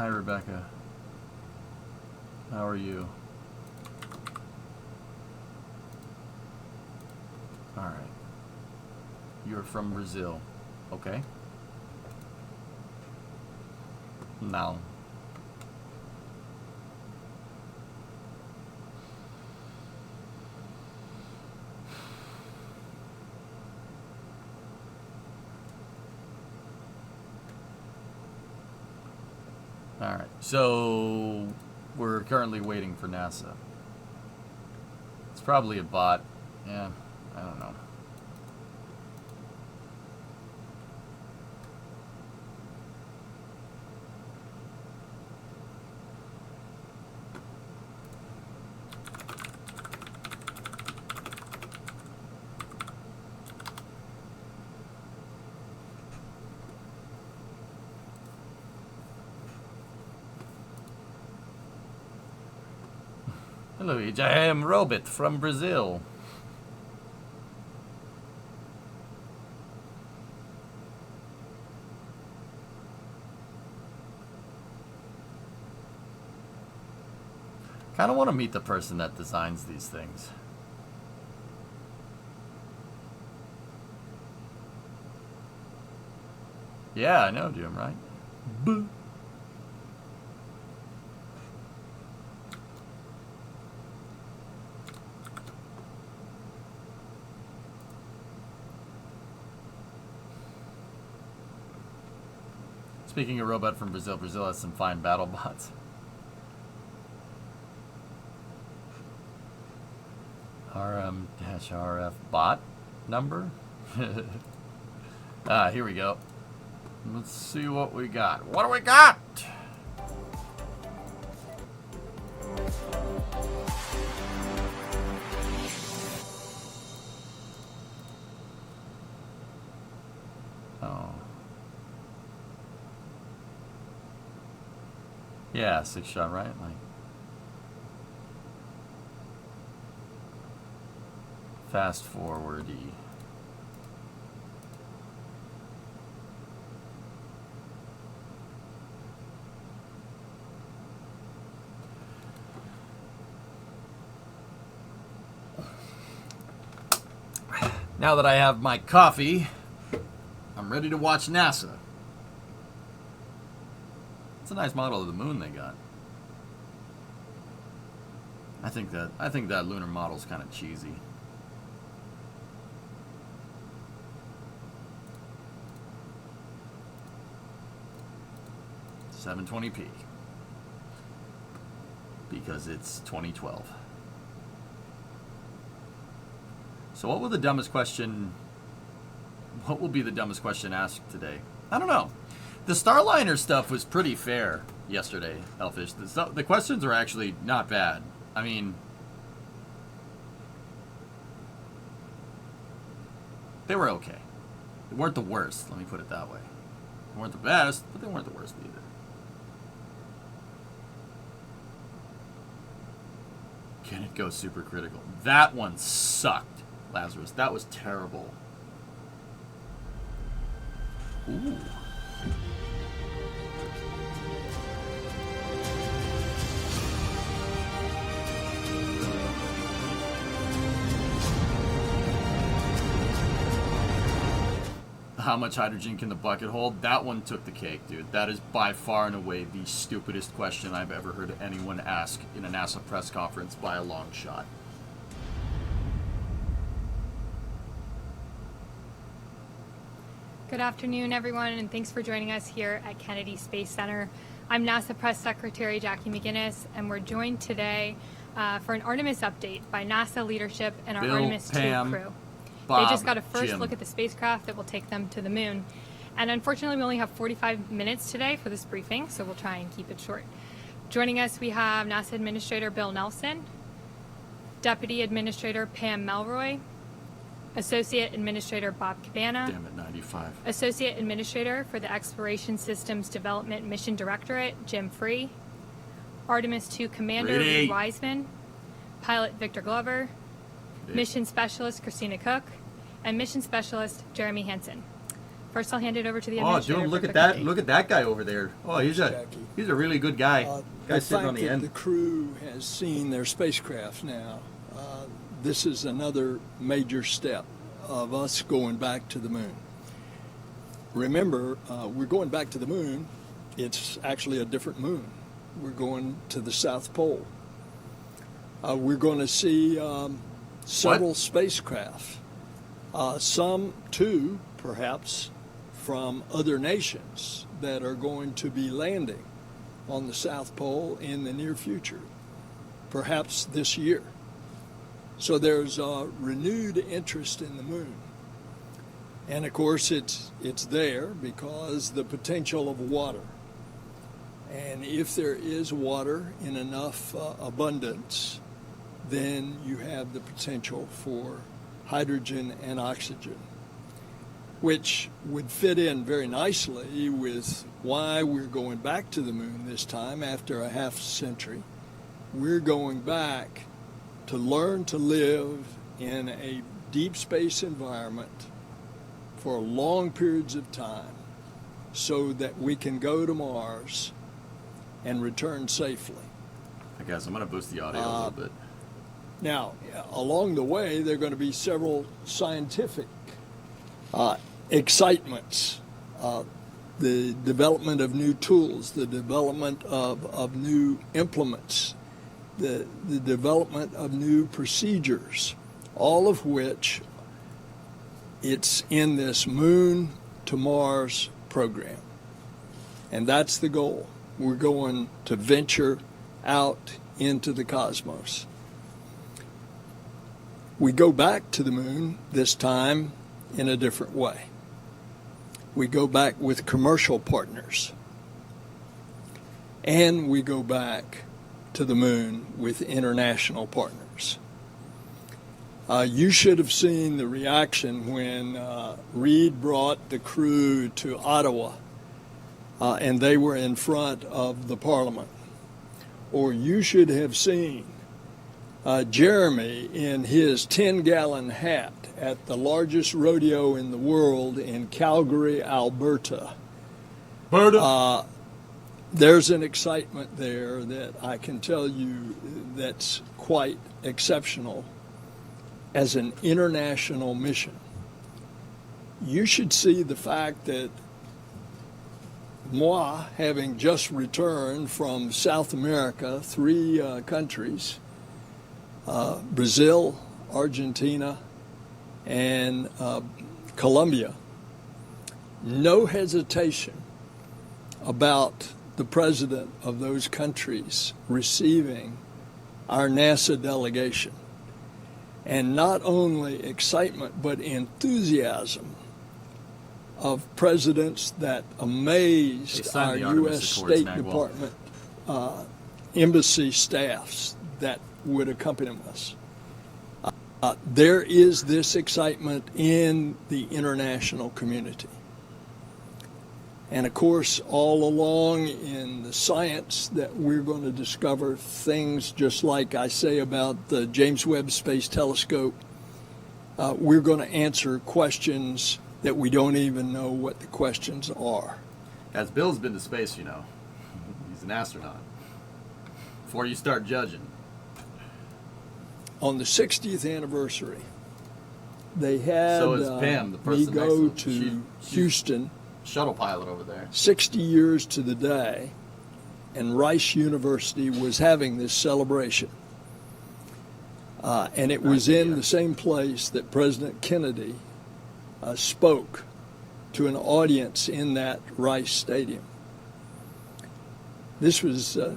Hi, Rebecca. How are you? All right. You're from Brazil. Okay. No. All right. So we're currently waiting for NASA. It's probably a bot. Yeah, I don't know. Hello, I am Robert from Brazil. Kind of want to meet the person that designs these things. Yeah, I know, Jim, right? Boo. Speaking of robot from Brazil, Brazil has some fine battle bots. RM-RF bot number? Here we go. Let's see what we got. What do we got? Oh. Yeah, 6-shot, right? Like fast forwardy. Now that I have my coffee, I'm ready to watch NASA. It's a nice model of the moon they got. I think that lunar model's kind of cheesy. $720p because it's 2012. So what will be the dumbest question asked today? I don't know. The Starliner stuff was pretty fair yesterday, Elfish. The questions were actually not bad. I mean, they were okay. They weren't the worst, let me put it that way. They weren't the best, but they weren't the worst either. Can it go super critical? That one sucked, Lazarus. That was terrible. Ooh. How much hydrogen can the bucket hold? That one took the cake, dude. That is by far and away the stupidest question I've ever heard anyone ask in a NASA press conference by a long shot. Good afternoon, everyone, and thanks for joining us here at Kennedy Space Center. I'm NASA Press Secretary Jackie McGinnis, and we're joined today for an Artemis update by NASA leadership and our Bill, Artemis Pam, 2 crew. Bob, they just got a first Jim. look at the spacecraft that will take them to the moon. And unfortunately, we only have 45 minutes today for this briefing, so we'll try and keep it short. Joining us, we have NASA Administrator Bill Nelson, Deputy Administrator Pam Melroy, Associate Administrator Bob Cabana, Damn it, 95. Associate Administrator for the Exploration Systems Development Mission Directorate, Jim Free, Artemis 2 Commander Reed Wiseman, Pilot Victor Glover, Mission Specialist Christina Cook, and Mission Specialist Jeremy Hansen. First, I'll hand it over to the Oh, administrator. dude, for look at quick that! update. Look at that guy over there. Oh, he's a really good guy. Guy sitting on the fact end. that the crew has seen their spacecraft now, this is another major step of us going back to the moon. Remember, we're going back to the moon. It's actually a different moon. We're going to the South Pole. We're going to see several spacecraft, some too, perhaps, from other nations that are going to be landing on the South Pole in the near future, perhaps this year. So there's a renewed interest in the moon. And of course it's there because the potential of water. And if there is water in enough abundance, then you have the potential for hydrogen and oxygen, which would fit in very nicely with why we're going back to the moon this time after a half century. We're going back to learn to live in a deep space environment for long periods of time so that we can go to Mars and return safely. I guess I'm going to boost the audio a little bit. Now, along the way, there are going to be several scientific excitements, the development of new tools, the development of new implements, the development of new procedures, all of which it's in this Moon to Mars program. And that's the goal. We're going to venture out into the cosmos. We go back to the moon this time in a different way. We go back with commercial partners. And we go back to the moon with international partners. You should have seen the reaction when Reed brought the crew to Ottawa and they were in front of the Parliament. Or you should have seen Jeremy in his 10-gallon hat at the largest rodeo in the world in Calgary, Alberta. There's an excitement there that I can tell you that's quite exceptional as an international mission. You should see the fact that moi, having just returned from South America, 3 countries, Brazil, Argentina, and Colombia, no hesitation about the president of those countries receiving our NASA delegation. And not only excitement, but enthusiasm of presidents that amazed our U.S. State Department embassy staffs that would accompany us. There is this excitement in the international community. And of course, all along in the science that we're going to discover things just like I say about the James Webb Space Telescope. We're going to answer questions that we don't even know what the questions are. As Bill's been to space, you know. He's an astronaut. Before you start judging. On the 60th anniversary, they had So is Pam, the me person go next to him. to Houston, Shuttle pilot over there. 60 years to the day, and Rice University was having this celebration. And it was in the same place that President Kennedy spoke to an audience in that Rice Stadium. This was, a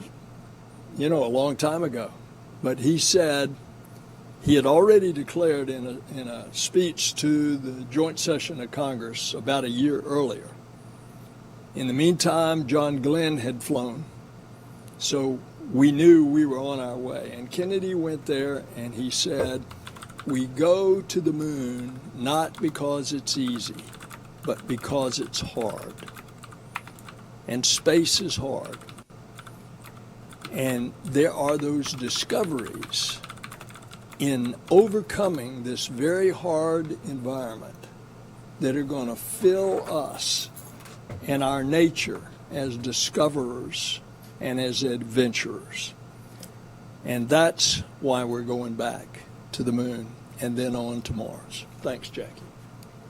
long time ago. But he said he had already declared in a speech to the joint session of Congress about a year earlier. In the meantime, John Glenn had flown, so we knew we were on our way. And Kennedy went there and he said, we go to the moon not because it's easy, but because it's hard. And space is hard. And there are those discoveries in overcoming this very hard environment that are going to fill us and our nature as discoverers and as adventurers. And that's why we're going back to the moon and then on to Mars. Thanks, Jackie.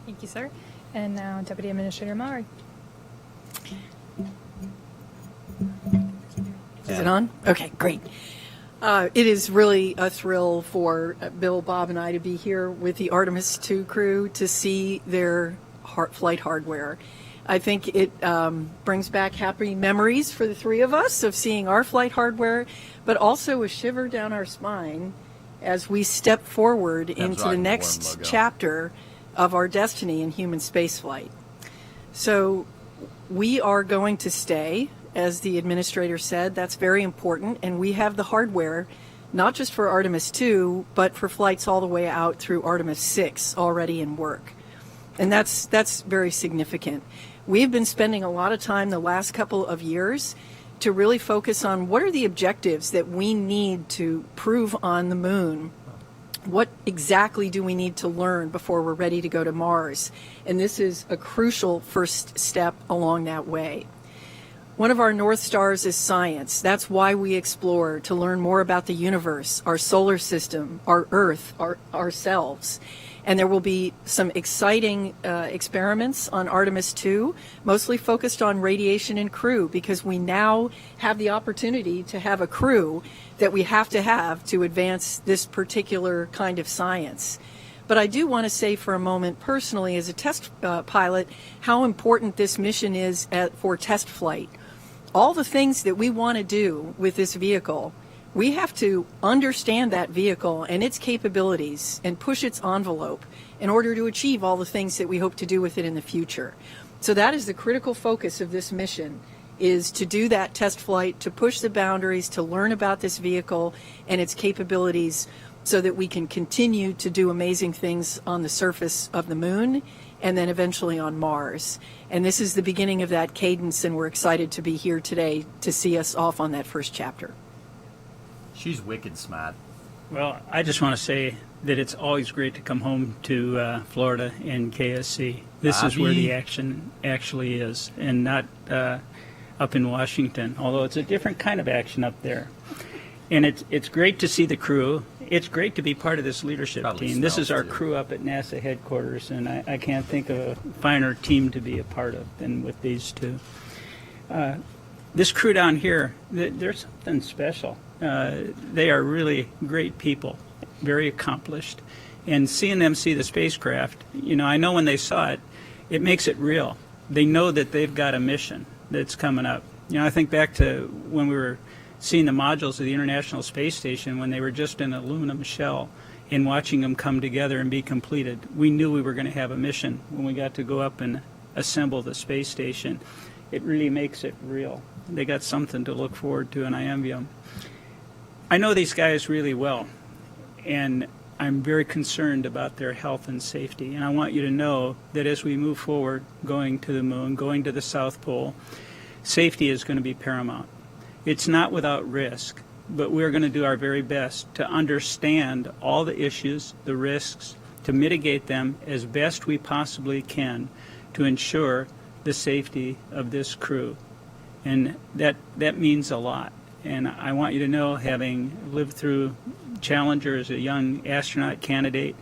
Thank you, sir. And now Deputy Administrator Maury. Is it on? Okay, great. It is really a thrill for Bill, Bob, and I to be here with the Artemis II crew to see their flight hardware. I think it brings back happy memories for the three of us of seeing our flight hardware, but also a shiver down our spine as we step forward into the next chapter of our destiny in human spaceflight. So we are going to stay, as the administrator said. That's very important, and we have the hardware not just for Artemis 2, but for flights all the way out through Artemis 6 already in work. And that's very significant. We've been spending a lot of time the last couple of years to really focus on what are the objectives that we need to prove on the moon. What exactly do we need to learn before we're ready to go to Mars? And this is a crucial first step along that way. One of our North Stars is science. That's why we explore, to learn more about the universe, our solar system, our Earth, ourselves. And there will be some exciting experiments on Artemis 2, mostly focused on radiation and crew, because we now have the opportunity to have a crew that we have to advance this particular kind of science. But I do want to say for a moment, personally, as a test pilot, how important this mission is for test flight. All the things that we want to do with this vehicle, we have to understand that vehicle and its capabilities and push its envelope in order to achieve all the things that we hope to do with it in the future. So that is the critical focus of this mission, is to do that test flight, to push the boundaries, to learn about this vehicle and its capabilities so that we can continue to do amazing things on the surface of the moon and then eventually on Mars. And this is the beginning of that cadence, and we're excited to be here today to see us off on that first chapter. She's wicked smart. Well, I just want to say that it's always great to come home to Florida and KSC. This is where the action actually is, and not up in Washington, although it's a different kind of action up there. And it's great to see the crew. It's great to be part of this leadership team. This is our crew up at NASA headquarters, and I can't think of a finer team to be a part of than with these two. This crew down here, they're something special. They are really great people, very accomplished. And seeing them see the spacecraft, I know when they saw it, it makes it real. They know that they've got a mission that's coming up. I think back to when we were seeing the modules of the International Space Station when they were just an aluminum shell, and watching them come together and be completed. We knew we were going to have a mission when we got to go up and assemble the space station. It really makes it real. They got something to look forward to, and I envy them. I know these guys really well, and I'm very concerned about their health and safety. And I want you to know that as we move forward, going to the moon, going to the South Pole, safety is going to be paramount. It's not without risk, but we're going to do our very best to understand all the issues, the risks, to mitigate them as best we possibly can to ensure the safety of this crew. And that means a lot. And I want you to know, having lived through Challenger as a young astronaut candidate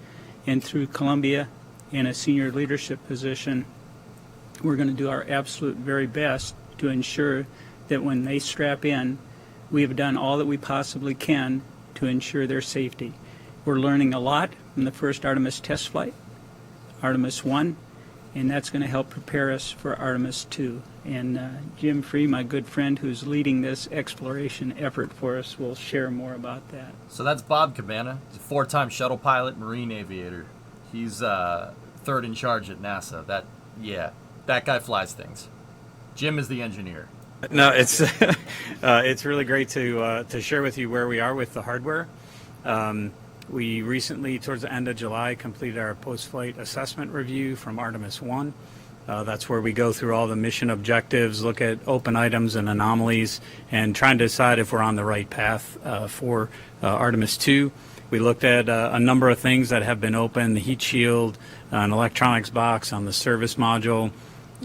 and through Columbia in a senior leadership position, we're going to do our absolute very best to ensure that when they strap in, we have done all that we possibly can to ensure their safety. We're learning a lot from the first Artemis test flight, Artemis 1, and that's going to help prepare us for Artemis 2. And Jim Free, my good friend who's leading this exploration effort for us, will share more about that. So that's Bob Cabana. He's a 4-time shuttle pilot, Marine aviator. He's third in charge at NASA. That guy flies things. Jim is the engineer. No, it's really great to share with you where we are with the hardware. We recently, towards the end of July, completed our post-flight assessment review from Artemis 1. That's where we go through all the mission objectives, look at open items and anomalies, and trying to decide if we're on the right path for Artemis 2. We looked at a number of things that have been open, the heat shield, an electronics box on the service module,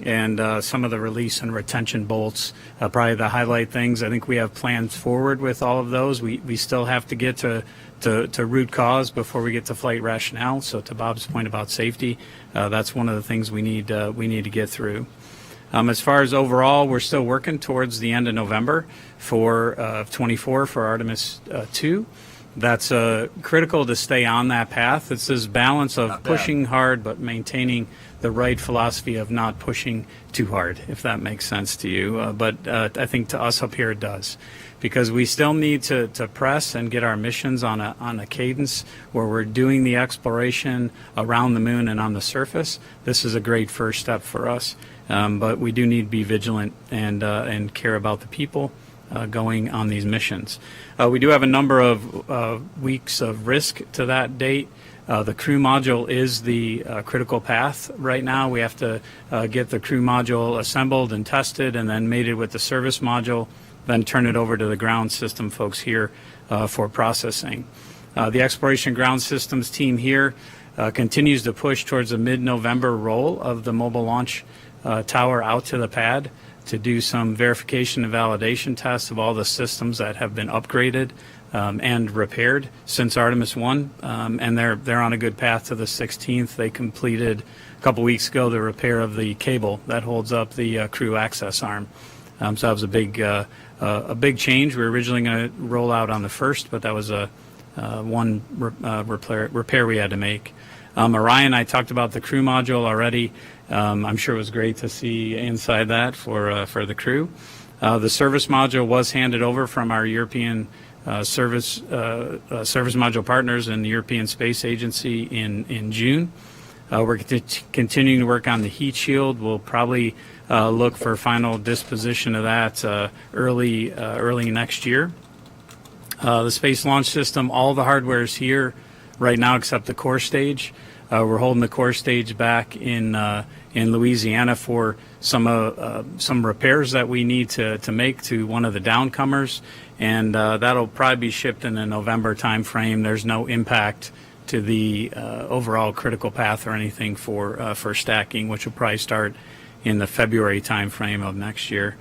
and some of the release and retention bolts. Probably the highlight things. I think we have plans forward with all of those. We still have to get to root cause before we get to flight rationale. So to Bob's point about safety, that's one of the things we need to get through. As far as overall, we're still working towards the end of November for 24 for Artemis 2. That's critical to stay on that path. It's this balance of pushing hard but maintaining the right philosophy of not pushing too hard, if that makes sense to you. But I think to us up here it does, because we still need to press and get our missions on a cadence where we're doing the exploration around the moon and on the surface. This is a great first step for us, but we do need to be vigilant and care about the people going on these missions. We do have a number of weeks of risk to that date. The crew module is the critical path right now. We have to get the crew module assembled and tested and then mated with the service module, then turn it over to the ground system folks here for processing. The exploration ground systems team here continues to push towards a mid-November roll of the mobile launch tower out to the pad to do some verification and validation tests of all the systems that have been upgraded and repaired since Artemis 1, and they're on a good path to the 16th. They completed a couple weeks ago the repair of the cable that holds up the crew access arm. So that was a big change. We were originally going to roll out on the 1st, but that was one repair we had to make. Orion, I talked about the crew module already. I'm sure it was great to see inside that for the crew. The service module was handed over from our European service module partners and the European Space Agency in June. We're continuing to work on the heat shield. We'll probably look for final disposition of that early next year. The Space Launch System, all the hardware is here right now except the core stage. We're holding the core stage back in Louisiana for some repairs that we need to make to one of the downcomers, and that'll probably be shipped in the November timeframe. There's no impact to the overall critical path or anything for stacking, which will probably start in the February timeframe of next year.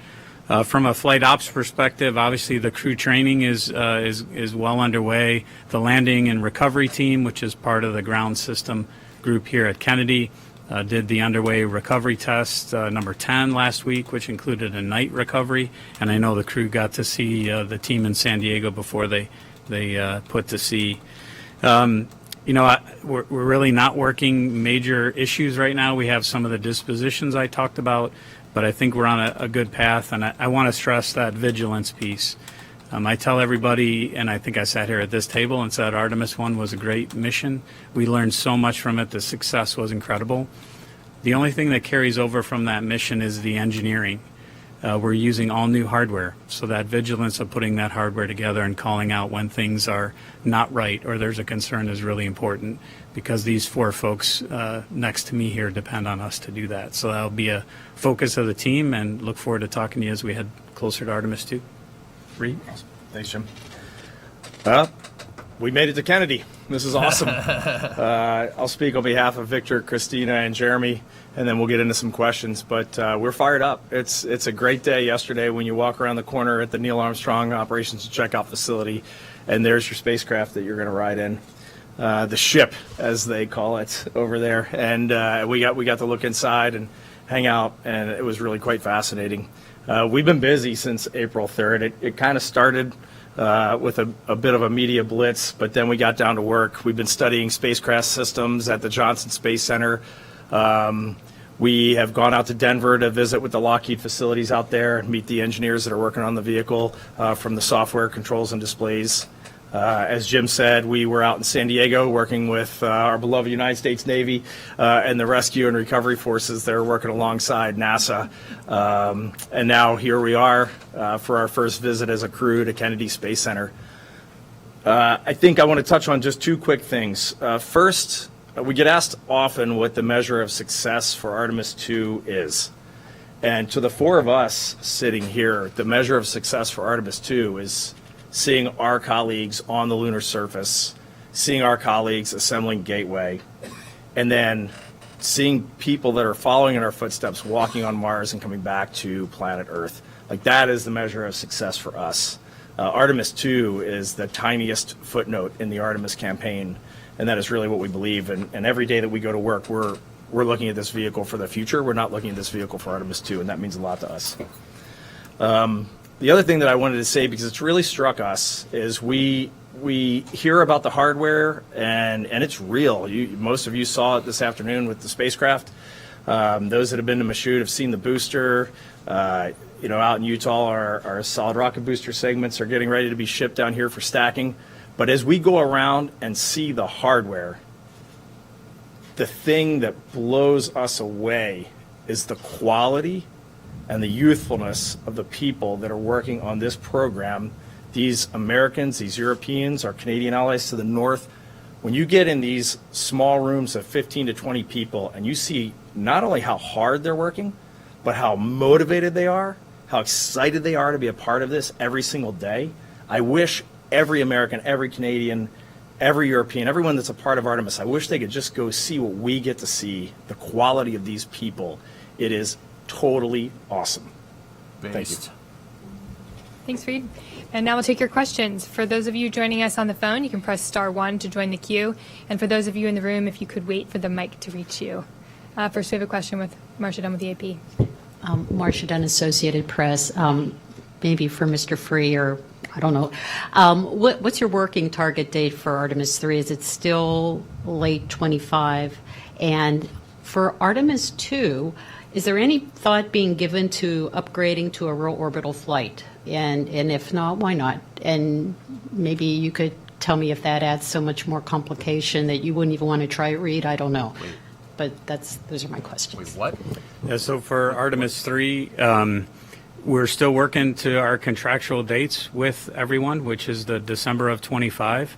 From a flight ops perspective, obviously the crew training is well underway. The landing and recovery team, which is part of the ground system group here at Kennedy, did the underway recovery test number 10 last week, which included a night recovery. And I know the crew got to see the team in San Diego before they put to sea. We're really not working major issues right now. We have some of the dispositions I talked about, but I think we're on a good path, and I want to stress that vigilance piece. I tell everybody, and I think I sat here at this table and said Artemis 1 was a great mission. We learned so much from it. The success was incredible. The only thing that carries over from that mission is the engineering. We're using all new hardware, so that vigilance of putting that hardware together and calling out when things are not right or there's a concern is really important, because these four folks next to me here depend on us to do that. So that'll be a focus of the team, and look forward to talking to you as we head closer to Artemis 2. Reed? Awesome. Thanks, Jim. We made it to Kennedy. This is awesome. I'll speak on behalf of Victor, Christina, and Jeremy, and then we'll get into some questions. But we're fired up. It's a great day yesterday when you walk around the corner at the Neil Armstrong Operations and Checkout Facility, and there's your spacecraft that you're going to ride in. The ship, as they call it over there. And we got to look inside and hang out, and it was really quite fascinating. We've been busy since April 3rd. It kind of started with a bit of a media blitz, but then we got down to work. We've been studying spacecraft systems at the Johnson Space Center. We have gone out to Denver to visit with the Lockheed facilities out there and meet the engineers that are working on the vehicle, from the software, controls, and displays. As Jim said, we were out in San Diego working with our beloved United States Navy and the rescue and recovery forces that are working alongside NASA. And now here we are for our first visit as a crew to Kennedy Space Center. I think I want to touch on just two quick things. First, we get asked often what the measure of success for Artemis 2 is. And to the four of us sitting here, the measure of success for Artemis 2 is seeing our colleagues on the lunar surface seeing our colleagues assembling Gateway, and then seeing people that are following in our footsteps, walking on Mars and coming back to planet Earth. Like, that is the measure of success for us. Artemis 2 is the tiniest footnote in the Artemis campaign, and that is really what we believe. And every day that we go to work, we're looking at this vehicle for the future. We're not looking at this vehicle for Artemis 2, and that means a lot to us. The other thing that I wanted to say, because it's really struck us, is we hear about the hardware, and it's real. Most of you saw it this afternoon with the spacecraft. Those that have been to Michoud have seen the booster. Out in Utah, our solid rocket booster segments are getting ready to be shipped down here for stacking. But as we go around and see the hardware, the thing that blows us away is the quality and the youthfulness of the people that are working on this program. These Americans, these Europeans, our Canadian allies to the north. When you get in these small rooms of 15 to 20 people and you see not only how hard they're working, but how motivated they are, how excited they are to be a part of this every single day. I wish every American, every Canadian, every European, everyone that's a part of Artemis, I wish they could just go see what we get to see, the quality of these people. It is totally awesome. Thank you. Thanks, Reed. And now we'll take your questions. For those of you joining us on the phone, you can press *1 to join the queue. And for those of you in the room, if you could wait for the mic to reach you. First, we have a question with Marcia Dunn with the AP. Marcia Dunn, Associated Press. Maybe for Mr. Free, or I don't know. What's your working target date for Artemis 3? Is it still late 25? And for Artemis 2, is there any thought being given to upgrading to a real orbital flight? And if not, why not? And maybe you could tell me if that adds so much more complication that you wouldn't even want to try it, Reed. I don't know. Wait. But those are my questions. Wait, what? Yeah, so for Artemis 3, we're still working to our contractual dates with everyone, which is the December of 25.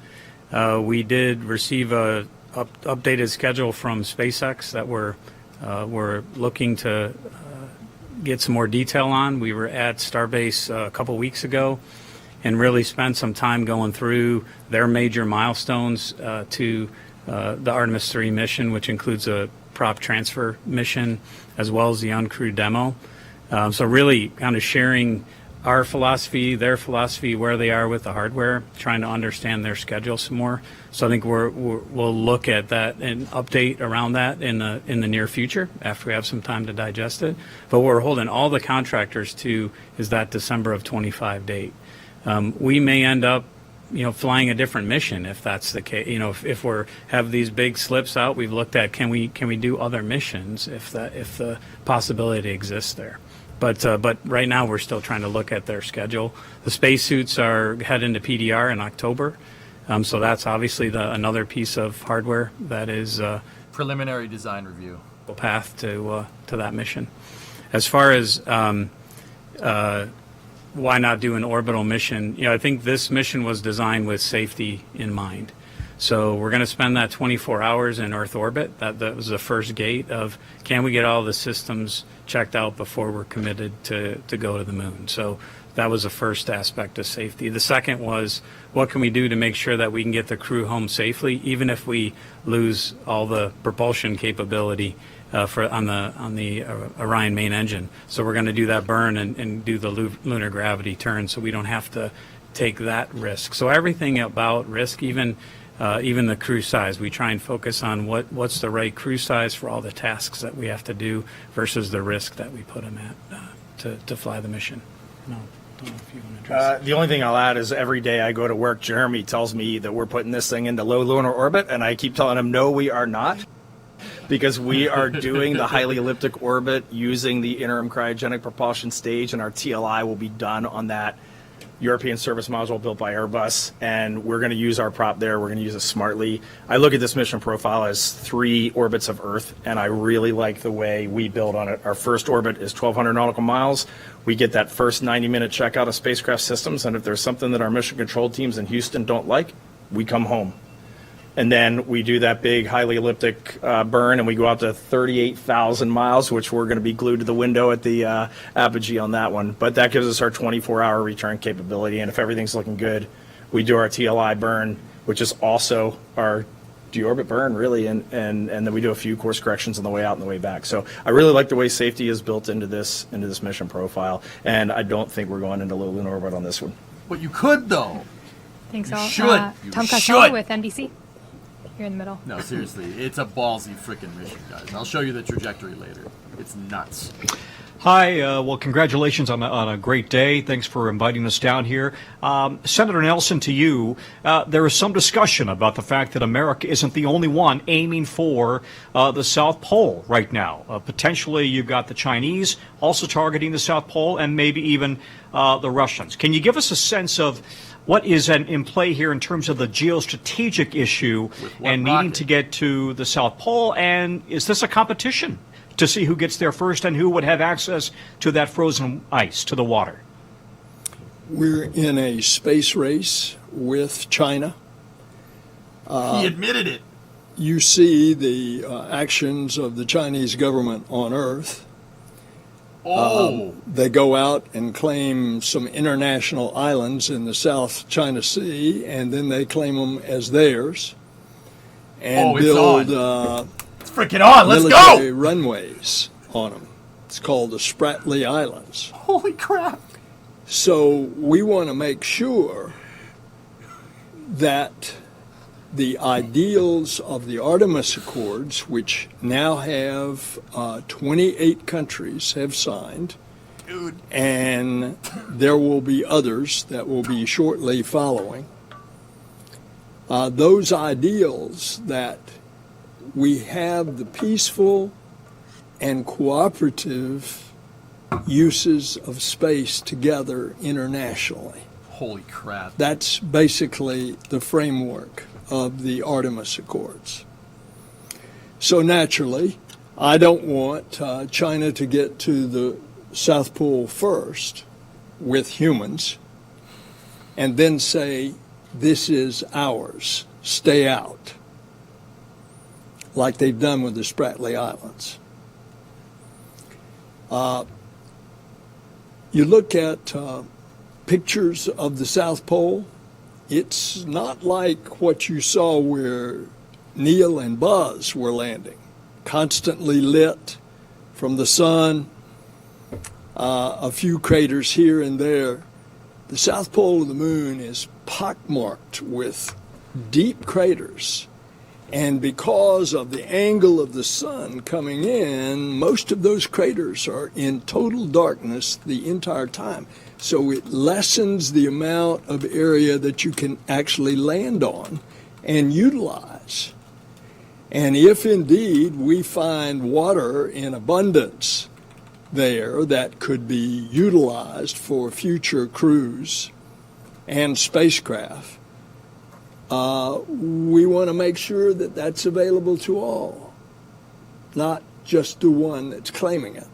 We did receive a updated schedule from SpaceX that we're looking to get some more detail on. We were at Starbase a couple weeks ago and really spent some time going through their major milestones to the Artemis 3 mission, which includes a prop transfer mission as well as the uncrewed demo. So really kind of sharing our philosophy, their philosophy, where they are with the hardware, trying to understand their schedule some more. So I think we'll look at that and update around that in the near future after we have some time to digest it. But what we're holding all the contractors to is that December of 25 date. We may end up flying a different mission if that's the case. If we're have these big slips out, we've looked at can we do other missions if the possibility exists there. But right now we're still trying to look at their schedule. The spacesuits are heading to PDR in October, so that's obviously another piece of hardware that is Preliminary design review. path to that mission. As far as why not do an orbital mission? I think this mission was designed with safety in mind. So we're going to spend that 24 hours in Earth orbit. That was the first gate of can we get all the systems checked out before we're committed to go to the moon. So that was the first aspect of safety. The second was what can we do to make sure that we can get the crew home safely, even if we lose all the propulsion capability on the Orion main engine. So we're going to do that burn and do the lunar gravity turn, so we don't have to take that risk. So everything about risk, even the crew size, we try and focus on what's the right crew size for all the tasks that we have to do versus the risk that we put them at to fly the mission. No, don't know if you want to address The only thing I'll add is every day I go to work, Jeremy tells me that we're putting this thing into low lunar orbit, and I keep telling him, no, we are not. Because we are doing the highly elliptic orbit using the interim cryogenic propulsion stage, and our TLI will be done on that European service module built by Airbus, and we're going to use our prop there. We're going to use it smartly. I look at this mission profile as 3 orbits of Earth, and I really like the way we build on it. Our first orbit is 1,200 nautical miles. We get that first 90-minute checkout of spacecraft systems, and if there's something that our mission control teams in Houston don't like, we come home. And then we do that big, highly elliptic burn, and we go out to 38,000 miles, which we're going to be glued to the window at the apogee on that one. But that gives us our 24-hour return capability, and if everything's looking good, we do our TLI burn, which is also our deorbit burn, really, and then we do a few course corrections on the way out and the way back. So I really like the way safety is built into this mission profile, and I don't think we're going into low lunar orbit on this one. But you could, though. Thanks You all. should. You Tom Costello should. with NBC. Here in the middle. No, seriously, it's a ballsy freaking mission, guys. I'll show you the trajectory later. It's nuts. Hi, well, congratulations on a great day. Thanks for inviting us down here. Senator Nelson, to you, there is some discussion about the fact that America isn't the only one aiming for the South Pole right now. Potentially, you've got the Chinese also targeting the South Pole, and maybe even the Russians. Can you give us a sense of what is in play here in terms of the geostrategic issue and needing rocket? to get to the South Pole? And is this a competition to see who gets there first and who would have access to that frozen ice, to the water? We're in a space race with China. He admitted it. You see the actions of the Chinese government on Earth. Oh. They go out and claim some international islands in the South China Sea, and then they claim them as theirs and It's build It's freaking on. Let's military go. runways on them. It's called the Spratly Islands. Holy crap. So we want to make sure that the ideals of the Artemis Accords, which now have 28 countries have signed, Dude. and there will be others that will be shortly following, those ideals that we have the peaceful and cooperative uses of space together internationally. Holy crap. That's basically the framework of the Artemis Accords. So naturally, I don't want China to get to the South Pole first with humans and then say, this is ours, stay out, like they've done with the Spratly Islands. You look at pictures of the South Pole, it's not like what you saw where Neil and Buzz were landing, constantly lit from the sun, a few craters here and there. The South Pole of the moon is pockmarked with deep craters. And because of the angle of the sun coming in, most of those craters are in total darkness the entire time. So it lessens the amount of area that you can actually land on and utilize. And if indeed we find water in abundance there that could be utilized for future crews and spacecraft, we want to make sure that that's available to all, not just the one that's claiming it.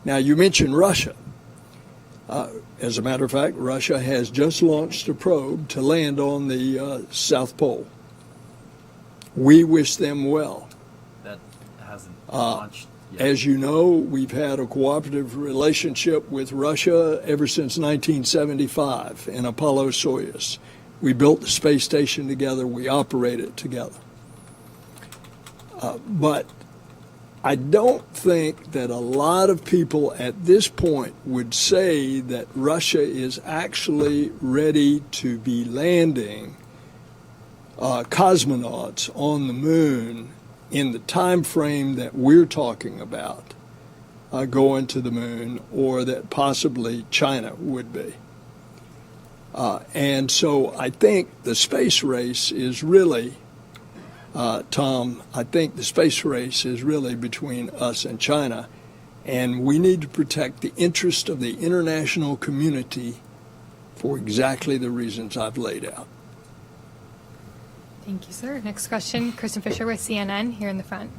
Now, you mentioned Russia. As a matter of fact, Russia has just launched a probe to land on the South Pole. We wish them well. That hasn't launched yet. As you know, we've had a cooperative relationship with Russia ever since 1975 in Apollo-Soyuz. We built the space station together. We operate it together. But I don't think that a lot of people at this point would say that Russia is actually ready to be landing cosmonauts on the moon in the time frame that we're talking about going to the moon, or that possibly China would be. And so I think the space race is really, Tom, I think the space race is really between us and China, and we need to protect the interest of the international community for exactly the reasons I've laid out. Thank you, sir. Next question, Kristen Fisher with CNN here in the front.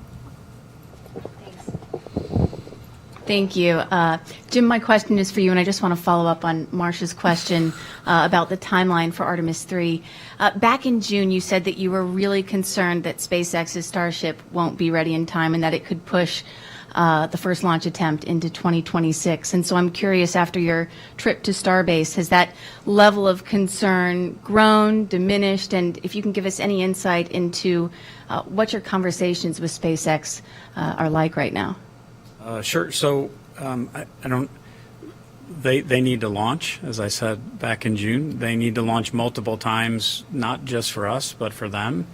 Thank you. Jim, my question is for you, and I just want to follow up on Marcia's question about the timeline for Artemis 3. Back in June, you said that you were really concerned that SpaceX's Starship won't be ready in time and that it could push the first launch attempt into 2026. And so I'm curious, after your trip to Starbase, has that level of concern grown, diminished, and if you can give us any insight into what your conversations with SpaceX are like right now? Sure. So I don't. They need to launch, as I said back in June. They need to launch multiple times, not just for us, but for them.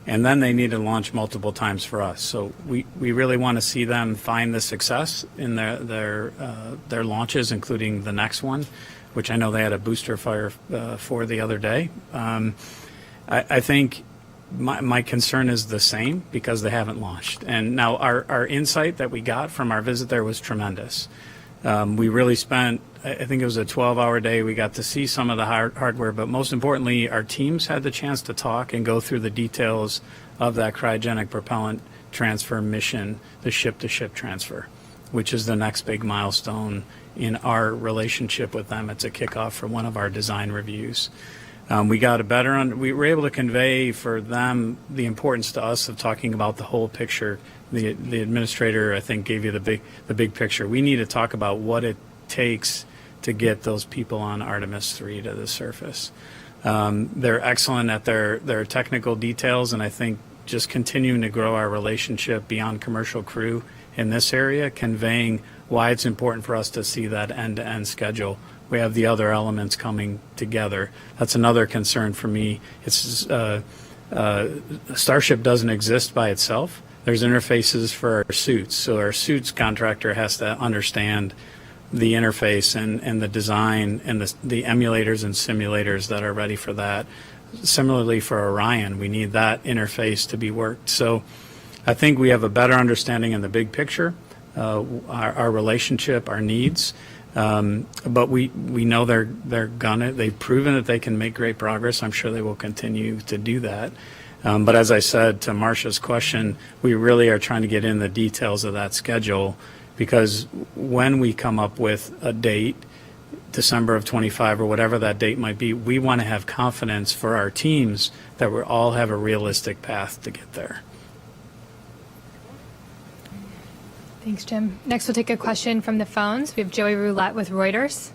And then they need to launch multiple times for us. So we really want to see them find the success in their launches, including the next one, which I know they had a booster fire for the other day. I think my concern is the same because they haven't launched. And now our insight that we got from our visit there was tremendous. We really spent, I think it was a 12-hour day. We got to see some of the hardware, but most importantly, our teams had the chance to talk and go through the details of that cryogenic propellant transfer mission, the ship-to-ship transfer, which is the next big milestone in our relationship with them. It's a kickoff for one of our design reviews. We got we were able to convey for them the importance to us of talking about the whole picture. The administrator, I think, gave you the big picture. We need to talk about what it takes to get those people on Artemis 3 to the surface. They're excellent at their technical details, and I think just continuing to grow our relationship beyond commercial crew in this area, conveying why it's important for us to see that end-to-end schedule. We have the other elements coming together. That's another concern for me. It's Starship doesn't exist by itself. There's interfaces for our suits. So our suits contractor has to understand the interface and the design and the emulators and simulators that are ready for that. Similarly for Orion, we need that interface to be worked. So I think we have a better understanding in the big picture, our relationship, our needs. But we know they've proven that they can make great progress. I'm sure they will continue to do that. But as I said to Marcia's question, we really are trying to get in the details of that schedule, because when we come up with a date, December of 25 or whatever that date might be, we want to have confidence for our teams that we all have a realistic path to get there. Thanks, Jim. Next, we'll take a question from the phones. We have Joey Roulette with Reuters.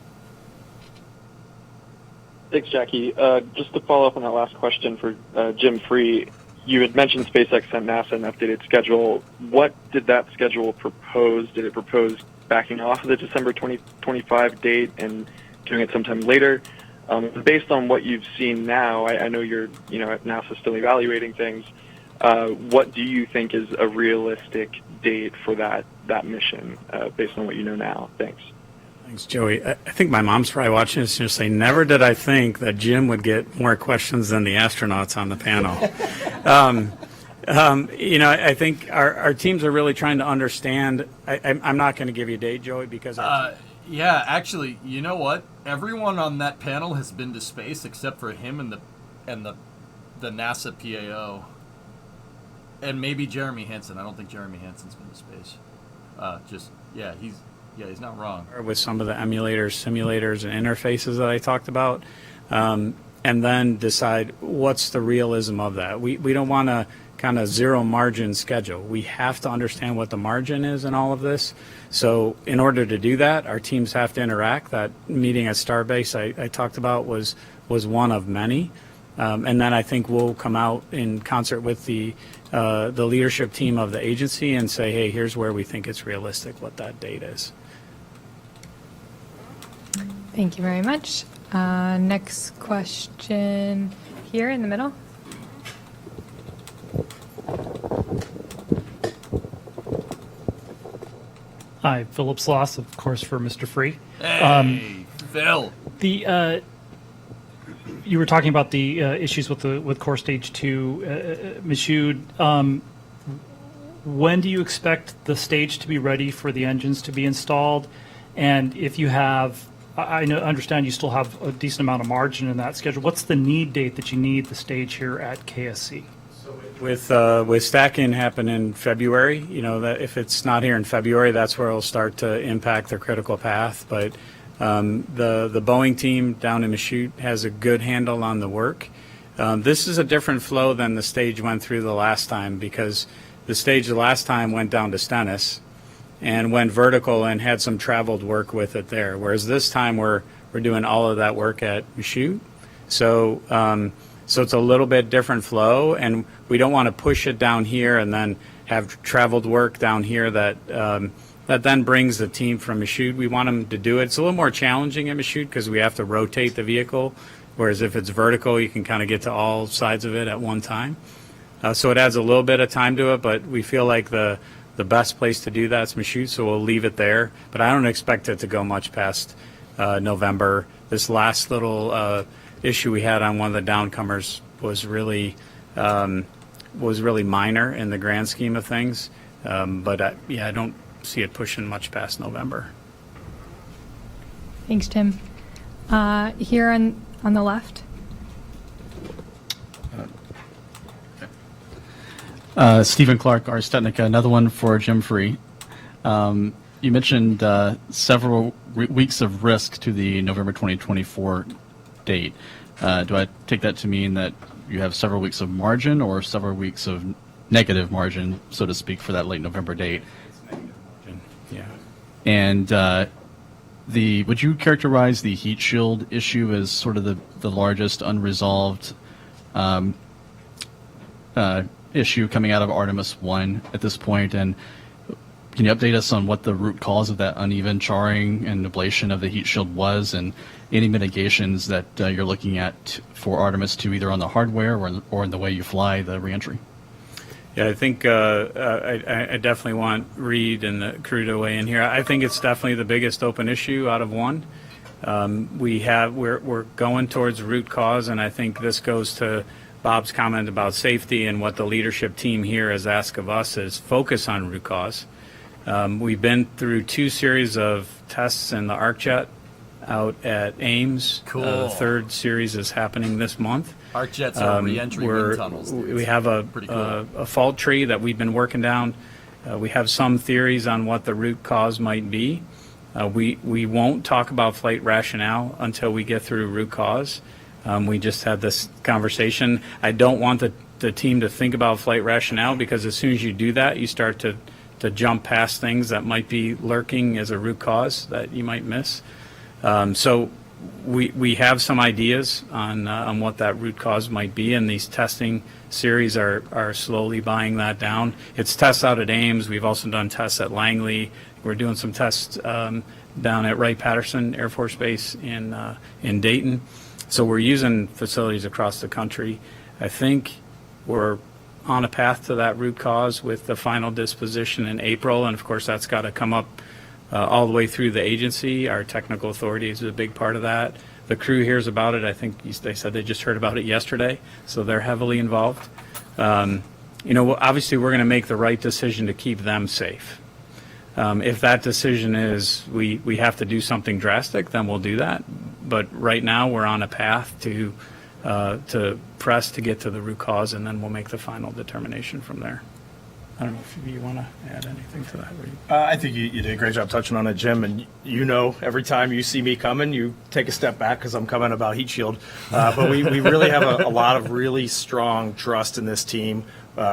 Thanks, Jackie. Just to follow up on that last question for Jim Free, you had mentioned SpaceX sent NASA an updated schedule. What did that schedule propose? Did it propose backing off of the December 2025 date and doing it sometime later? Based on what you've seen now, I know you're at NASA still evaluating things. What do you think is a realistic date for that mission, based on what you know now? Thanks. Thanks, Joey. I think my mom's probably watching this and say, never did I think that Jim would get more questions than the astronauts on the panel. I think our teams are really trying to understand. I'm not going to give you a date, Joey, because... Yeah, actually, you know what? Everyone on that panel has been to space except for him and the NASA PAO. And maybe Jeremy Hansen. I don't think Jeremy Hansen's been to space. He's not wrong. With some of the emulators, simulators, and interfaces that I talked about, and then decide what's the realism of that. We don't want to kind of zero margin schedule. We have to understand what the margin is in all of this. So in order to do that, our teams have to interact. That meeting at Starbase I talked about was one of many. And then I think we'll come out in concert with the leadership team of the agency and say, hey, here's where we think it's realistic what that date is. Thank you very much. Next question here in the middle. Hi, Philip Sloss, of course, for Mr. Free. Hey, Phil. You were talking about the issues with Core Stage 2, Michoud. When do you expect the stage to be ready for the engines to be installed? And if you have, understand you still have a decent amount of margin in that schedule. What's the need date that you need the stage here at KSC? With stacking happen in February, that if it's not here in February, that's where it'll start to impact the critical path. But the Boeing team down in Michoud has a good handle on the work. This is a different flow than the stage went through the last time, because the stage the last time went down to Stennis, and went vertical and had some traveled work with it there. Whereas this time we're doing all of that work at Michoud. So so it's a little bit different flow, and we don't want to push it down here and then have traveled work down here that that then brings the team from Michoud. We want them to do it. It's a little more challenging at Michoud because we have to rotate the vehicle, whereas if it's vertical, you can kind of get to all sides of it at one time. So it adds a little bit of time to it, but we feel like the best place to do that is Michoud, so we'll leave it there. But I don't expect it to go much past November. This last little issue we had on one of the downcomers was really minor in the grand scheme of things. But I don't see it pushing much past November. Thanks, Tim. Here on the left. Stephen Clark, Ars Technica, another one for Jim Free. You mentioned several weeks of risk to the November 2024 date. Do I take that to mean that you have several weeks of margin or several weeks of negative margin, so to speak, for that late November date? Yeah. And would you characterize the heat shield issue as sort of the largest unresolved issue coming out of Artemis 1 at this point? And can you update us on what the root cause of that uneven charring and ablation of the heat shield was, and any mitigations that you're looking at for Artemis 2, either on the hardware or in the way you fly the reentry? Yeah, I think I definitely want Reed and the crew to weigh in here. I think it's definitely the biggest open issue out of one. We're going towards root cause, and I think this goes to Bob's comment about safety, and what the leadership team here has asked of us is focus on root cause. We've been through 2 series of tests in the ArcJet out at Ames. Cool. The 3rd series is happening this month. ArcJets are re-entry wind tunnels. Dude. We have Pretty cool. a fault tree that we've been working down. We have some theories on what the root cause might be. We won't talk about flight rationale until we get through root cause. We just had this conversation. I don't want the team to think about flight rationale, because as soon as you do that, you start to jump past things that might be lurking as a root cause that you might miss. So we have some ideas on what that root cause might be, and these testing series are slowly buying that down. It's tests out at Ames. We've also done tests at Langley. We're doing some tests down at Wright-Patterson Air Force Base in Dayton. So we're using facilities across the country. I think we're on a path to that root cause with the final disposition in April, and of course that's got to come up all the way through the agency. Our technical authority is a big part of that. The crew hears about it. I think they said they just heard about it yesterday, so they're heavily involved. Obviously we're going to make the right decision to keep them safe. If that decision is we have to do something drastic, then we'll do that. But right now we're on a path to press to get to the root cause, and then we'll make the final determination from there. I don't know if you want to add anything to that. I think you did a great job touching on it, Jim. And every time you see me coming, you take a step back because I'm coming about heat shield. But we really have a lot of really strong trust in this team.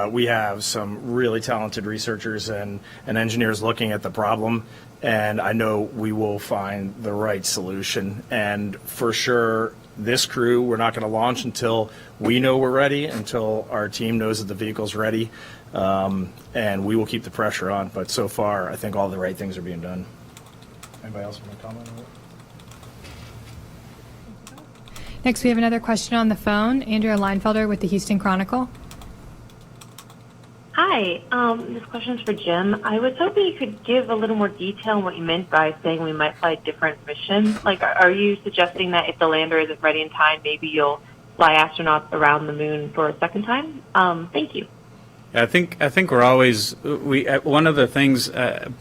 We have some really talented researchers and engineers looking at the problem, and I know we will find the right solution. And for sure, this crew, we're not going to launch until we know we're ready, until our team knows that the vehicle's ready. And we will keep the pressure on. But so far, I think all the right things are being done. Anybody else want to comment on it? Next, we have another question on the phone. Andrea Leinfelder with the Houston Chronicle. Hi, this question is for Jim. I was hoping you could give a little more detail on what you meant by saying we might fly different missions. Like, are you suggesting that if the lander isn't ready in time, maybe you'll fly astronauts around the moon for a second time? Thank you. I think we're always one of the things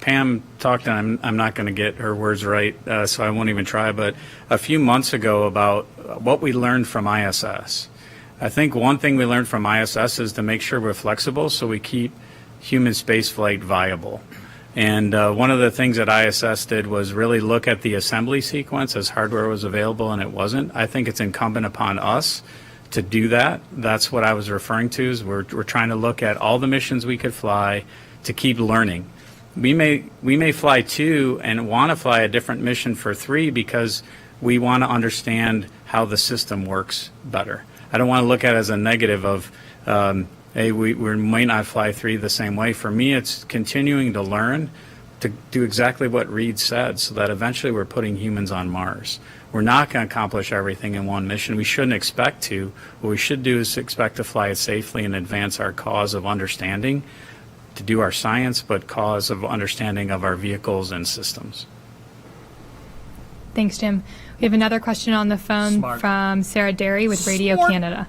Pam talked, and I'm not going to get her words right, so I won't even try. But a few months ago about what we learned from ISS. I think one thing we learned from ISS is to make sure we're flexible, so we keep human spaceflight viable. And one of the things that ISS did was really look at the assembly sequence as hardware was available and it wasn't. I think it's incumbent upon us to do that. That's what I was referring to, is we're trying to look at all the missions we could fly to keep learning. we may fly 2 and want to fly a different mission for 3 because we want to understand how the system works better. I don't want to look at it as a negative of, hey, we might not fly 3 the same way. For me, it's continuing to learn to do exactly what Reed said so that eventually we're putting humans on Mars. We're not going to accomplish everything in one mission. We shouldn't expect to. What we should do is expect to fly it safely and advance our cause of understanding, to do our science, but cause of understanding of our vehicles and systems. Thanks, Jim. We have another question on the phone Smart. from Sarah Derry with Radio Smart. Canada.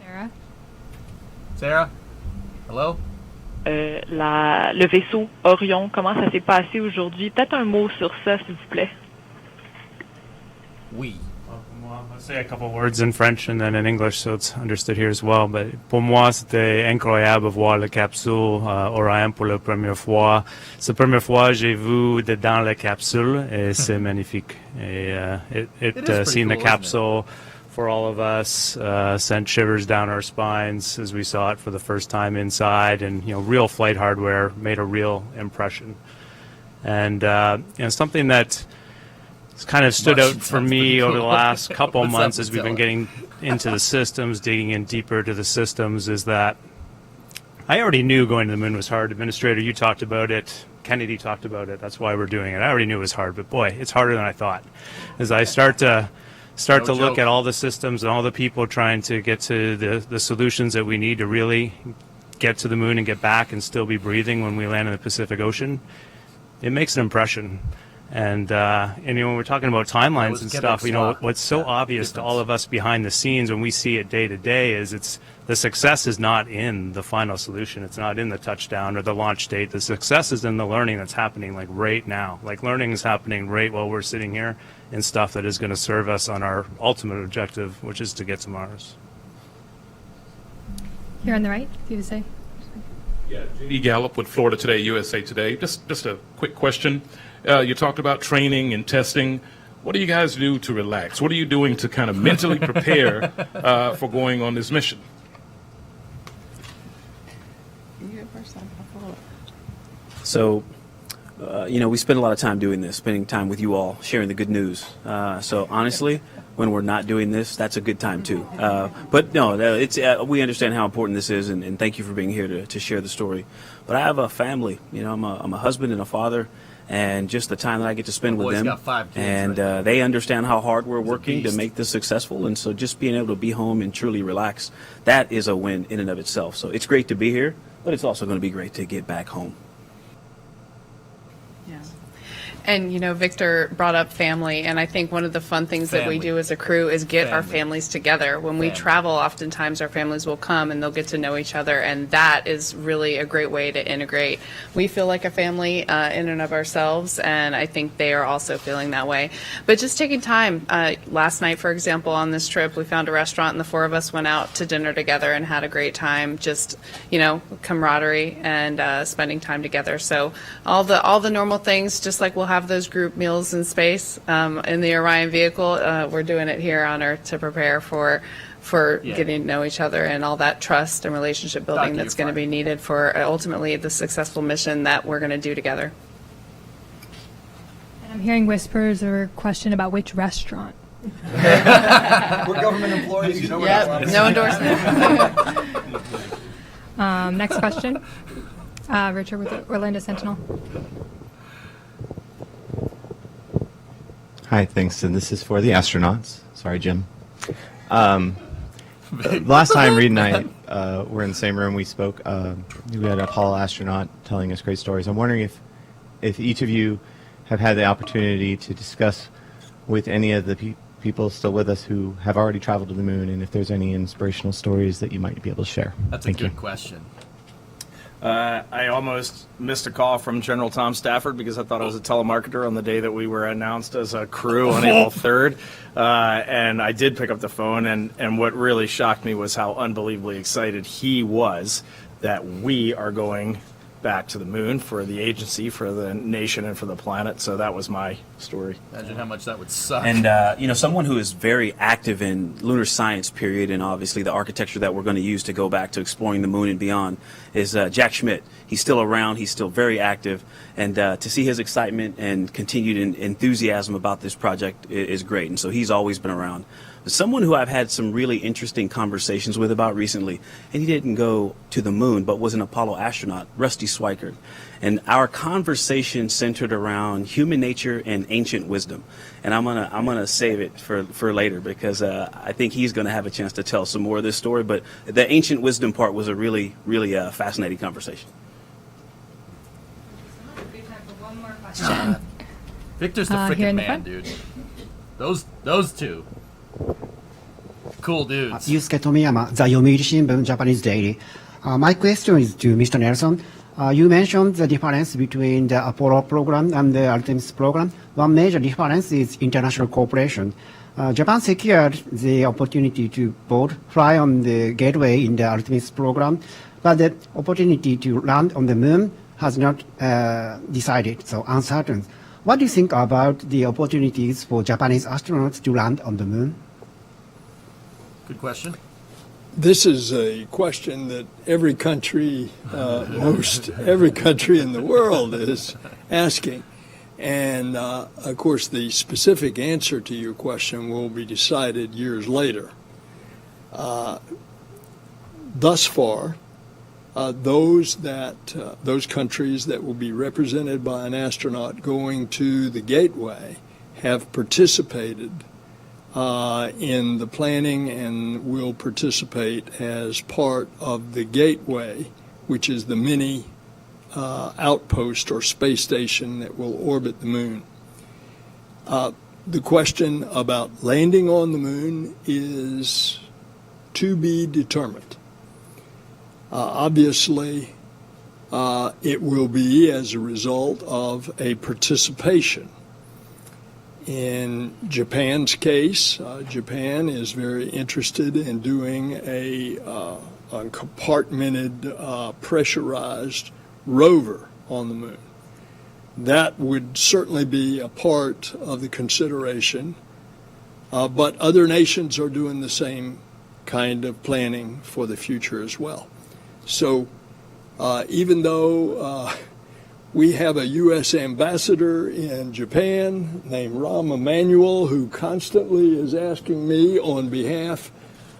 Sarah? Sarah? Hello? Le vaisseau Orion, comment ça s'est passé aujourd'hui? Peut-être un mot sur ça, s'il vous plaît. Oui. I'll say a couple words in French and then in English so it's understood here as well. But pour moi, c'était incroyable de voir la capsule Orion pour la première fois. C'est la première fois que j'ai vu dedans la capsule et c'est magnifique. Et seeing the capsule for all of us sent shivers down our spines as we saw it for the first time inside, and real flight hardware made a real impression. And something that kind of stood out for me over the last couple months as we've been getting into the systems, digging in deeper to the systems, is that I already knew going to the moon was hard. Administrator, you talked about it. Kennedy talked about it. That's why we're doing it. I already knew it was hard, but boy, it's harder than I thought. As I start to look at all the systems and all the people trying to get to the solutions that we need to really get to the moon and get back and still be breathing when we land in the Pacific Ocean, it makes an impression. And when we're talking about timelines and stuff, what's so obvious to all of us behind the scenes when we see it day to day is the success is not in the final solution. It's not in the touchdown or the launch date. The success is in the learning that's happening like right now. Like learning is happening right while we're sitting here in stuff that is going to serve us on our ultimate objective, which is to get to Mars. Here on the right, if you would say. Yeah, J.D. Gallup with Florida Today, USA Today. Just a quick question. You talked about training and testing. What do you guys do to relax? What are you doing to kind of mentally prepare for going on this mission? So, we spend a lot of time doing this, spending time with you all, sharing the good news. So honestly, when we're not doing this, that's a good time too. But no, we understand how important this is, and thank you for being here to share the story. But I have a family. I'm a husband and a father. And just the time that I get to spend with them, got 5 kids, and right? They understand how hard we're working to make this successful, and so just being able to be home and truly relax, that is a win in and of itself. So it's great to be here, but it's also going to be great to get back home. And, Victor brought up family, and I think one of the fun things that we do as a crew is get our families together. When we travel, oftentimes our families will come and they'll get to know each other, and that is really a great way to integrate. We feel like a family in and of ourselves, and I think they are also feeling that way. But just taking time. Last night, for example, on this trip, we found a restaurant, and the 4 of us went out to dinner together and had a great time, just, camaraderie and spending time together. So all the normal things, just like we'll have those group meals in space in the Orion vehicle. We're doing it here on Earth to prepare for getting to know each other and all that trust and relationship building that's going to be needed for ultimately the successful mission that we're going to do together. And I'm hearing whispers or question about which restaurant. We're government employees. No endorsement. Next question. Richard with the Orlando Sentinel. Hi, thanks. And this is for the astronauts. Sorry, Jim. Last time Reed and I were in the same room, we spoke. We had an Apollo astronaut telling us great stories. I'm wondering if each of you have had the opportunity to discuss with any of the people still with us who have already traveled to the moon, and if there's any inspirational stories that you might be able to share. That's a good question. I almost missed a call from General Tom Stafford because I thought I was a telemarketer on the day that we were announced as a crew on April 3rd. And I did pick up the phone, and what really shocked me was how unbelievably excited he was that we are going back to the moon for the agency, for the nation, and for the planet. So that was my story. Imagine how much that would suck. And, someone who is very active in lunar science, period, and obviously the architecture that we're going to use to go back to exploring the moon and beyond is Jack Schmidt. He's still around. He's still very active. And to see his excitement and continued enthusiasm about this project is great. And so he's always been around. But someone who I've had some really interesting conversations with about recently, and he didn't go to the moon, but was an Apollo astronaut, Rusty Schweikert. And our conversation centered around human nature and ancient wisdom. And I'm gonna save it for later because I think he's gonna have a chance to tell some more of this story. But the ancient wisdom part was a really, really fascinating conversation. Victor's the here in freaking the man, front. dude. Those two. Cool dudes. Yusuke Tomiyama, The Yomiuri Shimbun, Japanese Daily. My question is to Mr. Nelson. You mentioned the difference between the Apollo program and the Artemis program. One major difference is international cooperation. Japan secured the opportunity to both fly on the Gateway in the Artemis program, but the opportunity to land on the moon has not decided, so uncertain. What do you think about the opportunities for Japanese astronauts to land on the moon? Good question. This is a question that every country, every country in the world is asking. And, of course, the specific answer to your question will be decided years later. Thus far, those countries that will be represented by an astronaut going to the Gateway have participated in the planning and will participate as part of the Gateway, which is the mini outpost or space station that will orbit the moon. The question about landing on the moon is to be determined. Obviously, it will be as a result of a participation. In Japan's case, Japan is very interested in doing a compartmented, pressurized rover on the moon. That would certainly be a part of the consideration, but other nations are doing the same kind of planning for the future as well. So even though we have a U.S. ambassador in Japan named Rahm Emanuel who constantly is asking me on behalf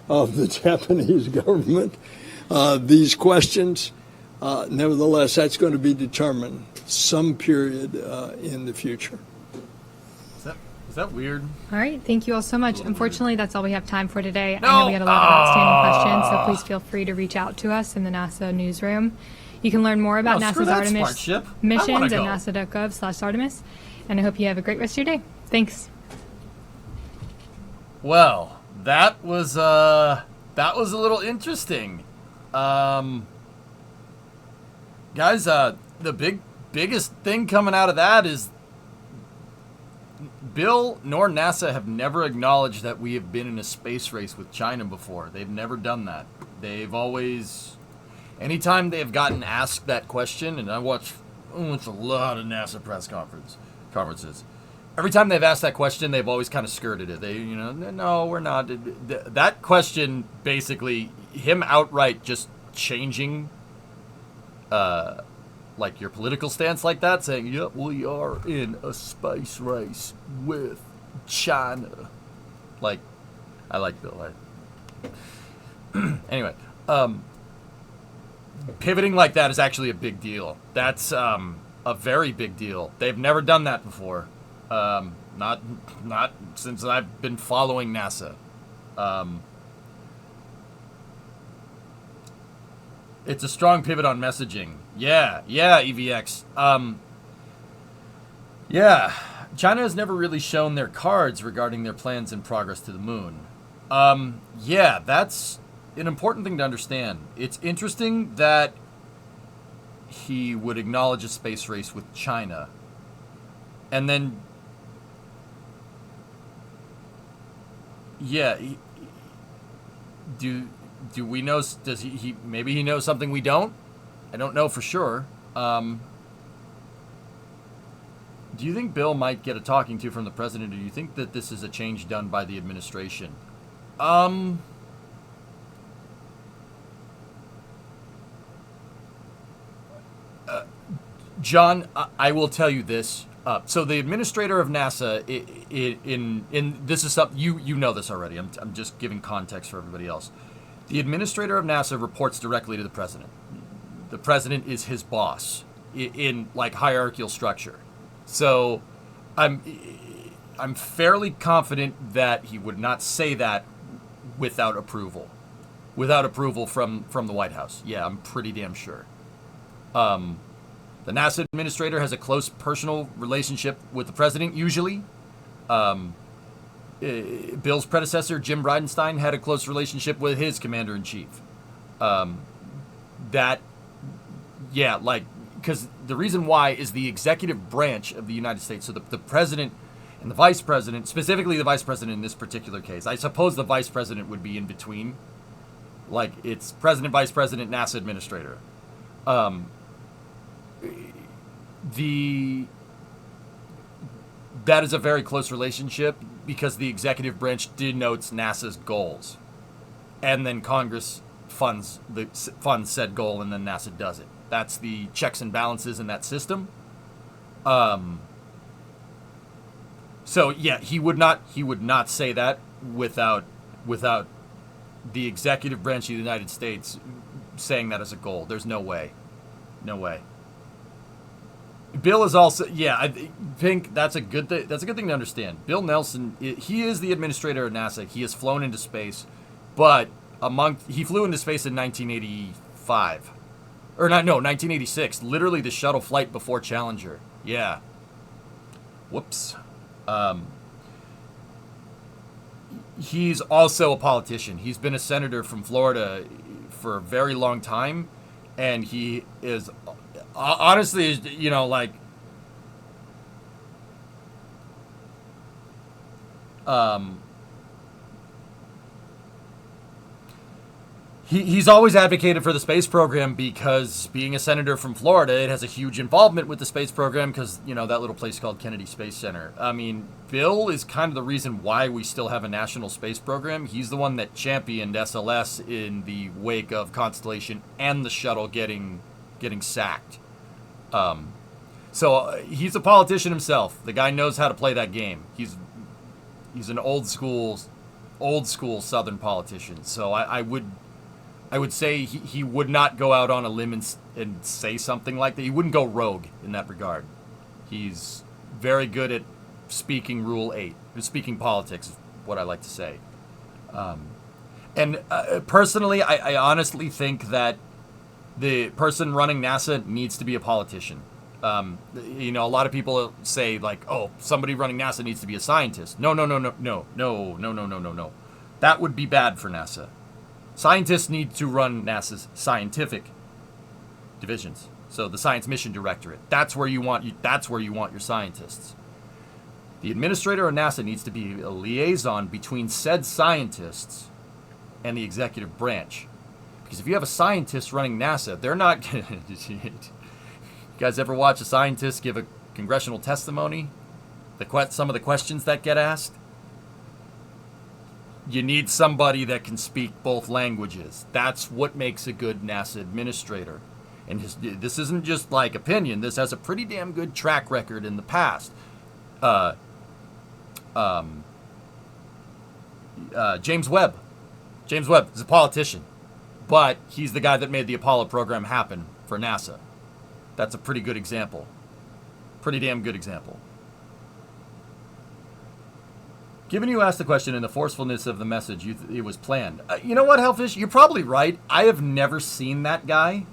of the Japanese government these questions. Nevertheless, that's going to be determined some period in the future. Is that weird? All right, thank you all so much. Unfortunately, that's all we have time for today. I know we had a lot of outstanding questions, so please feel free to reach out to us in the NASA newsroom. You can learn more about NASA's Artemis missions at nasa.gov/Artemis. And I hope you have a great rest of your day. Thanks. Well, that was a little interesting. Guys, the biggest thing coming out of that is Bill nor NASA have never acknowledged that we have been in a space race with China before. They've never done that. They've always, anytime they've gotten asked that question, and I watch a lot of NASA press conferences. Every time they've asked that question, they've always kind of skirted it. No, we're not. That question, basically, him outright just changing, like your political stance like that, saying, yep, we are in a space race with China. Like, I like Bill. Anyway, pivoting like that is actually a big deal. That's a very big deal. They've never done that before. Not since I've been following NASA. It's a strong pivot on messaging. Yeah, EVX. Yeah, China has never really shown their cards regarding their plans and progress to the moon. Yeah, that's an important thing to understand. It's interesting that he would acknowledge a space race with China. And then, yeah, do we know, maybe he knows something we don't? I don't know for sure. Do you think Bill might get a talking to from the president, or do you think that this is a change done by the administration? John, I will tell you this. So the administrator of NASA, in this is something you know this already. I'm just giving context for everybody else. The administrator of NASA reports directly to the president. The president is his boss in like hierarchical structure. So I'm fairly confident that he would not say that without approval. Without approval from the White House. Yeah, I'm pretty damn sure. The NASA administrator has a close personal relationship with the president, usually. Bill's predecessor, Jim Bridenstine, had a close relationship with his commander-in-chief. Because the reason why is the executive branch of the United States. So the president and the vice president, specifically the vice president in this particular case. I suppose the vice president would be in between. Like, it's president, vice president, NASA administrator. That is a very close relationship because the executive branch denotes NASA's goals, and then Congress funds said goal, and then NASA does it. That's the checks and balances in that system. So yeah, he would not say that without the executive branch of the United States saying that as a goal. There's no way. No way. Bill is also, I think that's a good thing. That's a good thing to understand. Bill Nelson, he is the administrator of NASA. He has flown into space, but he flew into space in 1985, 1986. Literally the shuttle flight before Challenger. Yeah. Whoops. He's also a politician. He's been a senator from Florida for a very long time, and he is. Honestly, he's always advocated for the space program because being a senator from Florida, it has a huge involvement with the space program because, that little place called Kennedy Space Center. I mean, Bill is kind of the reason why we still have a national space program. He's the one that championed SLS in the wake of Constellation and the shuttle getting sacked. So he's a politician himself. The guy knows how to play that game. He's an old school Southern politician. So I would say he would not go out on a limb and say something like that. He wouldn't go rogue in that regard. He's very good at speaking Rule 8, speaking politics, is what I like to say. Personally, I honestly think that the person running NASA needs to be a politician. A lot of people say like, oh, somebody running NASA needs to be a scientist. No. That would be bad for NASA. Scientists need to run NASA's scientific divisions. So the Science Mission Directorate. That's where you want your scientists. The administrator of NASA needs to be a liaison between said scientists and the executive branch. Because if you have a scientist running NASA, they're not. You guys ever watch a scientist give a congressional testimony? Some of the questions that get asked? You need somebody that can speak both languages. That's what makes a good NASA administrator. And this isn't just like opinion. This has a pretty damn good track record in the past. James Webb. James Webb is a politician. But he's the guy that made the Apollo program happen for NASA. That's a pretty good example. Pretty damn good example. Given you asked the question and the forcefulness of the message, it was planned. You know what, Hellfish? You're probably right. I have never seen that guy.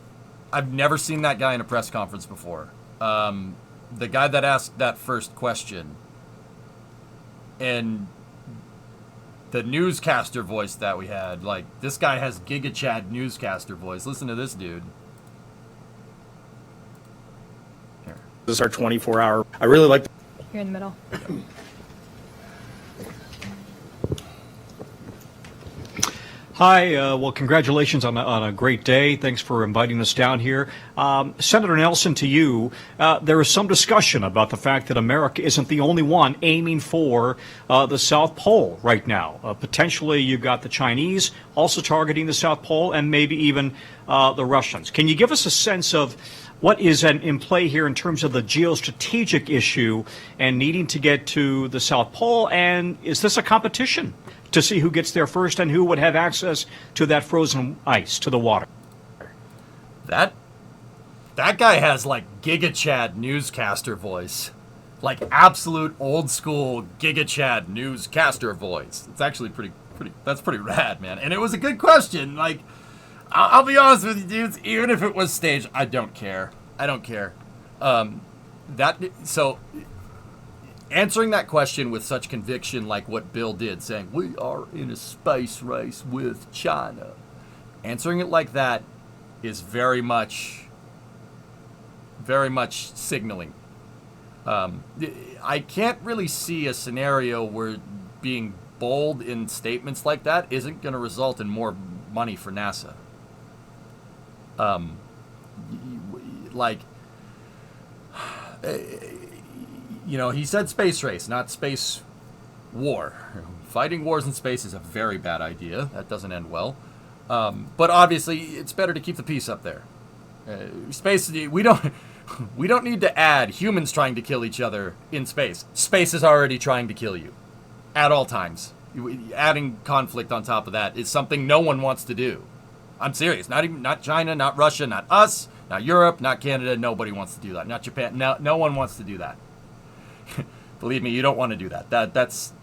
I've never seen that guy in a press conference before. The guy that asked that first question. And the newscaster voice that we had, like, this guy has Giga Chad newscaster voice. Listen to this dude. Here. This is our 24-hour. I really like. You're in the middle. Hi. Well, congratulations on a great day. Thanks for inviting us down here. Senator Nelson, to you, there is some discussion about the fact that America isn't the only one aiming for the South Pole right now. Potentially, you've got the Chinese also targeting the South Pole, and maybe even the Russians. Can you give us a sense of what is in play here in terms of the geostrategic issue and needing to get to the South Pole? And is this a competition to see who gets there first and who would have access to that frozen ice, to the water? That guy has like Giga Chad newscaster voice. Like absolute old school Giga Chad newscaster voice. It's actually that's pretty rad, man. And it was a good question. Like, I'll be honest with you, dudes, even if it was staged, I don't care. So answering that question with such conviction like what Bill did, saying, we are in a space race with China. Answering it like that is very much signaling. I can't really see a scenario where being bold in statements like that isn't going to result in more money for NASA. He said space race, not space war. Fighting wars in space is a very bad idea. That doesn't end well. But obviously, it's better to keep the peace up there. Space, we don't need to add humans trying to kill each other in space. Space is already trying to kill you at all times. Adding conflict on top of that is something no one wants to do. I'm serious. Not China, not Russia, not us, not Europe, not Canada. Nobody wants to do that. Not Japan. No one wants to do that. Believe me, you don't want to do that. That's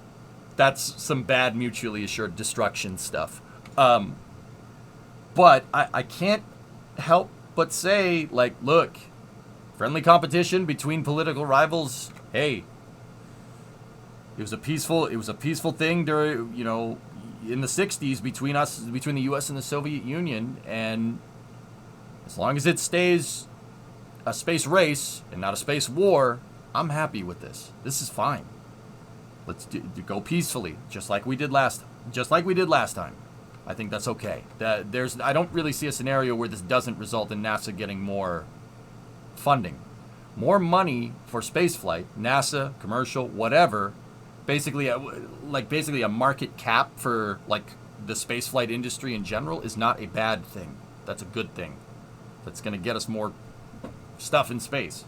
some bad mutually assured destruction stuff. But I can't help but say, like, look, friendly competition between political rivals. Hey, it was a peaceful thing during, in the 60s between the U.S. and the Soviet Union, and as long as it stays a space race and not a space war, I'm happy with this. This is fine. Let's go peacefully, just like we did last time. I think that's okay. I don't really see a scenario where this doesn't result in NASA getting more funding, more money for spaceflight. NASA, commercial, whatever. Basically a market cap for like the spaceflight industry in general is not a bad thing. That's a good thing. That's going to get us more stuff in space.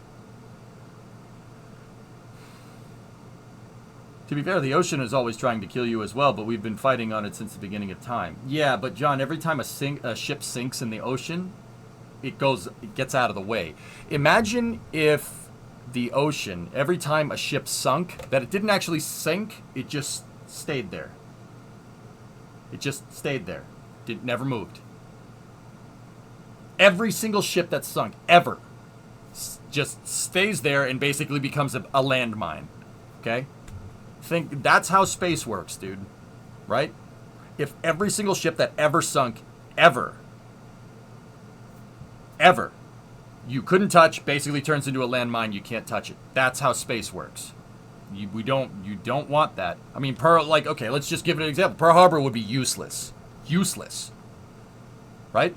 To be fair, the ocean is always trying to kill you as well, but we've been fighting on it since the beginning of time. Yeah, but John, every time a ship sinks in the ocean, it gets out of the way. Imagine if the ocean, every time a ship sunk, that it didn't actually sink, it just stayed there. It just stayed there. It never moved. Every single ship that's sunk, ever, just stays there and basically becomes a landmine. Okay? Think that's how space works, dude. Right? If every single ship that ever sunk, ever, you couldn't touch, basically turns into a landmine, you can't touch it. That's how space works. You don't want that. I mean, let's just give it an example. Pearl Harbor would be useless. Useless. Right?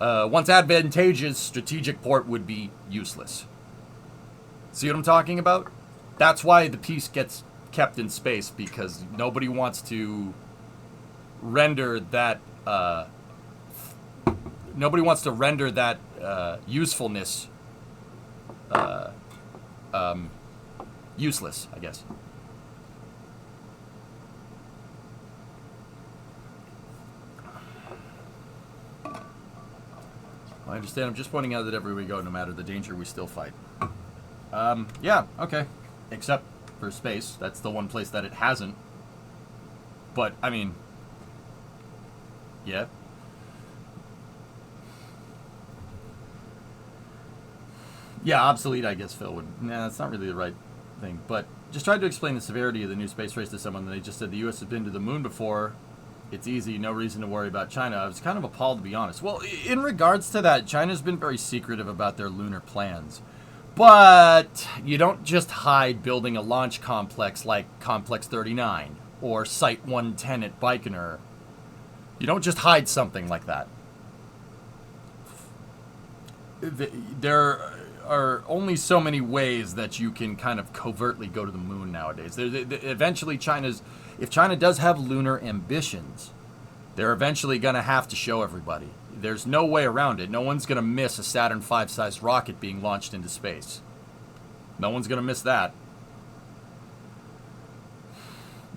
Once advantageous, strategic port would be useless. See what I'm talking about? That's why the peace gets kept in space, because nobody wants to render that usefulness useless, I guess. I understand. I'm just pointing out that everywhere we go, no matter the danger, we still fight. Yeah, okay. Except for space. That's the one place that it hasn't. But, I mean, yeah. Yeah, obsolete, I guess Phil would. Nah, that's not really the right thing. But just tried to explain the severity of the new space race to someone, and they just said the U.S. has been to the moon before. It's easy, no reason to worry about China. I was kind of appalled, to be honest. Well, in regards to that, China's been very secretive about their lunar plans. But you don't just hide building a launch complex like Complex 39 or Site 110 at Baikonur. You don't just hide something like that. There are only so many ways that you can kind of covertly go to the moon nowadays. Eventually, if China does have lunar ambitions, they're eventually going to have to show everybody. There's no way around it. No one's going to miss a Saturn V-sized rocket being launched into space. No one's going to miss that.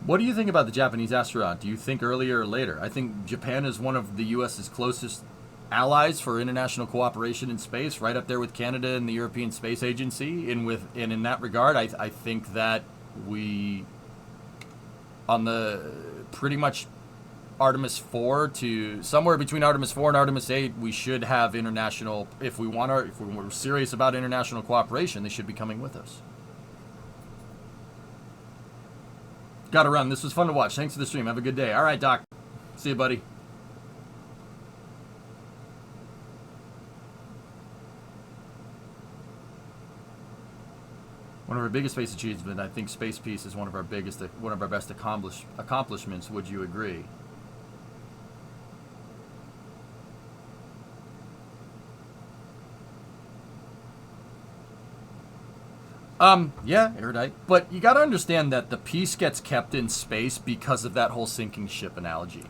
What do you think about the Japanese astronaut? Do you think earlier or later? I think Japan is one of the U.S.'s closest allies for international cooperation in space, right up there with Canada and the European Space Agency. And in that regard, I think that we, on the pretty much Artemis 4 to somewhere between Artemis 4 and Artemis 8, we should have international, if we're serious about international cooperation, they should be coming with us. Gotta run. This was fun to watch. Thanks for the stream. Have a good day. All right, Doc. See you, buddy. One of our biggest space achievements, I think space peace is one of our best accomplishments. Would you agree? Yeah, erudite. But you got to understand that the peace gets kept in space because of that whole sinking ship analogy.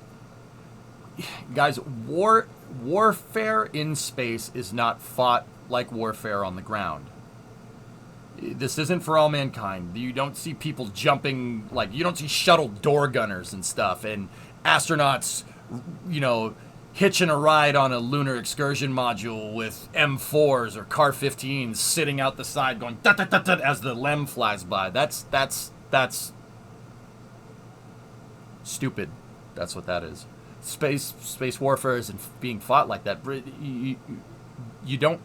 Guys, warfare in space is not fought like warfare on the ground. This isn't for all mankind. You don't see people jumping, like, you don't see shuttle door gunners and stuff, and astronauts, hitching a ride on a lunar excursion module with M4s or Car 15s sitting out the side going da-da-da-da as the LEM flies by. That's stupid. That's what that is. Space warfare isn't being fought like that. You don't.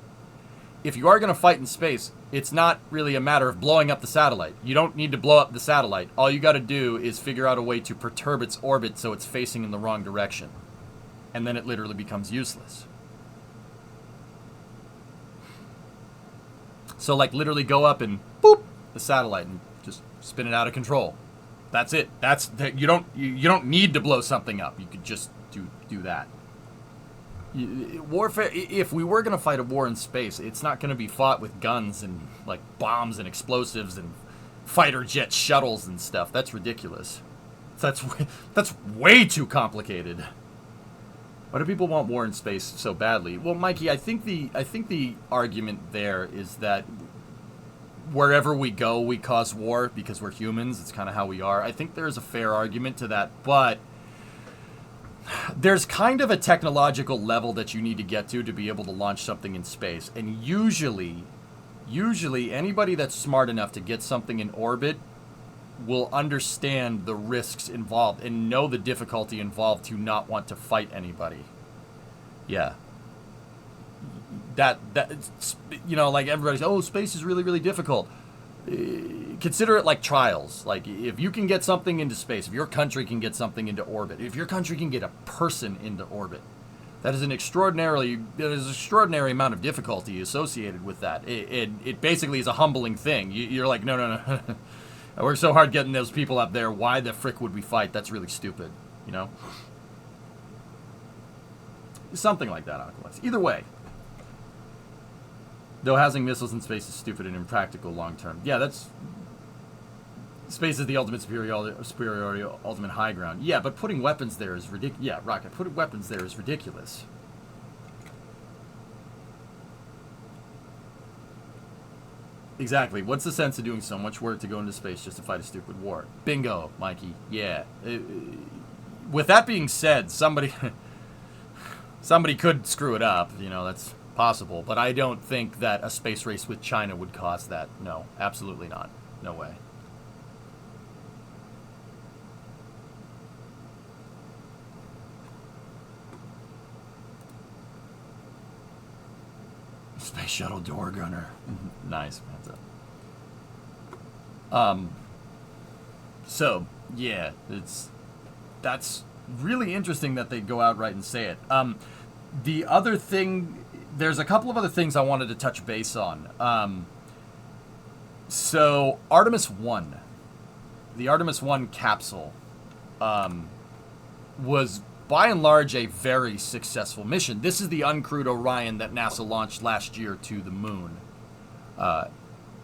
If you are going to fight in space, it's not really a matter of blowing up the satellite. You don't need to blow up the satellite. All you got to do is figure out a way to perturb its orbit so it's facing in the wrong direction. And then it literally becomes useless. So, like, literally go up and boop the satellite and just spin it out of control. That's it. You don't need to blow something up. You could just do that. Warfare. If we were going to fight a war in space, it's not going to be fought with guns and like bombs and explosives and fighter jet shuttles and stuff. That's ridiculous. That's way too complicated. Why do people want war in space so badly? Well, Mikey, I think the argument there is that wherever we go, we cause war because we're humans. It's kind of how we are. I think there's a fair argument to that, but there's kind of a technological level that you need to get to be able to launch something in space. And usually anybody that's smart enough to get something in orbit will understand the risks involved and know the difficulty involved to not want to fight anybody. Yeah. That like everybody's, oh, space is really, really difficult. Consider it like trials. Like, if you can get something into space, if your country can get something into orbit, if your country can get a person into orbit, that is an extraordinary amount of difficulty associated with that. It basically is a humbling thing. You're like, no. I worked so hard getting those people up there. Why the frick would we fight? That's really stupid, Something like that, Oculus. Either way. Though housing missiles in space is stupid and impractical long term. Yeah, space is the ultimate superiority, ultimate high ground. Yeah, but putting weapons there is ridiculous. Yeah, Rocket, putting weapons there is ridiculous. Exactly. What's the sense of doing so much work to go into space just to fight a stupid war? Bingo, Mikey. Yeah. With that being said, somebody could screw it up. That's possible. But I don't think that a space race with China would cause that. No, absolutely not. No way. Space shuttle door gunner. Nice. So yeah, that's really interesting that they go out right and say it. The other thing, there's a couple of other things I wanted to touch base on. So Artemis 1, the Artemis 1 capsule, was by and large a very successful mission. This is the uncrewed Orion that NASA launched last year to the moon.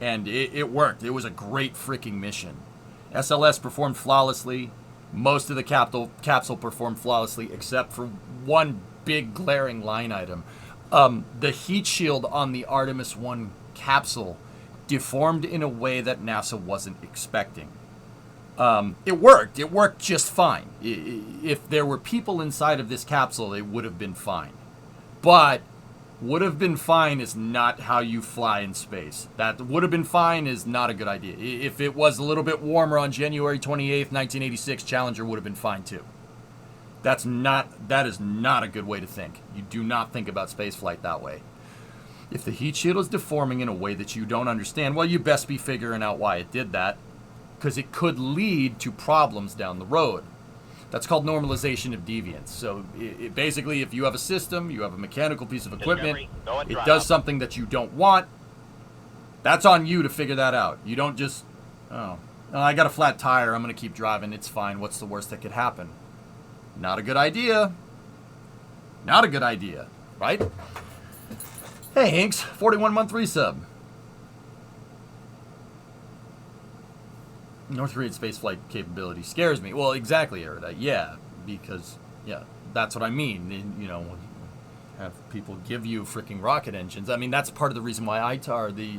And it worked. It was a great freaking mission. SLS performed flawlessly. Most of the capsule performed flawlessly, except for one big glaring line item. The heat shield on the Artemis 1 capsule deformed in a way that NASA wasn't expecting. It worked. It worked just fine. If there were people inside of this capsule, it would have been fine. But would have been fine is not how you fly in space. That would have been fine is not a good idea. If it was a little bit warmer on January 28th, 1986, Challenger would have been fine too. That is not a good way to think. You do not think about spaceflight that way. If the heat shield is deforming in a way that you don't understand, well, you best be figuring out why it did that, because it could lead to problems down the road. That's called normalization of deviance. So basically, if you have a system, you have a mechanical piece of equipment, it does something that you don't want, that's on you to figure that out. You don't just, I got a flat tire, I'm going to keep driving, it's fine, what's the worst that could happen? Not a good idea. Not a good idea, right? Hey, Hinks, 41-month resub. North Korean spaceflight capability scares me. Well, exactly, Erida. Yeah, because, that's what I mean. You know, have people give you freaking rocket engines. I mean, that's part of the reason why ITAR, the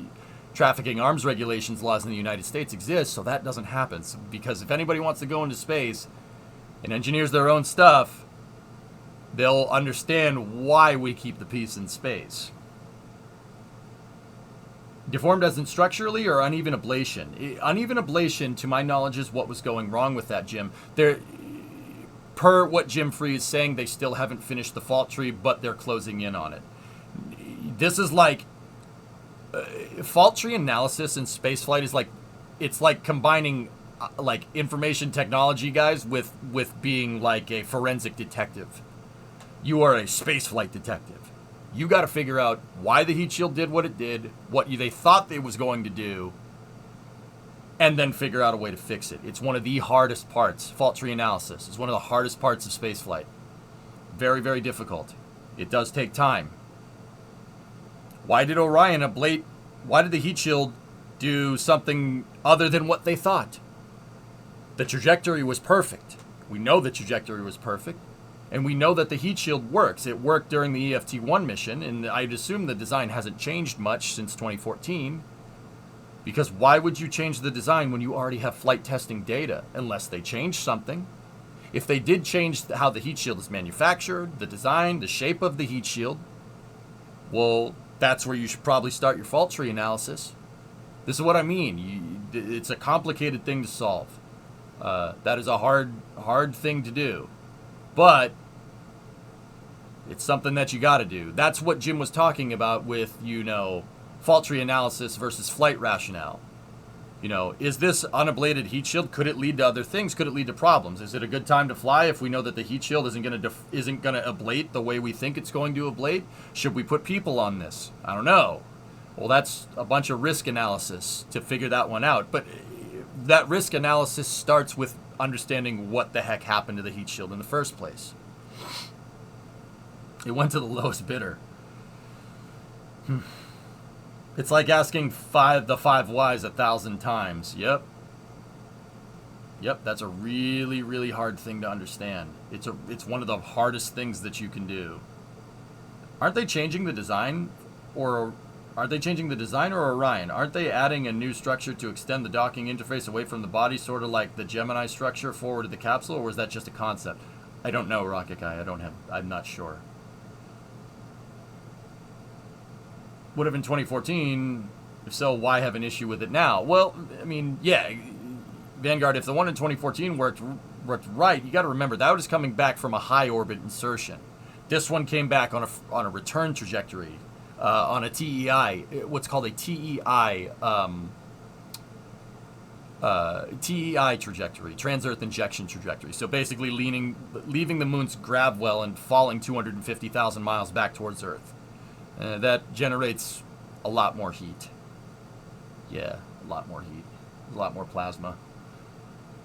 trafficking arms regulations laws in the United States, exist, so that doesn't happen. So, because if anybody wants to go into space and engineers their own stuff, they'll understand why we keep the peace in space. Deformed as in structurally or uneven ablation? Uneven ablation, to my knowledge, is what was going wrong with that, Jim. Per what Jim Free is saying, they still haven't finished the fault tree, but they're closing in on it. This is like fault tree analysis in spaceflight is like, it's like combining like information technology guys with being like a forensic detective. You are a spaceflight detective. You got to figure out why the heat shield did what it did, what they thought it was going to do, and then figure out a way to fix it. It's one of the hardest parts. Fault tree analysis is one of the hardest parts of spaceflight. Very, very difficult. It does take time. Why did Orion ablate? Why did the heat shield do something other than what they thought? The trajectory was perfect. We know the trajectory was perfect. And we know that the heat shield works. It worked during the EFT-1 mission, and I'd assume the design hasn't changed much since 2014. Because why would you change the design when you already have flight testing data? Unless they changed something. If they did change how the heat shield is manufactured, the design, the shape of the heat shield, well, that's where you should probably start your fault tree analysis. This is what I mean. It's a complicated thing to solve. That is a hard thing to do. But it's something that you got to do. That's what Jim was talking about with, fault tree analysis versus flight rationale. Is this unablated heat shield? Could it lead to other things? Could it lead to problems? Is it a good time to fly if we know that the heat shield isn't going to ablate the way we think it's going to ablate? Should we put people on this? I don't know. Well, that's a bunch of risk analysis to figure that one out. But that risk analysis starts with understanding what the heck happened to the heat shield in the first place. It went to the lowest bidder. It's like asking the 5 whys 1,000 times. Yep, that's a really, really hard thing to understand. It's one of the hardest things that you can do. Aren't they changing the design, or Orion? Aren't they adding a new structure to extend the docking interface away from the body, sort of like the Gemini structure forward of the capsule, or was that just a concept? I don't know, Rocket Guy. I'm not sure. Would have been 2014. If so, why have an issue with it now? Well, I mean, yeah, Vanguard, if the one in 2014 worked right, you got to remember that was coming back from a high orbit insertion. This one came back on a return trajectory. On a TEI, what's called a TEI trajectory, trans-Earth injection trajectory. So basically leaving the moon's grav well and falling 250,000 miles back towards Earth. That generates a lot more heat. Yeah, a lot more heat. A lot more plasma.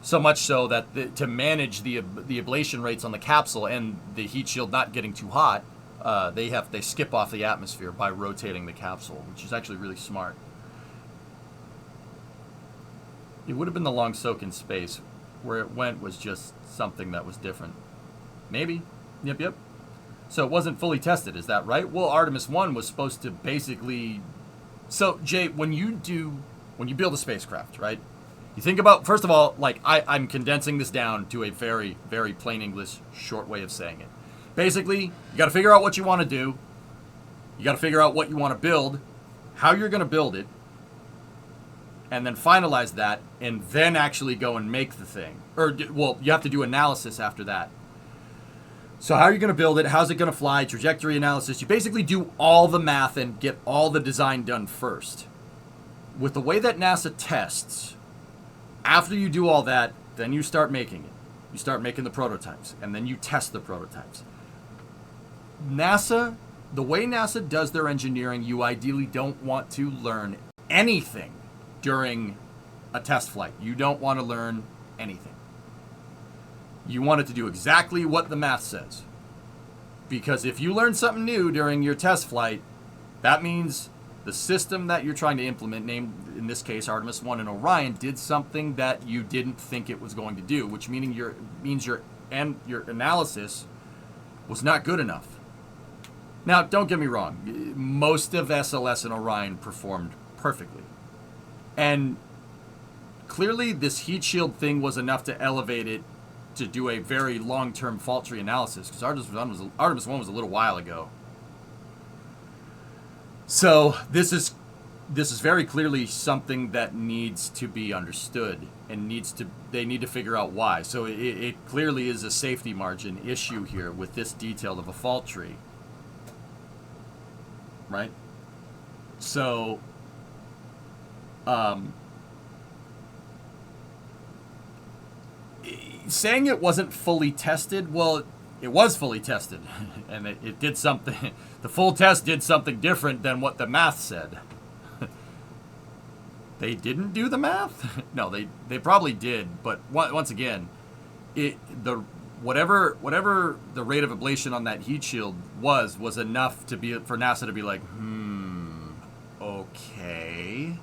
So much so that to manage the ablation rates on the capsule and the heat shield not getting too hot, they skip off the atmosphere by rotating the capsule, which is actually really smart. It would have been the long soak in space. Where it went was just something that was different. Maybe. Yep. So it wasn't fully tested, is that right? Well, Artemis 1 was supposed to basically... So, Jay, when you build a spacecraft, right? You think about, first of all, like, I'm condensing this down to a very, very plain English, short way of saying it. Basically, you got to figure out what you want to do. You got to figure out what you want to build, how you're going to build it, and then finalize that, and then actually go and make the thing. Or, well, you have to do analysis after that. So how are you going to build it? How's it going to fly? Trajectory analysis. You basically do all the math and get all the design done first. With the way that NASA tests, after you do all that, then you start making it. You start making the prototypes, and then you test the prototypes. NASA, the way NASA does their engineering, you ideally don't want to learn anything during a test flight. You don't want to learn anything. You want it to do exactly what the math says. Because if you learn something new during your test flight, that means the system that you're trying to implement, named in this case Artemis 1 and Orion, did something that you didn't think it was going to do, which means your analysis was not good enough. Now, don't get me wrong. Most of SLS and Orion performed perfectly. And clearly this heat shield thing was enough to elevate it to do a very long-term fault tree analysis, because Artemis 1 was a little while ago. So this is very clearly something that needs to be understood and they need to figure out why. So it clearly is a safety margin issue here with this detail of a fault tree. Right? So saying it wasn't fully tested, well, it was fully tested, and it did something. The full test did something different than what the math said. They didn't do the math? No, they probably did, but once again, whatever the rate of ablation on that heat shield was enough for NASA to be like, okay,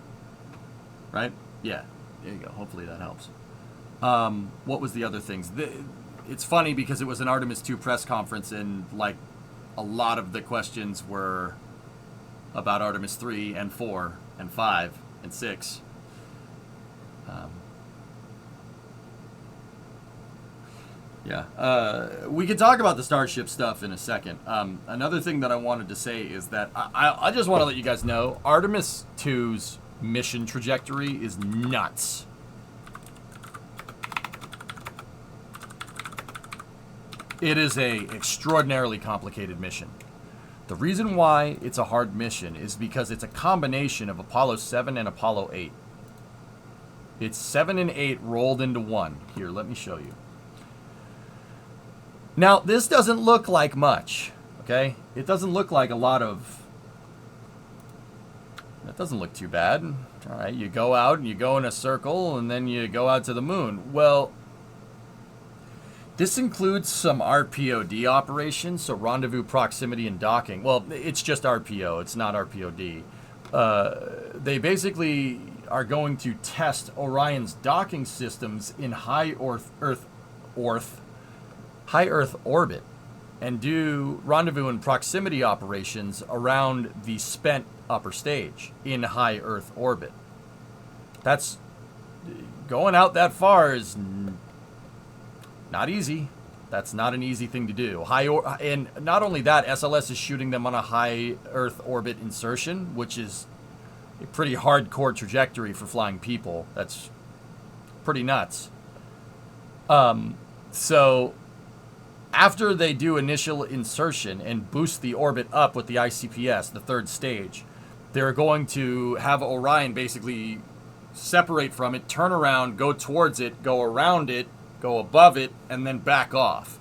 right? Yeah, there you go. Hopefully that helps. What was the other things? It's funny because it was an Artemis 2 press conference, and like a lot of the questions were about Artemis 3 and 4 and 5 and 6. We could talk about the Starship stuff in a second. Another thing that I wanted to say is that I just want to let you guys know Artemis 2's mission trajectory is nuts. It is a extraordinarily complicated mission. The reason why it's a hard mission is because it's a combination of Apollo 7 and Apollo 8. It's 7 and 8 rolled into one. Here, let me show you. Now, this doesn't look like much, okay? It doesn't look like a lot of... That doesn't look too bad. All right, you go out and you go in a circle and then you go out to the moon. Well, this includes some RPOD operations, so rendezvous, proximity, and docking. Well, it's just RPO. It's not RPOD. They basically are going to test Orion's docking systems in high Earth orbit and do rendezvous and proximity operations around the spent upper stage in high Earth orbit. That's going out that far is not easy. That's not an easy thing to do. And not only that, SLS is shooting them on a high Earth orbit insertion, which is a pretty hardcore trajectory for flying people. That's pretty nuts. So after they do initial insertion and boost the orbit up with the ICPS, the third stage, they're going to have Orion basically separate from it, turn around, go towards it, go around it, go above it, and then back off.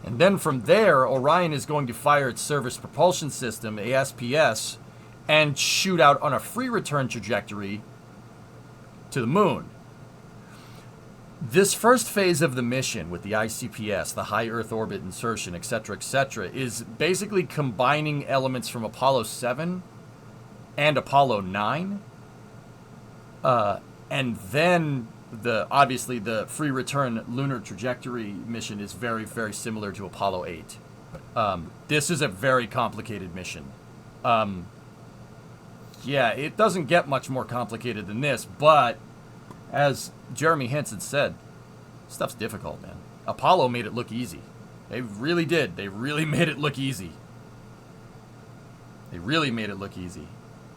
And then from there, Orion is going to fire its Service Propulsion System, ASPS, and shoot out on a free return trajectory to the moon. This first phase of the mission with the ICPS, the high Earth orbit insertion, etc., is basically combining elements from Apollo 7 and Apollo 9. And then obviously the free return lunar trajectory mission is very, very similar to Apollo 8. This is a very complicated mission. Yeah, it doesn't get much more complicated than this, but as Jeremy Hansen said, stuff's difficult, man. Apollo made it look easy. They really did. They really made it look easy. They really made it look easy.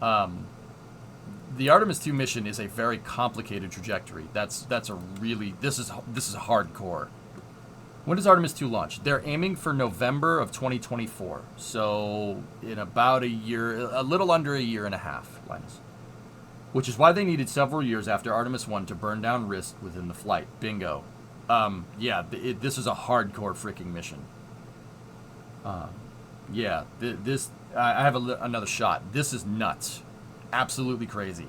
The Artemis 2 mission is a very complicated trajectory. This is hardcore. When does Artemis 2 launch? They're aiming for November of 2024. So in about a year, a little under a year and a half, Linus. Which is why they needed several years after Artemis 1 to burn down risk within the flight. Bingo. This is a hardcore freaking mission. I have another shot. This is nuts. Absolutely crazy.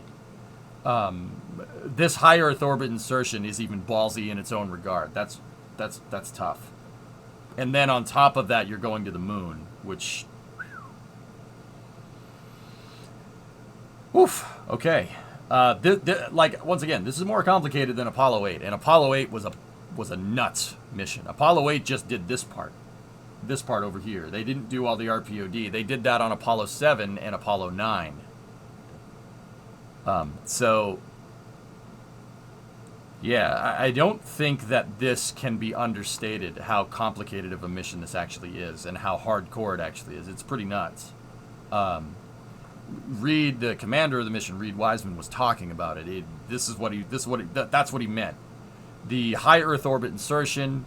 This high Earth orbit insertion is even ballsy in its own regard. That's tough. And then on top of that, you're going to the moon, which... Oof. Okay. Once again, this is more complicated than Apollo 8, and Apollo 8 was a nuts mission. Apollo 8 just did this part over here. They didn't do all the RPOD. They did that on Apollo 7 and Apollo 9. I don't think that this can be understated, how complicated of a mission this actually is and how hardcore it actually is. It's pretty nuts. Reed, the commander of the mission, Reed Wiseman, was talking about it. That's what he meant. The high Earth orbit insertion,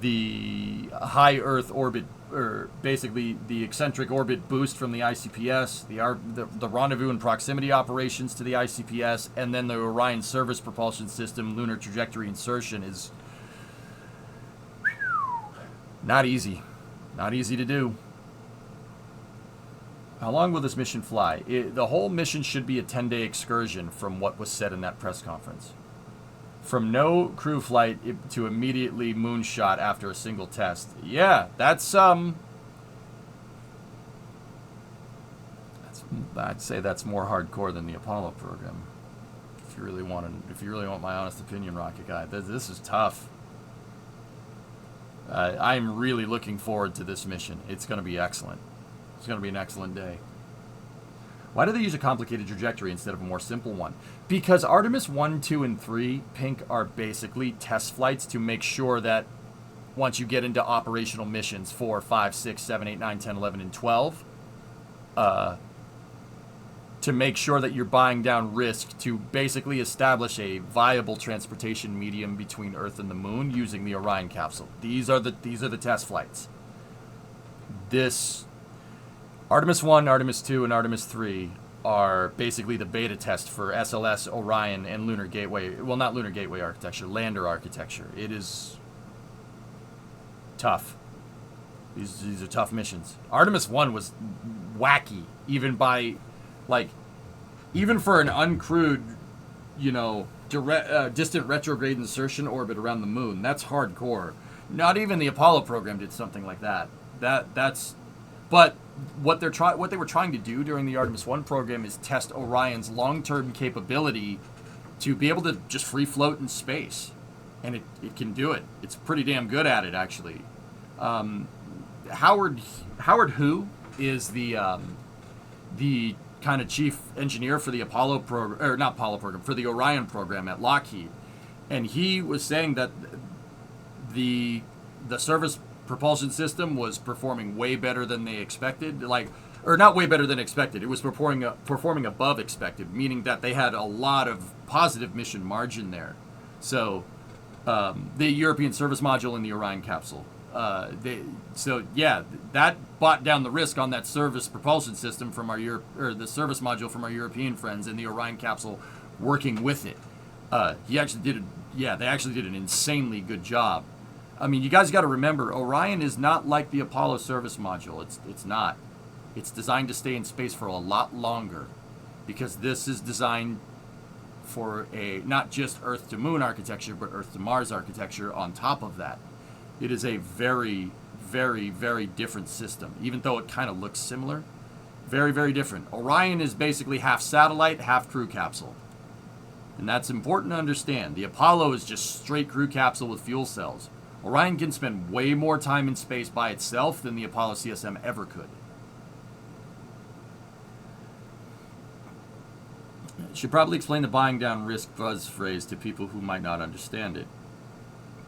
the high Earth orbit, or basically the eccentric orbit boost from the ICPS, the rendezvous and proximity operations to the ICPS, and then the Orion service propulsion system lunar trajectory insertion is not easy. Not easy to do. How long will this mission fly? The whole mission should be a 10-day excursion from what was said in that press conference. From no crew flight to immediately moonshot after a single test. Yeah, I'd say that's more hardcore than the Apollo program. If you really want my honest opinion, Rocket Guy, this is tough. I'm really looking forward to this mission. It's going to be excellent. It's going to be an excellent day. Why do they use a complicated trajectory instead of a more simple one? Because Artemis 1, 2, and 3, Pink, are basically test flights to make sure that once you get into operational missions 4, 5, 6, 7, 8, 9, 10, 11, and 12, to make sure that you're buying down risk to basically establish a viable transportation medium between Earth and the Moon using the Orion capsule. These are the test flights. Artemis 1, Artemis 2, and Artemis 3 are basically the beta test for SLS, Orion, and Lunar Gateway. Well, not Lunar Gateway architecture, lander architecture. It is tough. These are tough missions. Artemis 1 was wacky, even for an uncrewed, distant retrograde insertion orbit around the moon. That's hardcore. Not even the Apollo program did something like that. But what they were trying to do during the Artemis 1 program is test Orion's long-term capability to be able to just free float in space, and it can do it. It's pretty damn good at it, actually. Howard Hu is the kind of chief engineer for the Apollo program, or not Apollo program, for the Orion program at Lockheed, and he was saying that the service propulsion system was performing way better than they expected, or not way better than expected. It was performing above expected, meaning that they had a lot of positive mission margin there. So the European service module and the Orion capsule, that bought down the risk on that service propulsion system from the service module from our European friends, and the Orion capsule working with it. They actually did an insanely good job. I mean, you guys got to remember, Orion is not like the Apollo service module. It's not. It's designed to stay in space for a lot longer, because this is designed for a not just Earth to Moon architecture, but Earth to Mars architecture on top of that. It is a very, very, very different system, even though it kind of looks similar. Very, very different. Orion is basically half satellite, half crew capsule. And that's important to understand. The Apollo is just straight crew capsule with fuel cells. Orion can spend way more time in space by itself than the Apollo CSM ever could. Should probably explain the buying down risk buzz phrase to people who might not understand it.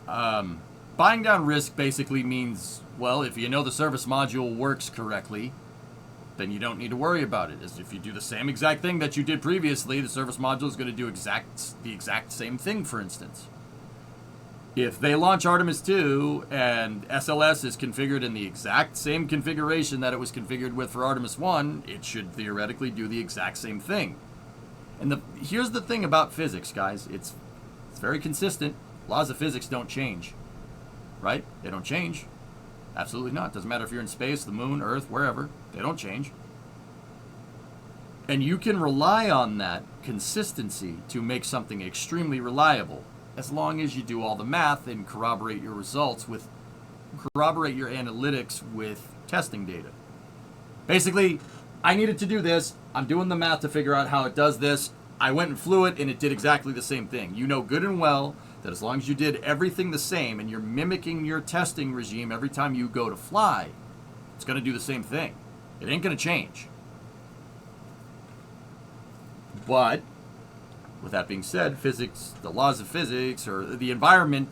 Buying down risk basically means, well, if you know the service module works correctly, then you don't need to worry about it. As if you do the same exact thing that you did previously, the service module is going to do the exact same thing, for instance. If they launch Artemis 2 and SLS is configured in the exact same configuration that it was configured with for Artemis 1, it should theoretically do the exact same thing. And here's the thing about physics, guys. It's very consistent. Laws of physics don't change. Right? They don't change. Absolutely not. Doesn't matter if you're in space, the moon, Earth, wherever. They don't change. And you can rely on that consistency to make something extremely reliable, as long as you do all the math and corroborate your results with, corroborate your analytics with testing data. Basically, I needed to do this. I'm doing the math to figure out how it does this. I went and flew it, and it did exactly the same thing. You know good and well that as long as you did everything the same and you're mimicking your testing regime every time you go to fly, it's going to do the same thing. It ain't going to change. But with that being said, physics, the laws of physics, or the environment,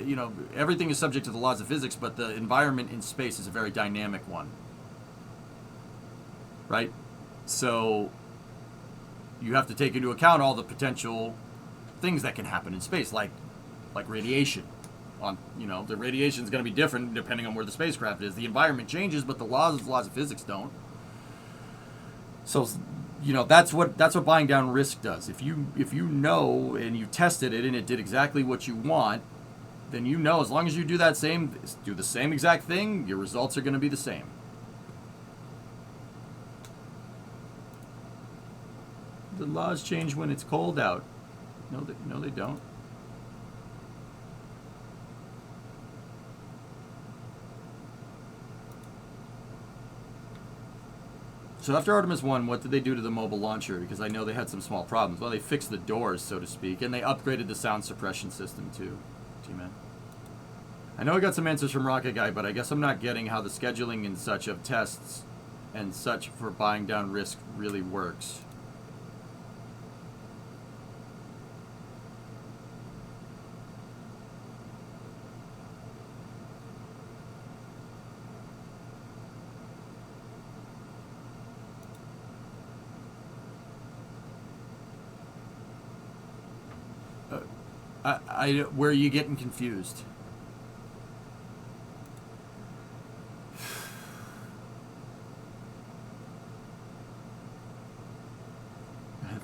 you know, everything is subject to the laws of physics, but the environment in space is a very dynamic one. Right? So you have to take into account all the potential things that can happen in space, like radiation. The radiation is going to be different depending on where the spacecraft is. The environment changes, but the laws of physics don't. So, that's what buying down risk does. If you know and you tested it and it did exactly what you want, then as long as you do the same exact thing, your results are going to be the same. The laws change when it's cold out. No, they don't. So after Artemis 1, what did they do to the mobile launcher? Because I know they had some small problems. Well, they fixed the doors, so to speak, and they upgraded the sound suppression system too. G-Man. I know I got some answers from Rocket Guy, but I guess I'm not getting how the scheduling and such of tests and such for buying down risk really works. Where are you getting confused?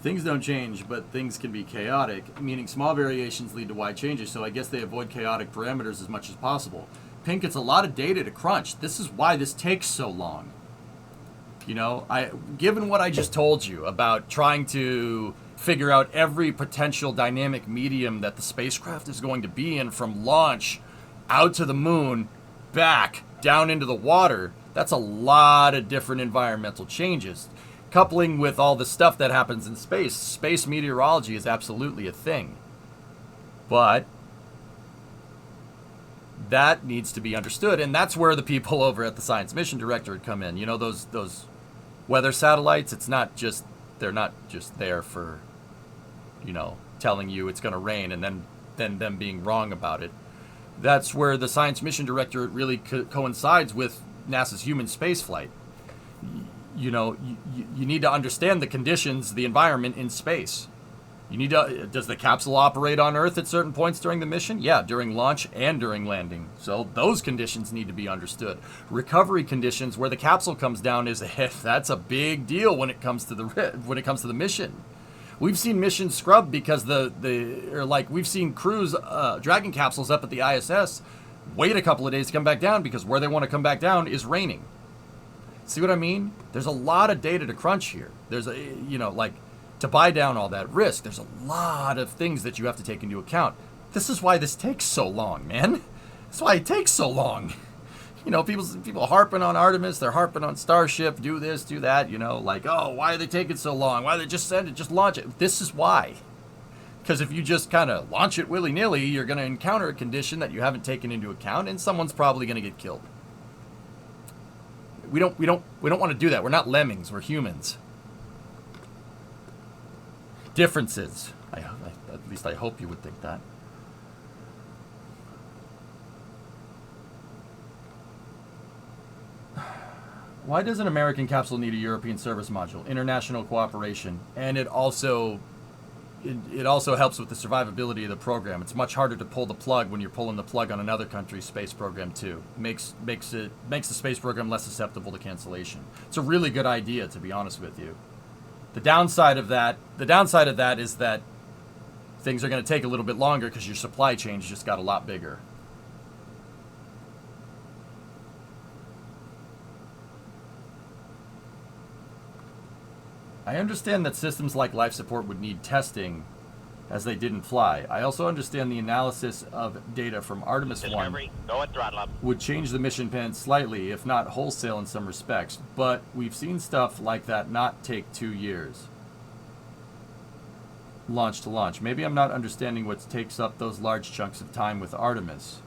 Things don't change, but things can be chaotic, meaning small variations lead to wide changes, so I guess they avoid chaotic parameters as much as possible. Pink, it's a lot of data to crunch. This is why this takes so long. Given what I just told you about trying to figure out every potential dynamic medium that the spacecraft is going to be in from launch out to the moon, back, down into the water, that's a lot of different environmental changes. Coupling with all the stuff that happens in space, space meteorology is absolutely a thing. But that needs to be understood, and that's where the people over at the Science Mission Directorate come in. Those weather satellites, they're not just there for telling you it's going to rain and then them being wrong about it. That's where the Science Mission Directorate really coincides with NASA's human spaceflight. You need to understand the conditions, the environment in space. Does the capsule operate on Earth at certain points during the mission? Yeah, during launch and during landing. So those conditions need to be understood. Recovery conditions where the capsule comes down that's a big deal when it comes to the mission. We've seen missions scrubbed because we've seen crews dragging capsules up at the ISS wait a couple of days to come back down because where they want to come back down is raining. See what I mean? There's a lot of data to crunch here. There's to buy down all that risk, there's a lot of things that you have to take into account. This is why this takes so long, man. That's why it takes so long. You know, people harping on Artemis, they're harping on Starship, do this, do that, you know, like, oh, why are they taking so long? Why they just send it, just launch it? This is why. Because if you just kind of launch it willy-nilly, you're going to encounter a condition that you haven't taken into account, and someone's probably going to get killed. We don't want to do that. We're not lemmings, we're humans. Differences. At least I hope you would think that. Why does an American capsule need a European service module? International cooperation. And it also helps with the survivability of the program. It's much harder to pull the plug when you're pulling the plug on another country's space program too. Makes the space program less susceptible to cancellation. It's a really good idea, to be honest with you. The downside of that is that things are going to take a little bit longer because your supply chain's just got a lot bigger. I understand that systems like life support would need testing as they didn't fly. I also understand the analysis of data from Artemis 1 would change the mission plan slightly, if not wholesale in some respects, but we've seen stuff like that not take 2 years. Launch to launch. Maybe I'm not understanding what takes up those large chunks of time with Artemis.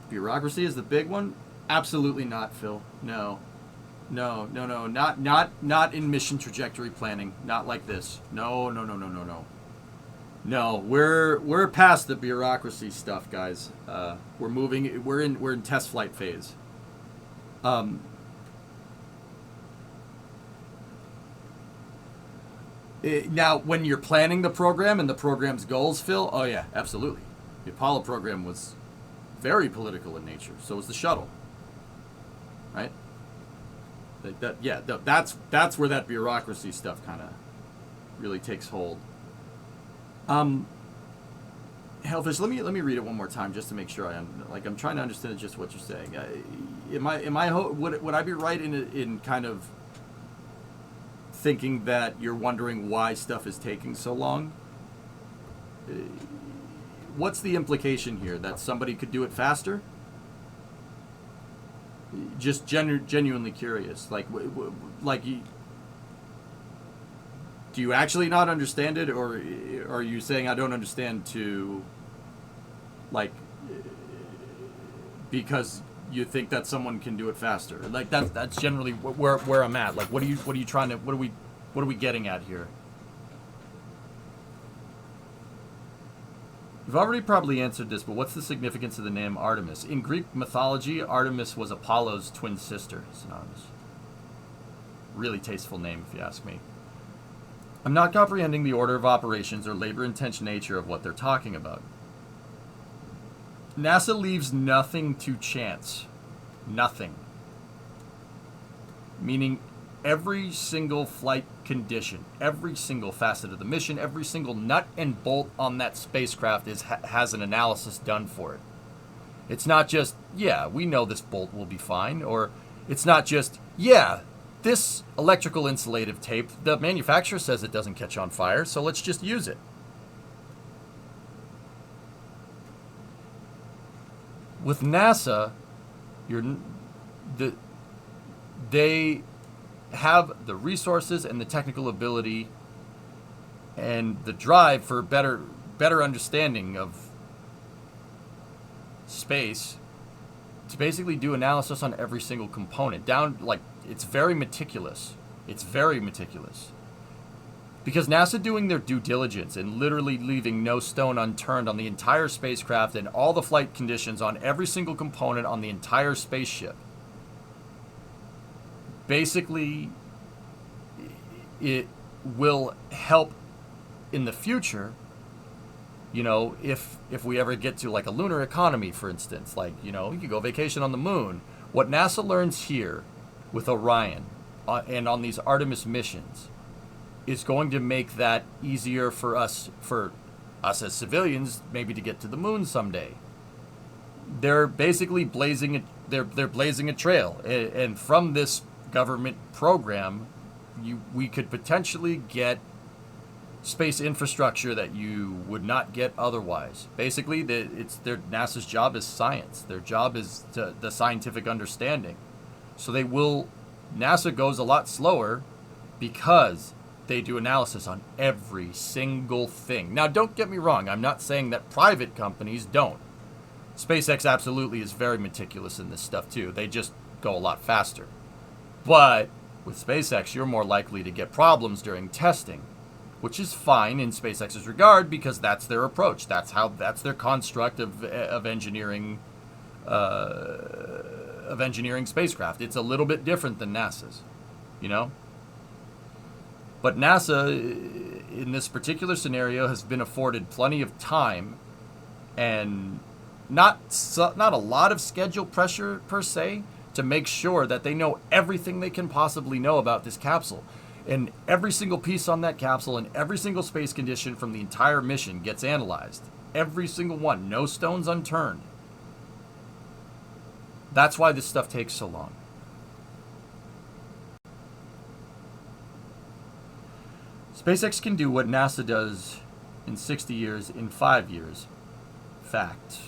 Bureaucracy is the big one? Absolutely not, Phil. No. Not in mission trajectory planning. Not like this. No. No, we're past the bureaucracy stuff, guys. We're moving. We're in test flight phase. Now, when you're planning the program and the program's goals, Phil, oh yeah, absolutely. The Apollo program was very political in nature. So was the shuttle, right? That's where that bureaucracy stuff kind of really takes hold. Hellfish, let me read it one more time just to make sure I'm trying to understand just what you're saying. Would I be right in kind of thinking that you're wondering why stuff is taking so long? What's the implication here? That somebody could do it faster? Just genuinely curious. Do you actually not understand it, or are you saying I don't understand because you think that someone can do it faster? Like that's generally where I'm at. Like what are we getting at here? You've already probably answered this, but what's the significance of the name Artemis? In Greek mythology, Artemis was Apollo's twin sister. Synonymous. Really tasteful name, if you ask me. I'm not comprehending the order of operations or labor-intensive nature of what they're talking about. NASA leaves nothing to chance. Nothing. Meaning every single flight condition, every single facet of the mission, every single nut and bolt on that spacecraft has an analysis done for it. It's not just, yeah, we know this bolt will be fine, or it's not just, yeah, this electrical insulative tape, the manufacturer says it doesn't catch on fire, so let's just use it. With NASA, they have the resources and the technical ability and the drive for better understanding of space to basically do analysis on every single component down. Like, it's very meticulous. Because NASA doing their due diligence and literally leaving no stone unturned on the entire spacecraft and all the flight conditions on every single component on the entire spaceship. Basically, it will help in the future, you know, if we ever get to like a lunar economy, for instance, like, you know, you could go vacation on the moon. What NASA learns here with Orion and on these Artemis missions is going to make that easier for us as civilians, maybe to get to the moon someday. They're basically blazing a trail, and from this government program, we could potentially get space infrastructure that you would not get otherwise. Basically, NASA's job is science. Their job is the scientific understanding. So NASA goes a lot slower because they do analysis on every single thing. Now, don't get me wrong. I'm not saying that private companies don't. SpaceX absolutely is very meticulous in this stuff too. They just go a lot faster. But with SpaceX, you're more likely to get problems during testing, which is fine in SpaceX's regard because that's their approach. That's their construct of engineering spacecraft. It's a little bit different than NASA's, you know? But NASA, in this particular scenario, has been afforded plenty of time and not a lot of schedule pressure per se to make sure that they know everything they can possibly know about this capsule. And every single piece on that capsule and every single space condition from the entire mission gets analyzed. Every single one. No stones unturned. That's why this stuff takes so long. SpaceX can do what NASA does in 60 years in 5 years. Fact.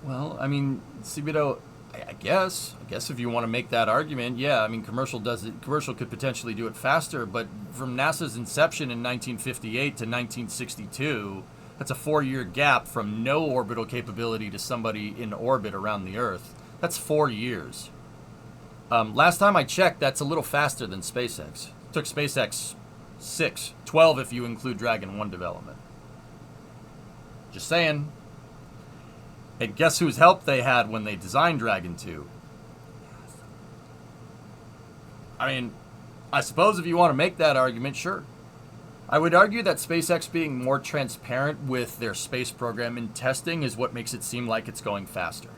Well, I mean, Cibito, I guess if you want to make that argument, yeah, I mean, commercial could potentially do it faster, but from NASA's inception in 1958 to 1962, that's a 4-year gap from no orbital capability to somebody in orbit around the Earth. That's 4 years. Last time I checked, that's a little faster than SpaceX. It took SpaceX 12 if you include Dragon 1 development. Just saying. And guess whose help they had when they designed Dragon 2? I mean, I suppose if you want to make that argument, sure. I would argue that SpaceX being more transparent with their space program and testing is what makes it seem like it's going faster.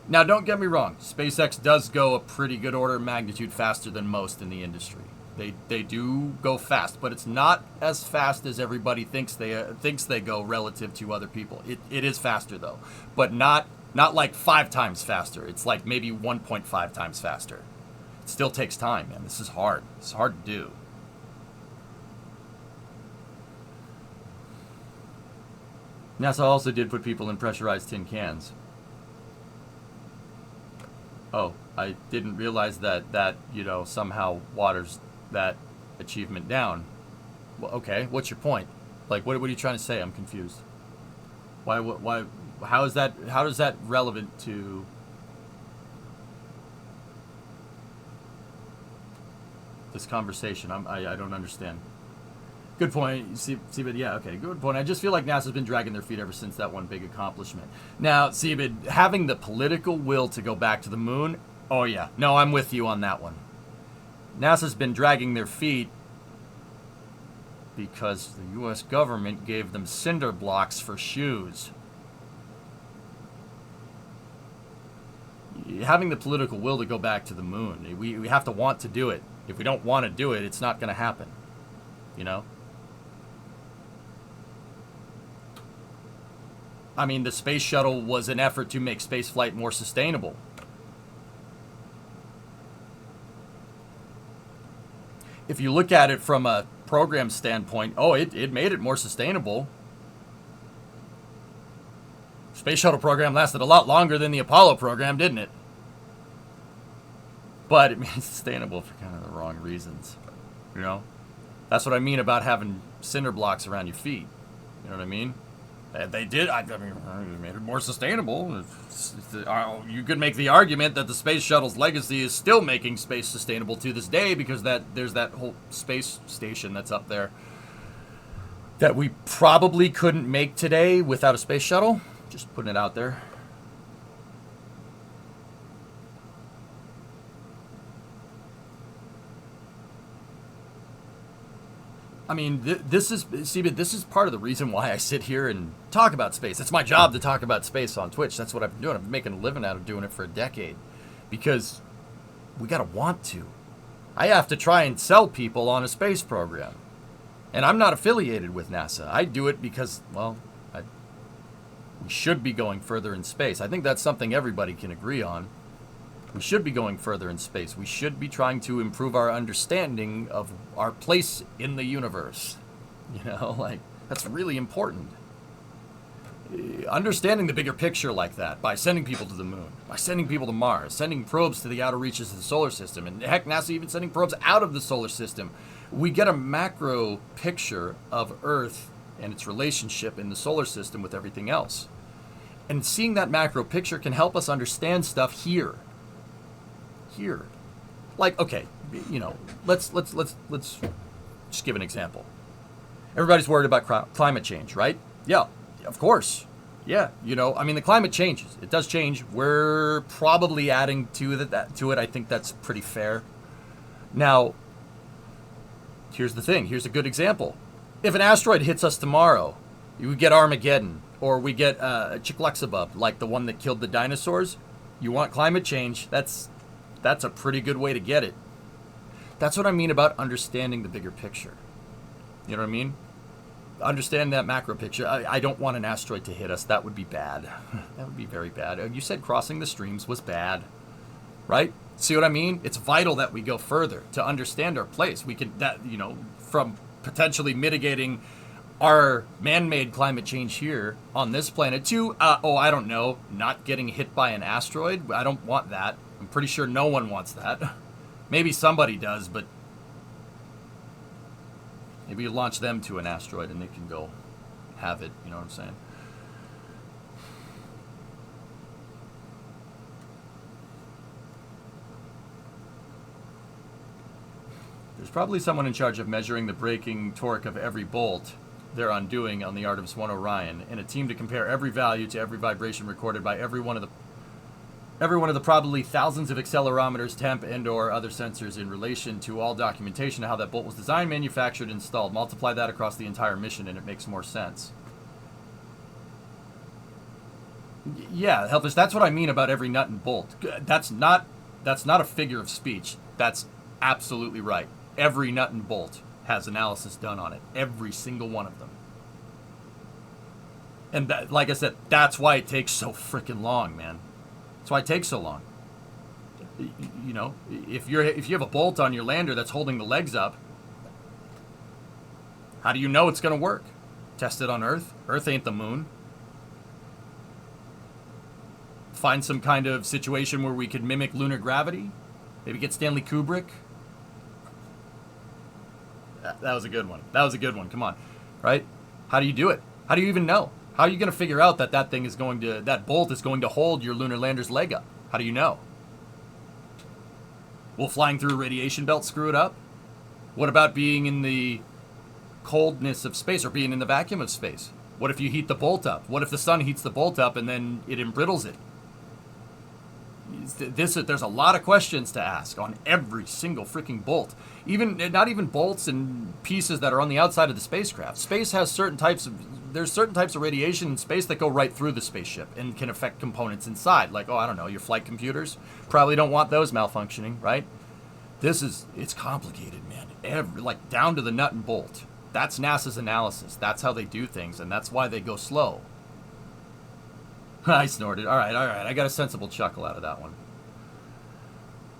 Now, don't get me wrong. SpaceX does go a pretty good order of magnitude faster than most in the industry. They do go fast, but it's not as fast as everybody thinks they go relative to other people. It is faster though, but not like 5 times faster. It's like maybe 1.5 times faster. It still takes time, man. This is hard. It's hard to do. NASA also did put people in pressurized tin cans. Oh, I didn't realize that somehow waters that achievement down. Well, okay, what's your point? Like, what are you trying to say? I'm confused. Why, how is that relevant to this conversation? I don't understand. Good point. But yeah, okay, good point. I just feel like NASA's been dragging their feet ever since that one big accomplishment. Now, but having the political will to go back to the moon, oh yeah, no, I'm with you on that one. NASA's been dragging their feet because the U.S. government gave them cinder blocks for shoes. Having the political will to go back to the moon, we have to want to do it. If we don't want to do it, it's not going to happen. You know? I mean, the space shuttle was an effort to make spaceflight more sustainable. If you look at it from a program standpoint, it made it more sustainable. Space shuttle program lasted a lot longer than the Apollo program, didn't it? But it made it sustainable for kind of the wrong reasons. You know? That's what I mean about having cinder blocks around your feet. You know what I mean? They did. I mean, it made it more sustainable. You could make the argument that the space shuttle's legacy is still making space sustainable to this day because there's that whole space station that's up there that we probably couldn't make today without a space shuttle. Just putting it out there. I mean, this is part of the reason why I sit here and talk about space. It's my job to talk about space on Twitch. That's what I've been doing. I've been making a living out of doing it for a decade, because we gotta want to. I have to try and sell people on a space program, and I'm not affiliated with NASA. I do it because, well, we should be going further in space. I think that's something everybody can agree on. We should be going further in space. We should be trying to improve our understanding of our place in the universe. You know, like, that's really important. Understanding the bigger picture like that, by sending people to the moon, by sending people to Mars, sending probes to the outer reaches of the solar system, and heck, NASA even sending probes out of the solar system, we get a macro picture of Earth and its relationship in the solar system with everything else. And seeing that macro picture can help us understand stuff here. Like, okay, you know, let's just give an example. Everybody's worried about climate change, right? Yeah, of course. Yeah, you know, I mean, the climate changes. It does change. We're probably adding to it. I think that's pretty fair. Now, here's the thing. Here's a good example. If an asteroid hits us tomorrow, we get Armageddon, or we get Chicxulub, like the one that killed the dinosaurs. You want climate change, that's a pretty good way to get it. That's what I mean about understanding the bigger picture. You know what I mean? Understand that macro picture. I don't want an asteroid to hit us. That would be bad. That would be very bad. You said crossing the streams was bad, right? See what I mean? It's vital that we go further to understand our place. We can, from potentially mitigating our man-made climate change here on this planet to, I don't know, not getting hit by an asteroid. I don't want that. I'm pretty sure no one wants that. Maybe somebody does, but maybe you launch them to an asteroid and they can go have it. You know what I'm saying? There's probably someone in charge of measuring the breaking torque of every bolt they're undoing on the Artemis 1 Orion, and a team to compare every value to every vibration recorded by every one of the probably thousands of accelerometers, temp, and/or other sensors in relation to all documentation of how that bolt was designed, manufactured, installed. Multiply that across the entire mission, and it makes more sense. Yeah, Helpless, that's what I mean about every nut and bolt. That's not a figure of speech. That's absolutely right. Every nut and bolt has analysis done on it. Every single one of them. And that, like I said, that's why it takes so freaking long, man. That's why it takes so long. You know, if you have a bolt on your lander that's holding the legs up, how do you know it's going to work? Test it on Earth. Earth ain't the moon. Find some kind of situation where we could mimic lunar gravity. Maybe get Stanley Kubrick. That was a good one. That was a good one. Come on. Right? How do you do it? How do you even know? How are you going to figure out that that bolt is going to hold your lunar lander's leg up? How do you know? Will flying through a radiation belt screw it up? What about being in the coldness of space or being in the vacuum of space? What if you heat the bolt up? What if the sun heats the bolt up and then it embrittles it? There's a lot of questions to ask on every single freaking bolt. Not even bolts and pieces that are on the outside of the spacecraft. Space has certain types of radiation in space that go right through the spaceship and can affect components inside. Like, I don't know, your flight computers. Probably don't want those malfunctioning, right? It's complicated, man. Like down to the nut and bolt. That's NASA's analysis. That's how they do things, and that's why they go slow. I snorted. All right. I got a sensible chuckle out of that one.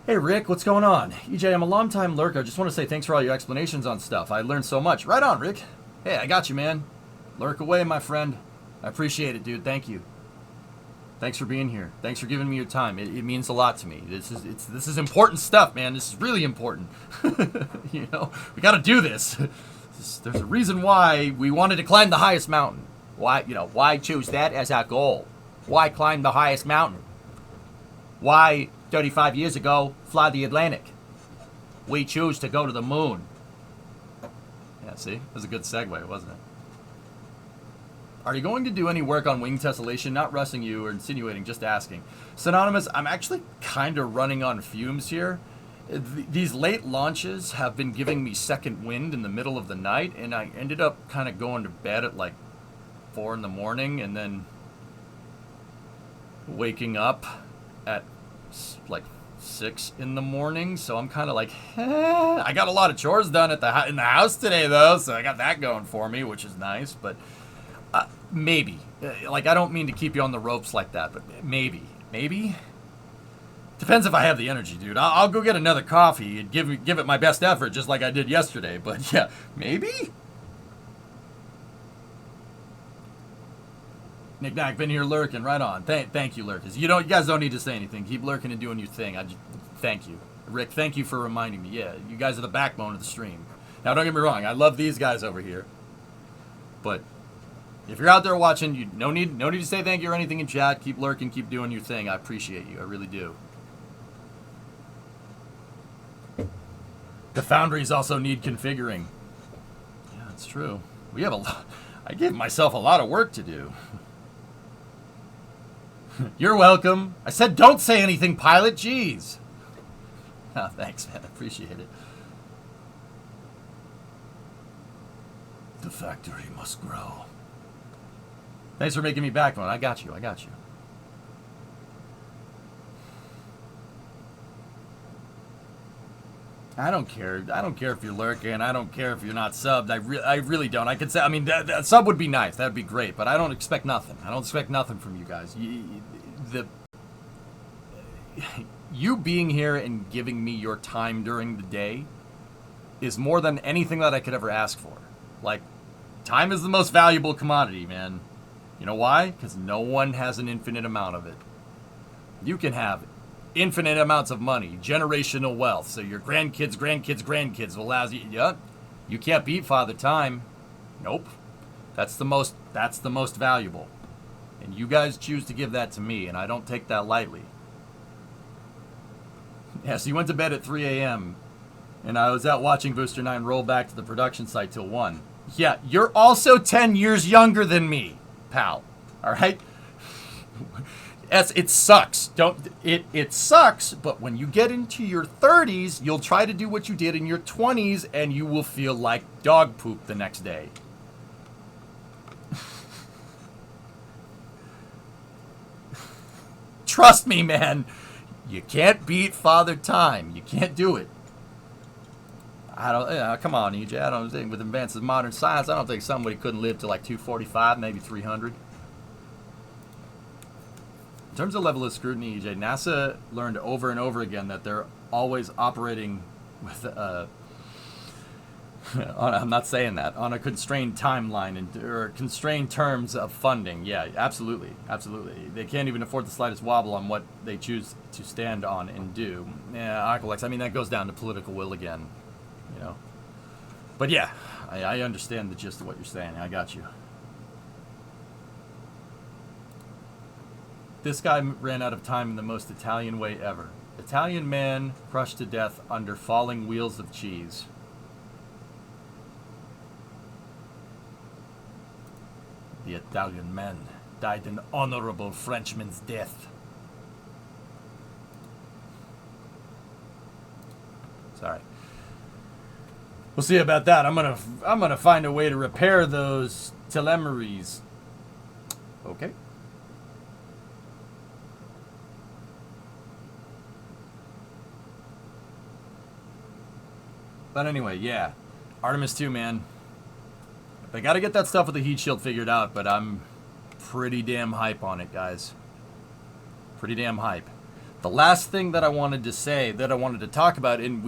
Hey, Rick, what's going on? EJ, I'm a long-time lurker. I just want to say thanks for all your explanations on stuff. I learned so much. Right on, Rick. Hey, I got you, man. Lurk away, my friend. I appreciate it, dude. Thank you. Thanks for being here. Thanks for giving me your time. It means a lot to me. This is important stuff, man. This is really important. We got to do this. There's a reason why we wanted to climb the highest mountain. Why choose that as our goal? Why climb the highest mountain? Why, 35 years ago, fly the Atlantic? We choose to go to the moon. Yeah, see? That was a good segue, wasn't it? Are you going to do any work on wing tessellation? Not rushing you or insinuating, just asking. Synonymous, I'm actually kind of running on fumes here. these late launches have been giving me second wind in the middle of the night, and I ended up kind of going to bed at like 4 in the morning and then waking up at like 6 in the morning. So I'm kind of like, I got a lot of chores done at in the house today though, so I got that going for me, which is nice. But maybe, like, I don't mean to keep you on the ropes like that, but maybe. Depends if I have the energy, dude. I'll go get another coffee and give it my best effort, just like I did yesterday. But yeah, maybe. Nick Knack, been here lurking, right on. Thank you, lurkers. You guys don't need to say anything. Keep lurking and doing your thing. Thank you, Rick. Thank you for reminding me. Yeah, you guys are the backbone of the stream. Now, don't get me wrong. I love these guys over here, but if you're out there watching, no need to say thank you or anything in chat. Keep lurking, keep doing your thing. I appreciate you. I really do. The foundries also need configuring. Yeah, that's true. We have a lot. I gave myself a lot of work to do. You're welcome. I said don't say anything, pilot. Jeez. Oh, thanks, man. I appreciate it. The factory must grow. Thanks for making me back one. I got you. I don't care. I don't care if you're lurking. I don't care if you're not subbed. I really don't. I could say, I mean, that sub would be nice. That'd be great. But I don't expect nothing. I don't expect nothing from you guys. You being here and giving me your time during the day is more than anything that I could ever ask for. Like, time is the most valuable commodity, man. You know why? Because no one has an infinite amount of it. You can have infinite amounts of money, generational wealth, so your grandkids will allow you. Yeah, you can't beat Father Time. Nope. That's the most valuable. And you guys choose to give that to me, and I don't take that lightly. Yeah, so you went to bed at 3 a.m., and I was out watching Booster 9 roll back to the production site till 1. Yeah, you're also 10 years younger than me, pal. All right? Yes, it sucks. It sucks, but when you get into your 30s, you'll try to do what you did in your 20s, and you will feel like dog poop the next day. Trust me, man. You can't beat Father Time. You can't do it. Come on, EJ. I don't think with advances of modern science, I don't think somebody couldn't live to like 245, maybe 300. In terms of level of scrutiny, EJ, NASA learned over and over again that they're always operating with I'm not saying that, on a constrained timeline or constrained terms of funding. Yeah, absolutely. They can't even afford the slightest wobble on what they choose to stand on and do. Yeah, Aqualex, I mean, that goes down to political will again, you know. But yeah, I understand the gist of what you're saying. I got you. This guy ran out of time in the most Italian way ever. Italian man crushed to death under falling wheels of cheese. The Italian man died an honorable Frenchman's death. Sorry. We'll see about that. I'm gonna find a way to repair those telemeries. Okay. But anyway, yeah. Artemis 2, man. They got to get that stuff with the heat shield figured out, but I'm pretty damn hype on it, guys. Pretty damn hype. The last thing that I wanted to say, that I wanted to talk about, and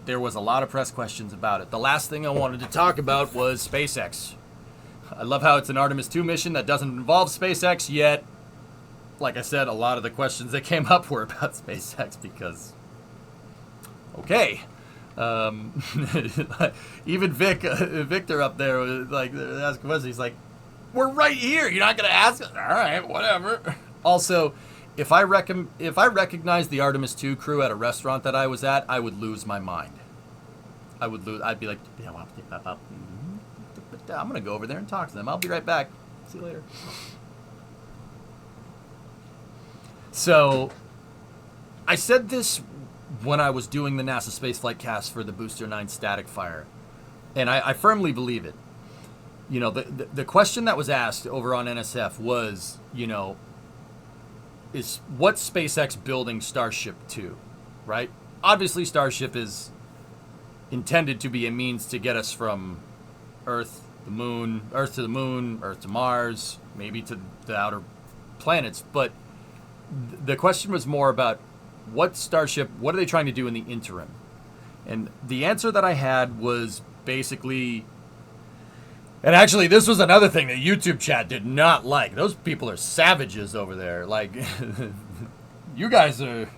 there was a lot of press questions about it. The last thing I wanted to talk about was SpaceX. I love how it's an Artemis 2 mission that doesn't involve SpaceX, yet, like I said, a lot of the questions that came up were about SpaceX because, okay. Even Victor up there was like asking questions. He's like, "We're right here. You're not gonna ask us? All right, whatever." Also, if I recognize the Artemis 2 crew at a restaurant that I was at, I would lose my mind. I'd be like, "Yeah, I'm gonna go over there and talk to them. I'll be right back. See you later." So, I said this when I was doing the NASA spaceflight cast for the Booster 9 static fire. And I firmly believe it. You know, the question that was asked over on NSF was, you know, is what SpaceX building Starship to, right? Obviously, Starship is intended to be a means to get us from Earth to the moon, Earth to Mars, maybe to the outer planets. But the question was more about what are they trying to do in the interim? And the answer that I had was basically, and actually this was another thing that YouTube chat did not like. Those people are savages over there. Like, you guys are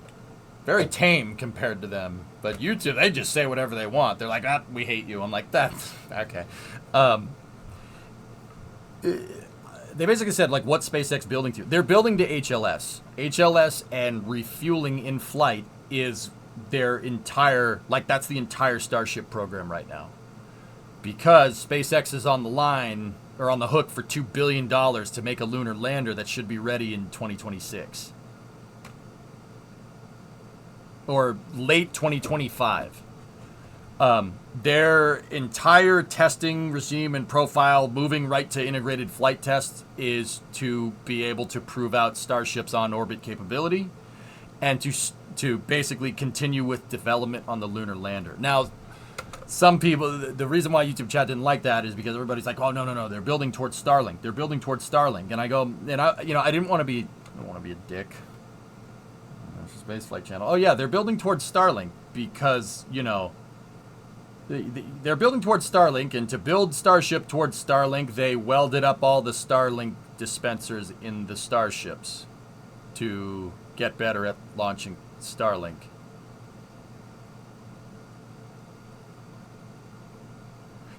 very tame compared to them. But YouTube, they just say whatever they want. They're like, we hate you. I'm like, that's okay. They basically said, like, what SpaceX building to? They're building to HLS. HLS and refueling in flight is their entire, like, that's the entire Starship program right now. Because SpaceX is on the line, or on the hook for $2 billion to make a lunar lander that should be ready in 2026. Or late 2025. Their entire testing regime and profile, moving right to integrated flight tests, is to be able to prove out Starship's on-orbit capability and to basically continue with development on the lunar lander. Now, some people, the reason why YouTube chat didn't like that is because everybody's like, oh, no, they're building towards Starlink. They're building towards Starlink. And I go, and I didn't want to be a dick. Space Flight Channel. Oh, yeah, they're building towards Starlink because, you know, they're building towards Starlink, and to build Starship towards Starlink, they welded up all the Starlink dispensers in the Starships to get better at launching Starlink.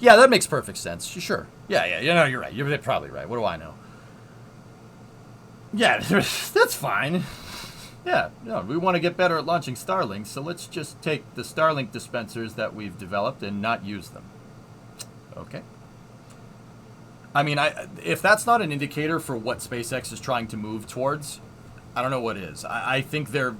Yeah, that makes perfect sense. Sure. Yeah, you know, you're right. You're probably right. What do I know? Yeah, that's fine. Yeah, no, we want to get better at launching Starlink, so let's just take the Starlink dispensers that we've developed and not use them. Okay. I mean, if that's not an indicator for what SpaceX is trying to move towards, I don't know what is. I think they're,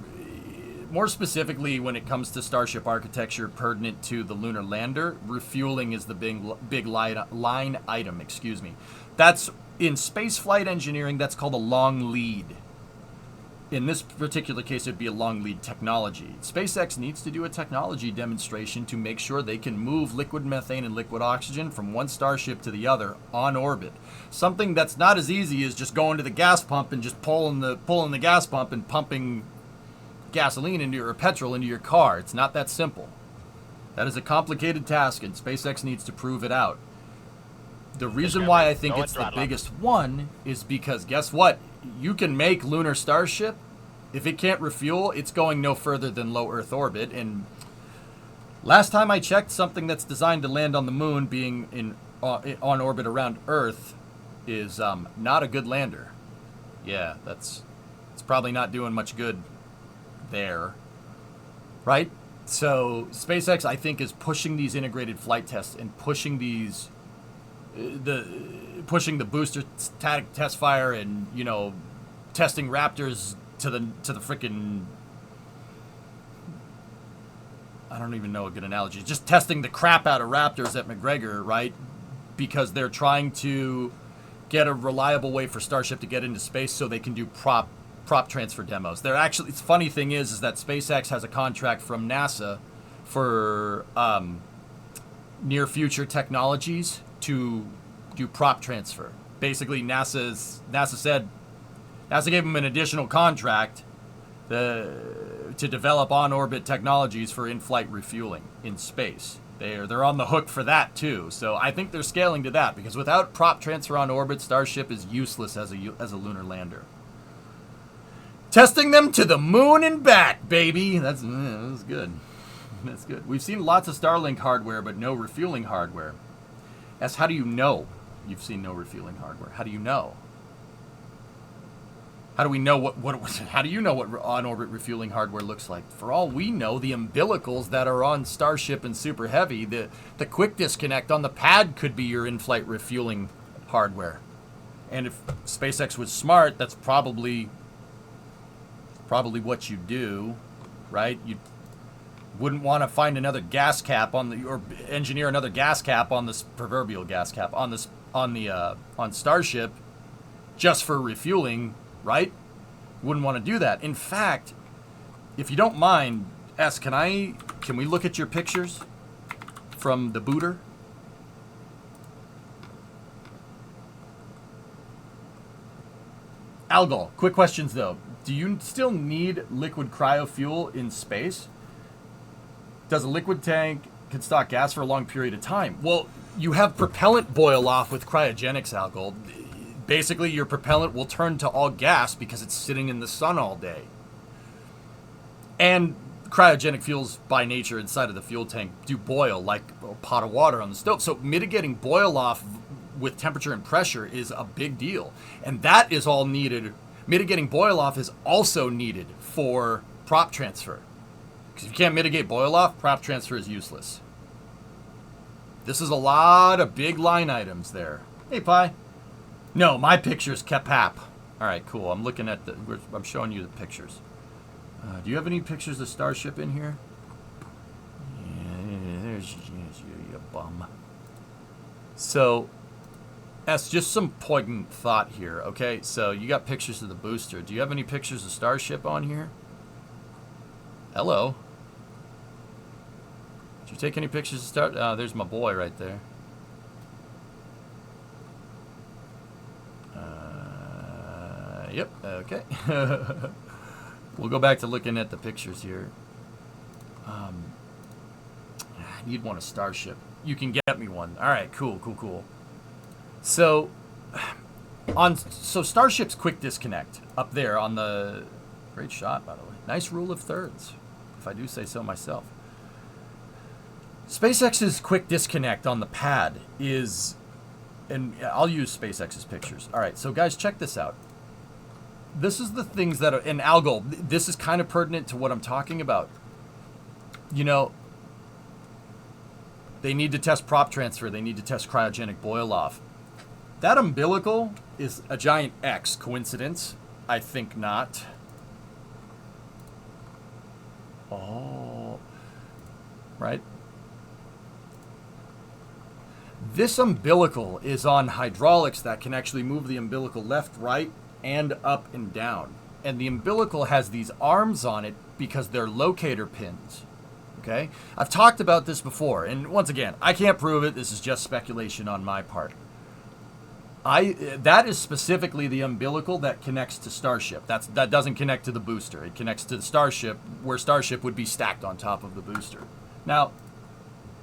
more specifically when it comes to Starship architecture pertinent to the lunar lander, refueling is the big line item, excuse me. That's, in spaceflight engineering, that's called a long lead. In this particular case, it'd be a long lead technology. SpaceX needs to do a technology demonstration to make sure they can move liquid methane and liquid oxygen from one Starship to the other on orbit. Something that's not as easy as just going to the gas pump and just pulling the gas pump and pumping gasoline into or petrol into your car. It's not that simple. That is a complicated task, and SpaceX needs to prove it out. The reason why I think it's the biggest one is because, guess what? You can make lunar Starship. If it can't refuel, it's going no further than low Earth orbit. And last time I checked, something that's designed to land on the moon being on orbit around Earth is not a good lander. Yeah, it's probably not doing much good there, right? So SpaceX, I think, is pushing these integrated flight tests and pushing these pushing the booster static test fire and, you know, testing Raptors to the frickin', I don't even know a good analogy. Just testing the crap out of Raptors at McGregor, right? Because they're trying to get a reliable way for Starship to get into space so they can do prop transfer demos. They're actually, the funny thing is that SpaceX has a contract from NASA for near future technologies to do prop transfer. Basically, NASA gave them an additional contract to develop on-orbit technologies for in-flight refueling in space. They're on the hook for that too. So I think they're scaling to that, because without prop transfer on orbit, Starship is useless as a lunar lander. Testing them to the moon and back, baby. That's good. That's good. We've seen lots of Starlink hardware, but no refueling hardware. How do you know you've seen no refueling hardware? How do you know? How do we know how do you know what on-orbit refueling hardware looks like? For all we know, the umbilicals that are on Starship and Super Heavy, the quick disconnect on the pad could be your in-flight refueling hardware. And if SpaceX was smart, that's probably what you do, right? Wouldn't want to find another gas cap or engineer another gas cap on this proverbial gas cap on Starship just for refueling, right? Wouldn't want to do that. In fact, if you don't mind, can we look at your pictures from the booter? Algol, quick questions though. Do you still need liquid cryofuel in space? Does a liquid tank can stock gas for a long period of time? Well, you have propellant boil off with cryogenics, Algol. Basically, your propellant will turn to all gas because it's sitting in the sun all day. And cryogenic fuels by nature inside of the fuel tank do boil like a pot of water on the stove. So mitigating boil off with temperature and pressure is a big deal. And that is all needed. Mitigating boil off is also needed for prop transfer. Because if you can't mitigate boil off, prop transfer is useless. This is a lot of big line items there. Hey, Pi. No, my picture's Kepap. All right, cool. I'm looking at I'm showing you the pictures. Do you have any pictures of Starship in here? Yeah, there's you bum. So, that's just some poignant thought here, okay? So, you got pictures of the booster. Do you have any pictures of Starship on here? Hello? Did you take any pictures of Starship? Oh, there's my boy right there. Yep, okay. We'll go back to looking at the pictures here. I need one of Starship. You can get me one. All right, cool. So, Starship's quick disconnect up there on the... Great shot, by the way. Nice rule of thirds, if I do say so myself. SpaceX's quick disconnect on the pad is... And I'll use SpaceX's pictures. All right, so guys, check this out. This is the things that are in Algol. This is kind of pertinent to what I'm talking about. You know, they need to test prop transfer. They need to test cryogenic boil off. That umbilical is a giant X. Coincidence? I think not. Oh. Right? This umbilical is on hydraulics that can actually move the umbilical left, right, and up and down. And the umbilical has these arms on it because they're locator pins. Okay? I've talked about this before, and once again, I can't prove it. This is just speculation on my part. That is specifically the umbilical that connects to Starship. That doesn't connect to the booster. It connects to the Starship, where Starship would be stacked on top of the booster. Now,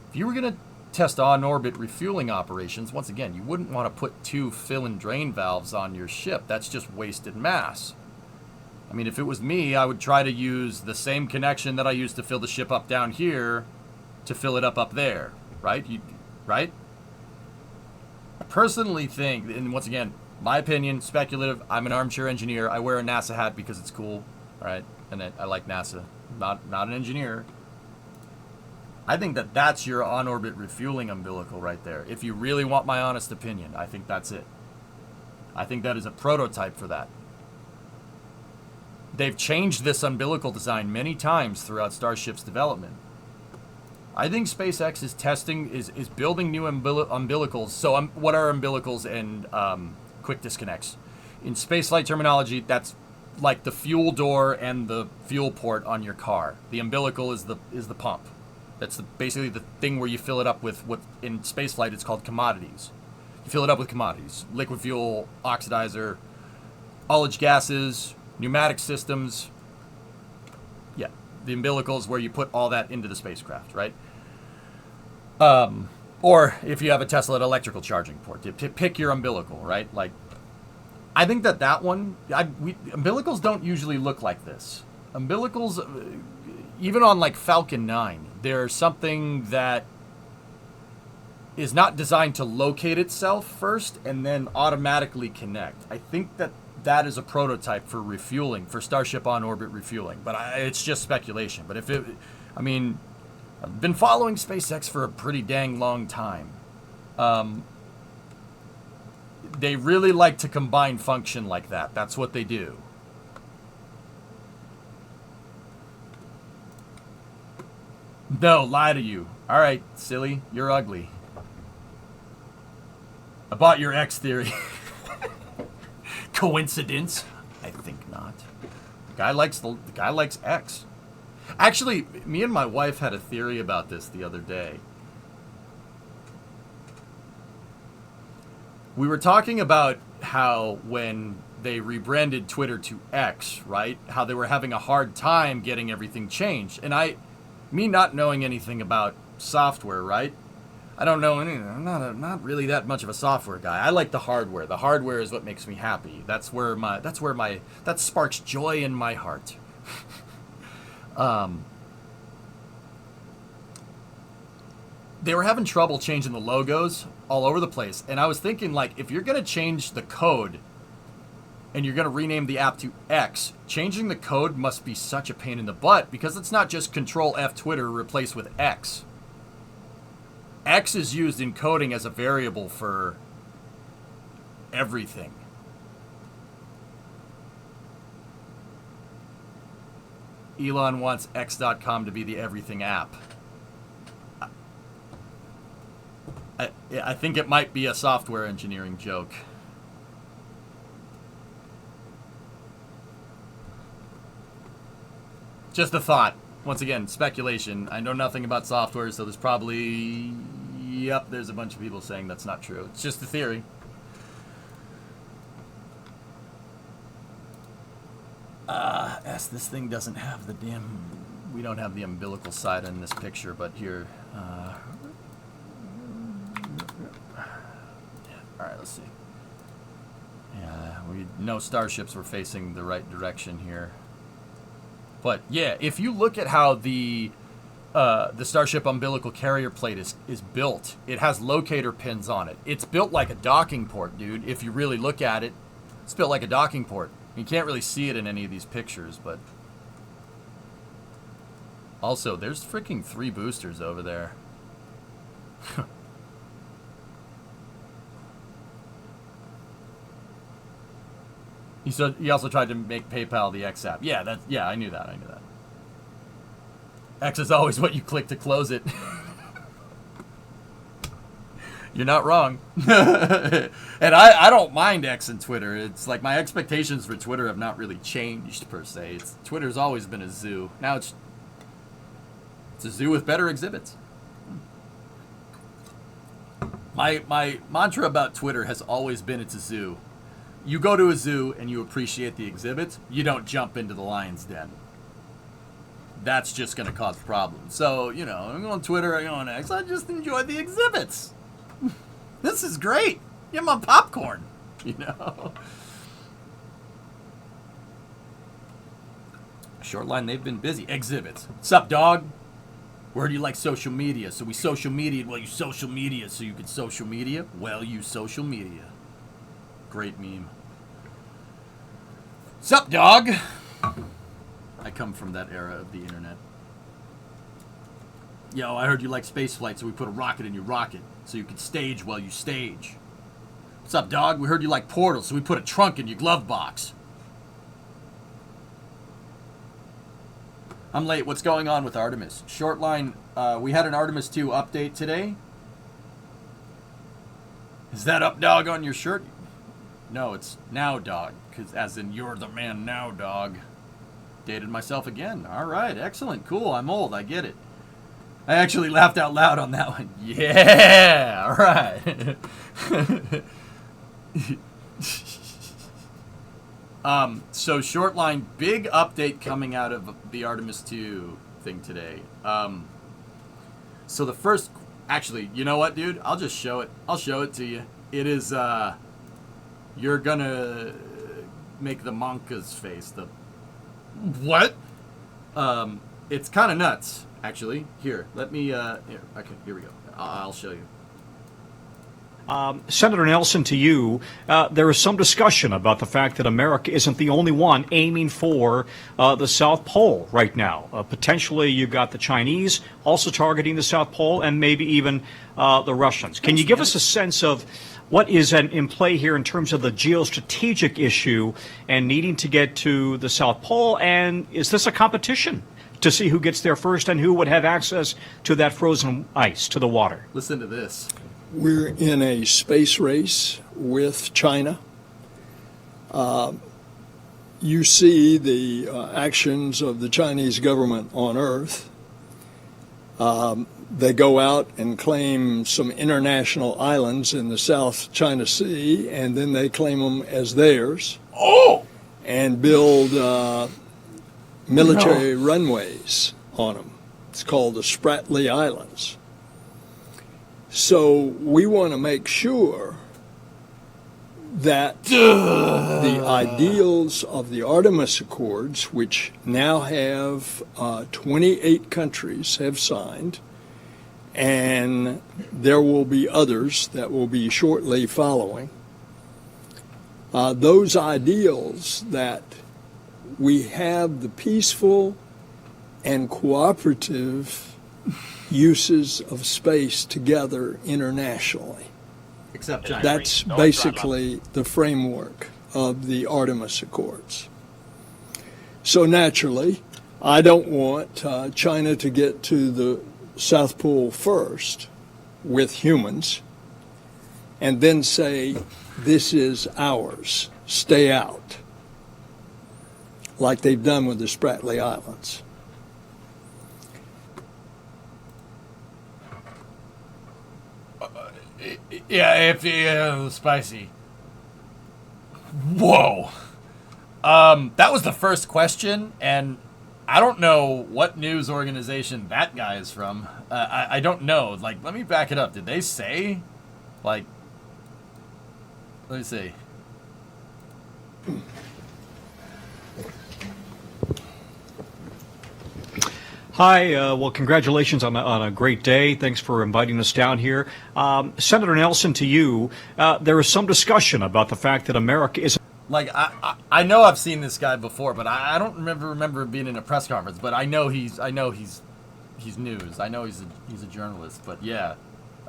if you were going to test on-orbit refueling operations, once again, you wouldn't want to put 2 fill and drain valves on your ship. That's just wasted mass. I mean, if it was me, I would try to use the same connection that I used to fill the ship up down here to fill it up there, right? Right? I personally think, and once again, my opinion, speculative, I'm an armchair engineer. I wear a NASA hat because it's cool, all right? And I like NASA. Not an engineer. I think that's your on-orbit refueling umbilical right there. If you really want my honest opinion, I think that's it. I think that is a prototype for that. They've changed this umbilical design many times throughout Starship's development. I think SpaceX is building new umbilicals. So what are umbilicals and quick disconnects? In spaceflight terminology, that's like the fuel door and the fuel port on your car. The umbilical is the pump. That's basically the thing where you fill it up with what in spaceflight it's called commodities. You fill it up with commodities. Liquid fuel, oxidizer, ullage gases, pneumatic systems. Yeah, the umbilical is where you put all that into the spacecraft, right? Or if you have a Tesla electrical charging port, pick your umbilical, right? Like, I think that one, umbilicals don't usually look like this. Umbilicals, even on like Falcon 9, there's something that is not designed to locate itself first and then automatically connect. I think that is a prototype for refueling, for Starship on-orbit refueling. But it's just speculation. But I've been following SpaceX for a pretty dang long time. They really like to combine function like that. That's what they do. No, lie to you. All right, silly, you're ugly. I bought your X theory. Coincidence? I think not. The guy likes X. Actually, me and my wife had a theory about this the other day. We were talking about how when they rebranded Twitter to X, right? How they were having a hard time getting everything changed. And me not knowing anything about software, right? I don't know anything. I'm not really that much of a software guy. I like the hardware. The hardware is what makes me happy. That sparks joy in my heart. They were having trouble changing the logos all over the place. And I was thinking, like, if you're going to change the code and you're going to rename the app to X, changing the code must be such a pain in the butt because it's not just Control F Twitter replaced with X. X is used in coding as a variable for everything. Elon wants X.com to be the everything app. I think it might be a software engineering joke. Just a thought. Once again, speculation. I know nothing about software, so there's probably... Yep, there's a bunch of people saying that's not true. It's just a theory. This thing doesn't have the damn... We don't have the umbilical side in this picture, but here... Alright, let's see. Yeah, we know starships were facing the right direction here. But yeah, if you look at how the Starship umbilical carrier plate is built, it has locator pins on it. It's built like a docking port, dude. If you really look at it, it's built like a docking port. You can't really see it in any of these pictures, but... Also, there's freaking 3 boosters over there. He also tried to make PayPal the X app. Yeah, I knew that. X is always what you click to close it. You're not wrong. And I don't mind X and Twitter. It's like my expectations for Twitter have not really changed per se. Twitter's always been a zoo. Now it's a zoo with better exhibits. My mantra about Twitter has always been it's a zoo. You go to a zoo and you appreciate the exhibits. You don't jump into the lion's den. That's just going to cause problems. So, I go on Twitter, I go on X, I just enjoy the exhibits. This is great. Get my popcorn, Shortline, they've been busy. Exhibits. Sup, dog? Where do you like social media? So we social media. Well, you social media so you can social media? Well, you social media. Great meme. Sup, dog? I come from that era of the internet. Yo, I heard you like spaceflight, so we put a rocket in your rocket so you can stage while you stage. What's up, dog? We heard you like Portal, so we put a trunk in your glove box. I'm late. What's going on with Artemis? Shortline, we had an Artemis 2 update today. Is that up, dog, on your shirt? No, it's now, dog, because as in you're the man now, dog. Dated myself again. All right, excellent, cool. I'm old. I get it. I actually laughed out loud on that one. Yeah, all right. So Shortline, big update coming out of the Artemis 2 thing today. So the first, actually, you know what, dude? I'll just show it. I'll show it to you. It is, you're gonna make the Monka's face. The what? It's kind of nuts, actually. Here, let me. Here, okay, here we go. I'll show you. Senator Nelson, to you, there is some discussion about the fact that America isn't the only one aiming for the South Pole right now. Potentially, you've got the Chinese also targeting the South Pole, and maybe even the Russians. Can you give us a sense of what is in play here in terms of the geostrategic issue and needing to get to the South Pole? And is this a competition to see who gets there first and who would have access to that frozen ice, to the water. Listen to this. We're in a space race with China. You see the actions of the Chinese government on Earth. They go out and claim some international islands in the South China Sea, and then they claim them as theirs. Oh! And build military runways on them. It's called the Spratly Islands. So we want to make sure that the ideals of the Artemis Accords, which now have 28 countries have signed, and there will be others that will be shortly following, those ideals that we have the peaceful and cooperative uses of space together internationally. Except China. That's basically the framework of the Artemis Accords. So naturally, I don't want China to get to the South Pole first with humans and then say, this is ours, stay out, like they've done with the Spratly Islands. Yeah, spicy. Whoa. That was the first question, and I don't know what news organization that guy is from. I don't know. Like, let me back it up. Did they say? Like, let me see. Hi, well, congratulations on a great day. Thanks for inviting us down here. Senator Nelson, to you, there is some discussion about the fact that America is... Like, I know I've seen this guy before, but I don't remember being in a press conference. But I know he's news. I know he's a journalist. But yeah,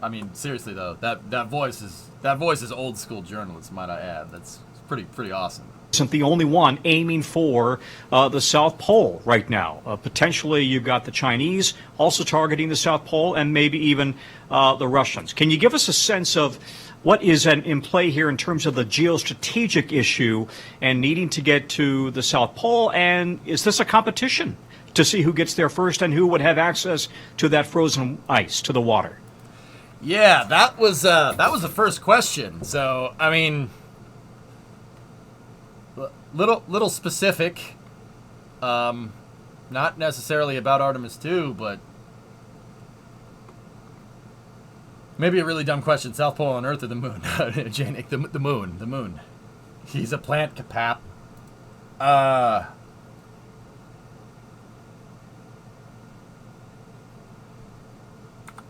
I mean, seriously though, that voice is old school journalist, might I add. That's pretty awesome. Isn't the only one aiming for the South Pole right now. Potentially, you've got the Chinese also targeting the South Pole, and maybe even the Russians. Can you give us a sense of what is in play here in terms of the geostrategic issue and needing to get to the South Pole? And is this a competition to see who gets there first and who would have access to that frozen ice, to the water? Yeah, that was the first question. So I mean, little specific, not necessarily about Artemis 2, but maybe a really dumb question. South Pole on Earth or the moon? Janik, the moon. He's a plant capap.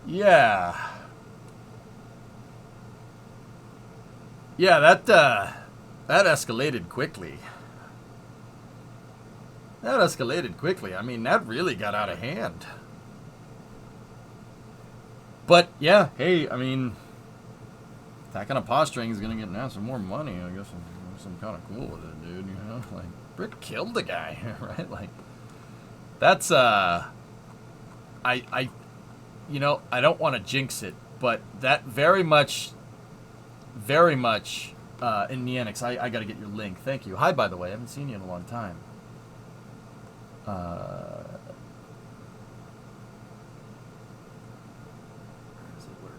Yeah. Yeah, that escalated quickly. I mean, that really got out of hand. But yeah, hey, I mean, that kind of posturing is gonna get NASA more money. I guess I'm kind of cool with it, dude. You know, like Brick killed the guy, right? Like, that's I don't want to jinx it, but that very much in Neanix. I got to get your link. Thank you. Hi, by the way. I haven't seen you in a long time. Where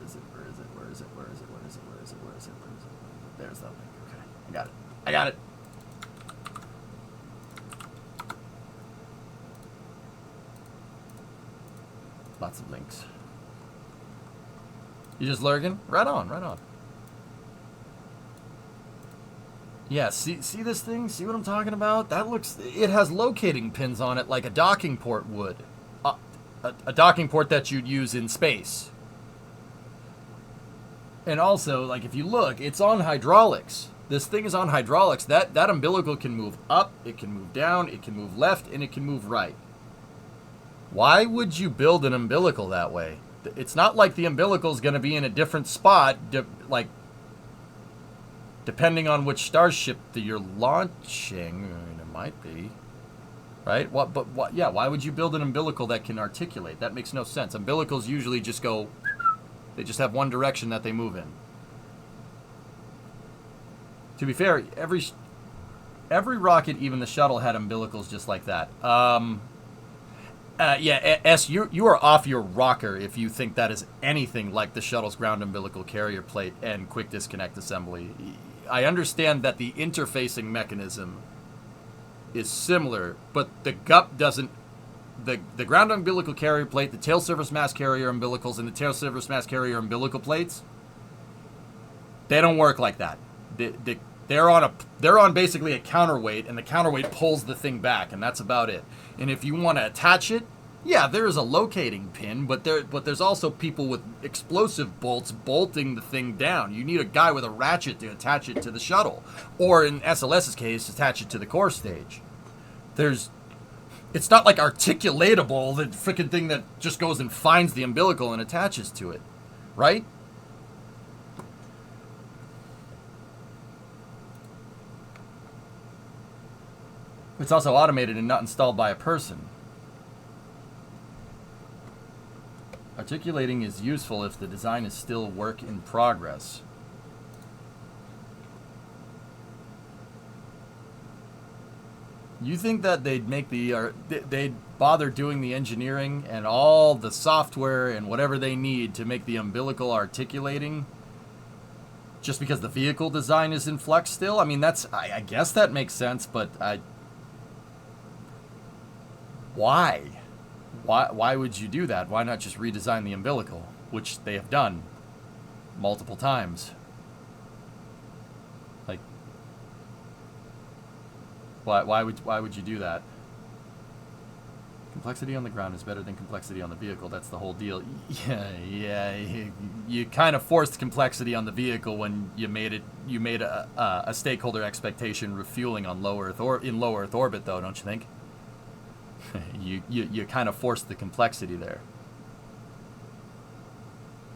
is it? There's that link. Okay. I got it. Lots of links. You just lurking? Right on. Yeah, see this thing? See what I'm talking about? It has locating pins on it like a docking port would. A docking port that you'd use in space. And also, like, if you look, it's on hydraulics. This thing is on hydraulics. That umbilical can move up, it can move down, it can move left, and it can move right. Why would you build an umbilical that way? It's not like the umbilical is going to be in a different spot, depending on which starship that you're launching. I mean, it might be. right? Why would you build an umbilical that can articulate? That makes no sense. Umbilicals usually just go, they just have one direction that they move in. To be fair, every rocket, even the shuttle, had umbilicals just like that. S, you are off your rocker if you think that is anything like the shuttle's ground umbilical carrier plate and quick disconnect assembly. I understand that the interfacing mechanism is similar, but the GUP doesn't. The ground umbilical carrier plate, the tail surface mass carrier umbilicals, and the tail surface mass carrier umbilical plates, they don't work like that. They're on basically a counterweight, and the counterweight pulls the thing back, and that's about it. And if you want to attach it, yeah, there is a locating pin, but there's also people with explosive bolts bolting the thing down. You need a guy with a ratchet to attach it to the shuttle, or in SLS's case, attach it to the core stage. It's not like articulatable, the freaking thing that just goes and finds the umbilical and attaches to it, right? It's also automated and not installed by a person. Articulating is useful if the design is still work in progress. You think that they'd bother doing the engineering and all the software and whatever they need to make the umbilical articulating just because the vehicle design is in flux still? I mean, I guess that makes sense, but why? Why would you do that? Why not just redesign the umbilical, which they have done multiple times? Like, why would you do that? Complexity on the ground is better than complexity on the vehicle. That's the whole deal. Yeah. You kind of forced complexity on the vehicle when you made a stakeholder expectation refueling on in low Earth orbit, though, don't you think? You kind of forced the complexity there.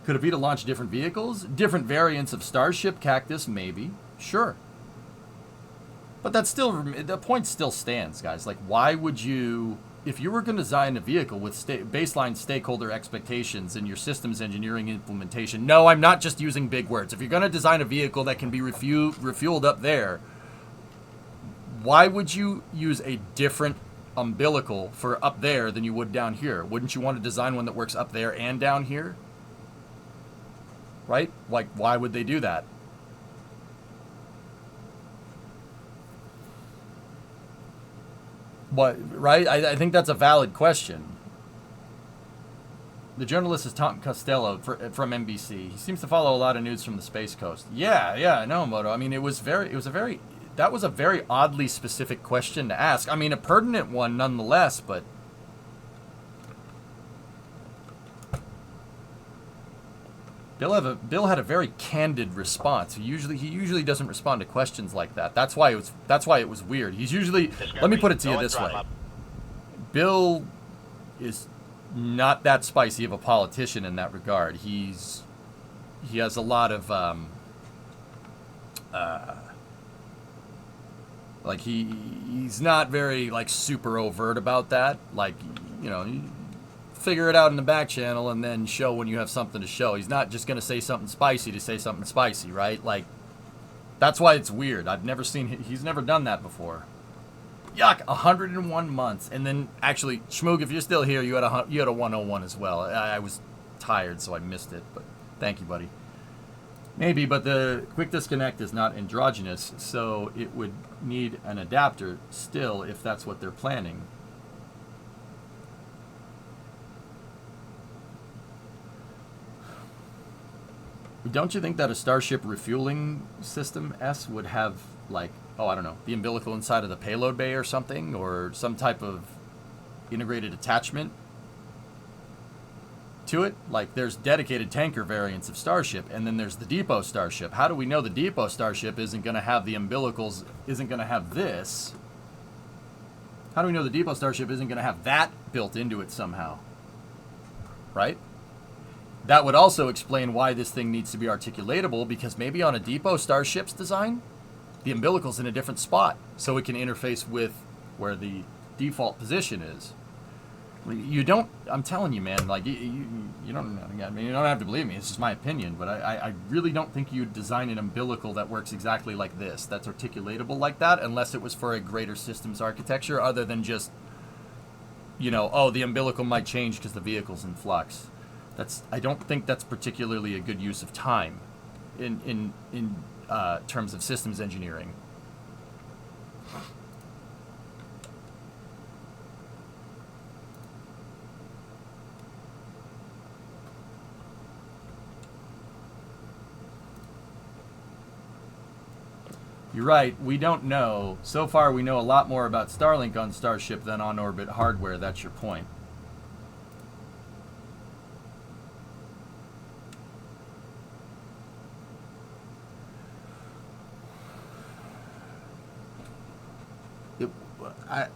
Could Avita launch different vehicles? Different variants of Starship, Cactus, maybe. Sure. But the point still stands, guys. Like, why would you, if you were going to design a vehicle with baseline stakeholder expectations in your systems engineering implementation, no, I'm not just using big words. If you're going to design a vehicle that can be refueled up there, why would you use a different umbilical for up there than you would down here? Wouldn't you want to design one that works up there and down here? Right? Like, why would they do that? Right? I think that's a valid question. The journalist is Tom Costello from NBC. He seems to follow a lot of news from the Space Coast. Yeah, I know, Moto. I mean, that was a very oddly specific question to ask. I mean, a pertinent one nonetheless, but Bill had a very candid response. He usually doesn't respond to questions like that. That's why it was weird. He's usually, let me put it to you this way. Bill is not that spicy of a politician in that regard. He has a lot of like he's not very like super overt about that. Like, you know, figure it out in the back channel and then show when you have something to show. He's not just going to say something spicy to say something spicy, right? Like, that's why it's weird. He's never done that before. Yuck, 101 months. And then, actually, Schmoog, if you're still here, you had a 101 as well. I was tired, so I missed it, but thank you, buddy. Maybe, but the quick disconnect is not androgynous, so it would need an adapter still if that's what they're planning. Don't you think that a Starship refueling system S would have, like, I don't know, the umbilical inside of the payload bay or something, or some type of integrated attachment to it? Like, there's dedicated tanker variants of Starship, and then there's the depot Starship. How do we know the depot Starship isn't going to have the umbilicals, isn't going to have this? How do we know the depot Starship isn't going to have that built into it somehow? Right? That would also explain why this thing needs to be articulatable, because maybe on a depot Starship's design, the umbilical's in a different spot, so it can interface with where the default position is. You don't. I'm telling you, man. Like you don't. I mean, you don't have to believe me. It's just my opinion. But I really don't think you'd design an umbilical that works exactly like this. That's articulatable like that, unless it was for a greater systems architecture, other than just, oh, the umbilical might change because the vehicle's in flux. I don't think that's particularly a good use of time, in terms of systems engineering. You're right, we don't know. So far, we know a lot more about Starlink on Starship than on orbit hardware. That's your point.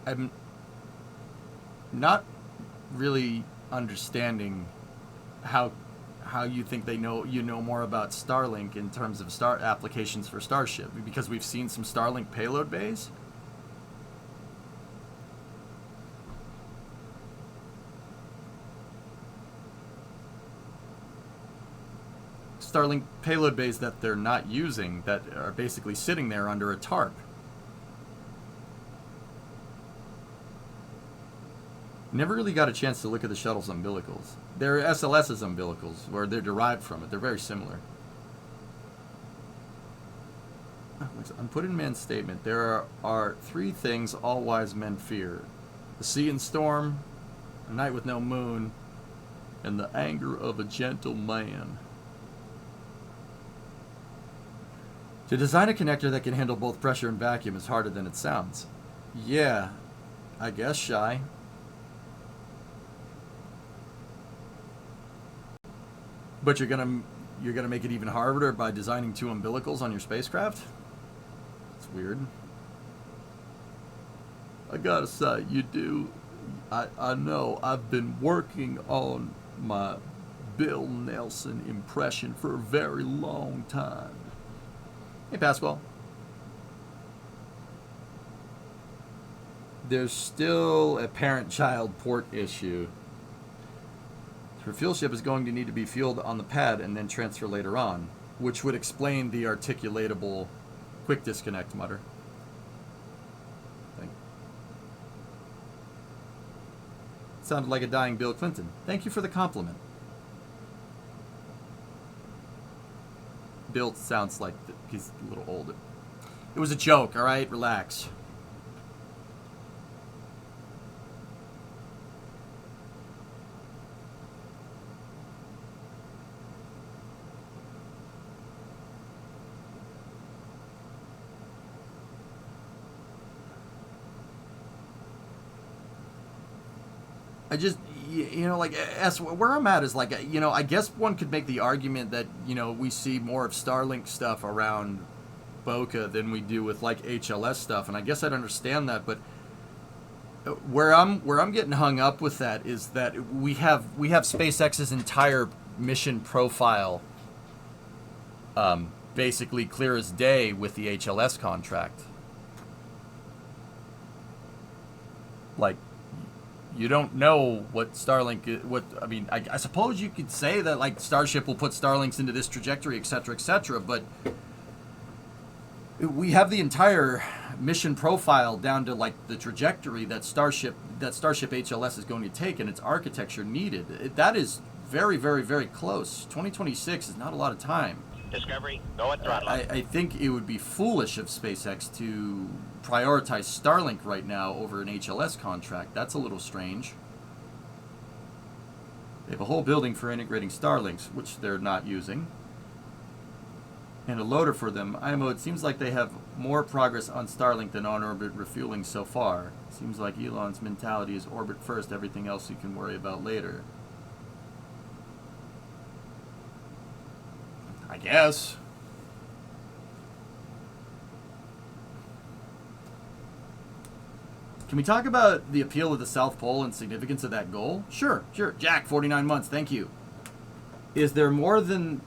I'm not really understanding how you think you know more about Starlink in terms of applications for Starship, because we've seen some Starlink payload bays. Starlink payload bays that they're not using, that are basically sitting there under a tarp. Never really got a chance to look at the shuttle's umbilicals. They're SLS's umbilicals, where they're derived from it. They're very similar. On Put in Man's statement, there are three things all wise men fear: the sea and storm, a night with no moon, and the anger of a gentle man. To design a connector that can handle both pressure and vacuum is harder than it sounds. Yeah, I guess, Shy. But you're gonna make it even harder by designing two umbilicals on your spacecraft? It's weird. I gotta say, you do. I know I've been working on my Bill Nelson impression for a very long time. Hey, Pasquale. There's still a parent-child port issue. Her fuel ship is going to need to be fueled on the pad and then transfer later on, which would explain the articulatable quick disconnect mutter. Sounded like a dying Bill Clinton. Thank you for the compliment. Bill sounds like he's a little older. It was a joke, all right? Relax. I just, where I'm at is I guess one could make the argument that, we see more of Starlink stuff around Boca than we do with HLS stuff, and I guess I'd understand that, but where I'm getting hung up with that is that we have SpaceX's entire mission profile basically clear as day with the HLS contract. You don't know what Starlink is, I suppose you could say that Starship will put Starlinks into this trajectory, etc., but we have the entire mission profile down to the trajectory that Starship HLS is going to take and its architecture needed. That is very, very, very close. 2026 is not a lot of time. Discovery, go at throttle. I think it would be foolish of SpaceX to prioritize Starlink right now over an HLS contract. That's a little strange. They have a whole building for integrating Starlinks, which they're not using, and a loader for them. IMO, it seems like they have more progress on Starlink than on-orbit refueling so far. Seems like Elon's mentality is orbit first, everything else you can worry about later. I guess. Can we talk about the appeal of the South Pole and significance of that goal? Sure. Jack, 49 months, thank you. Is there more there than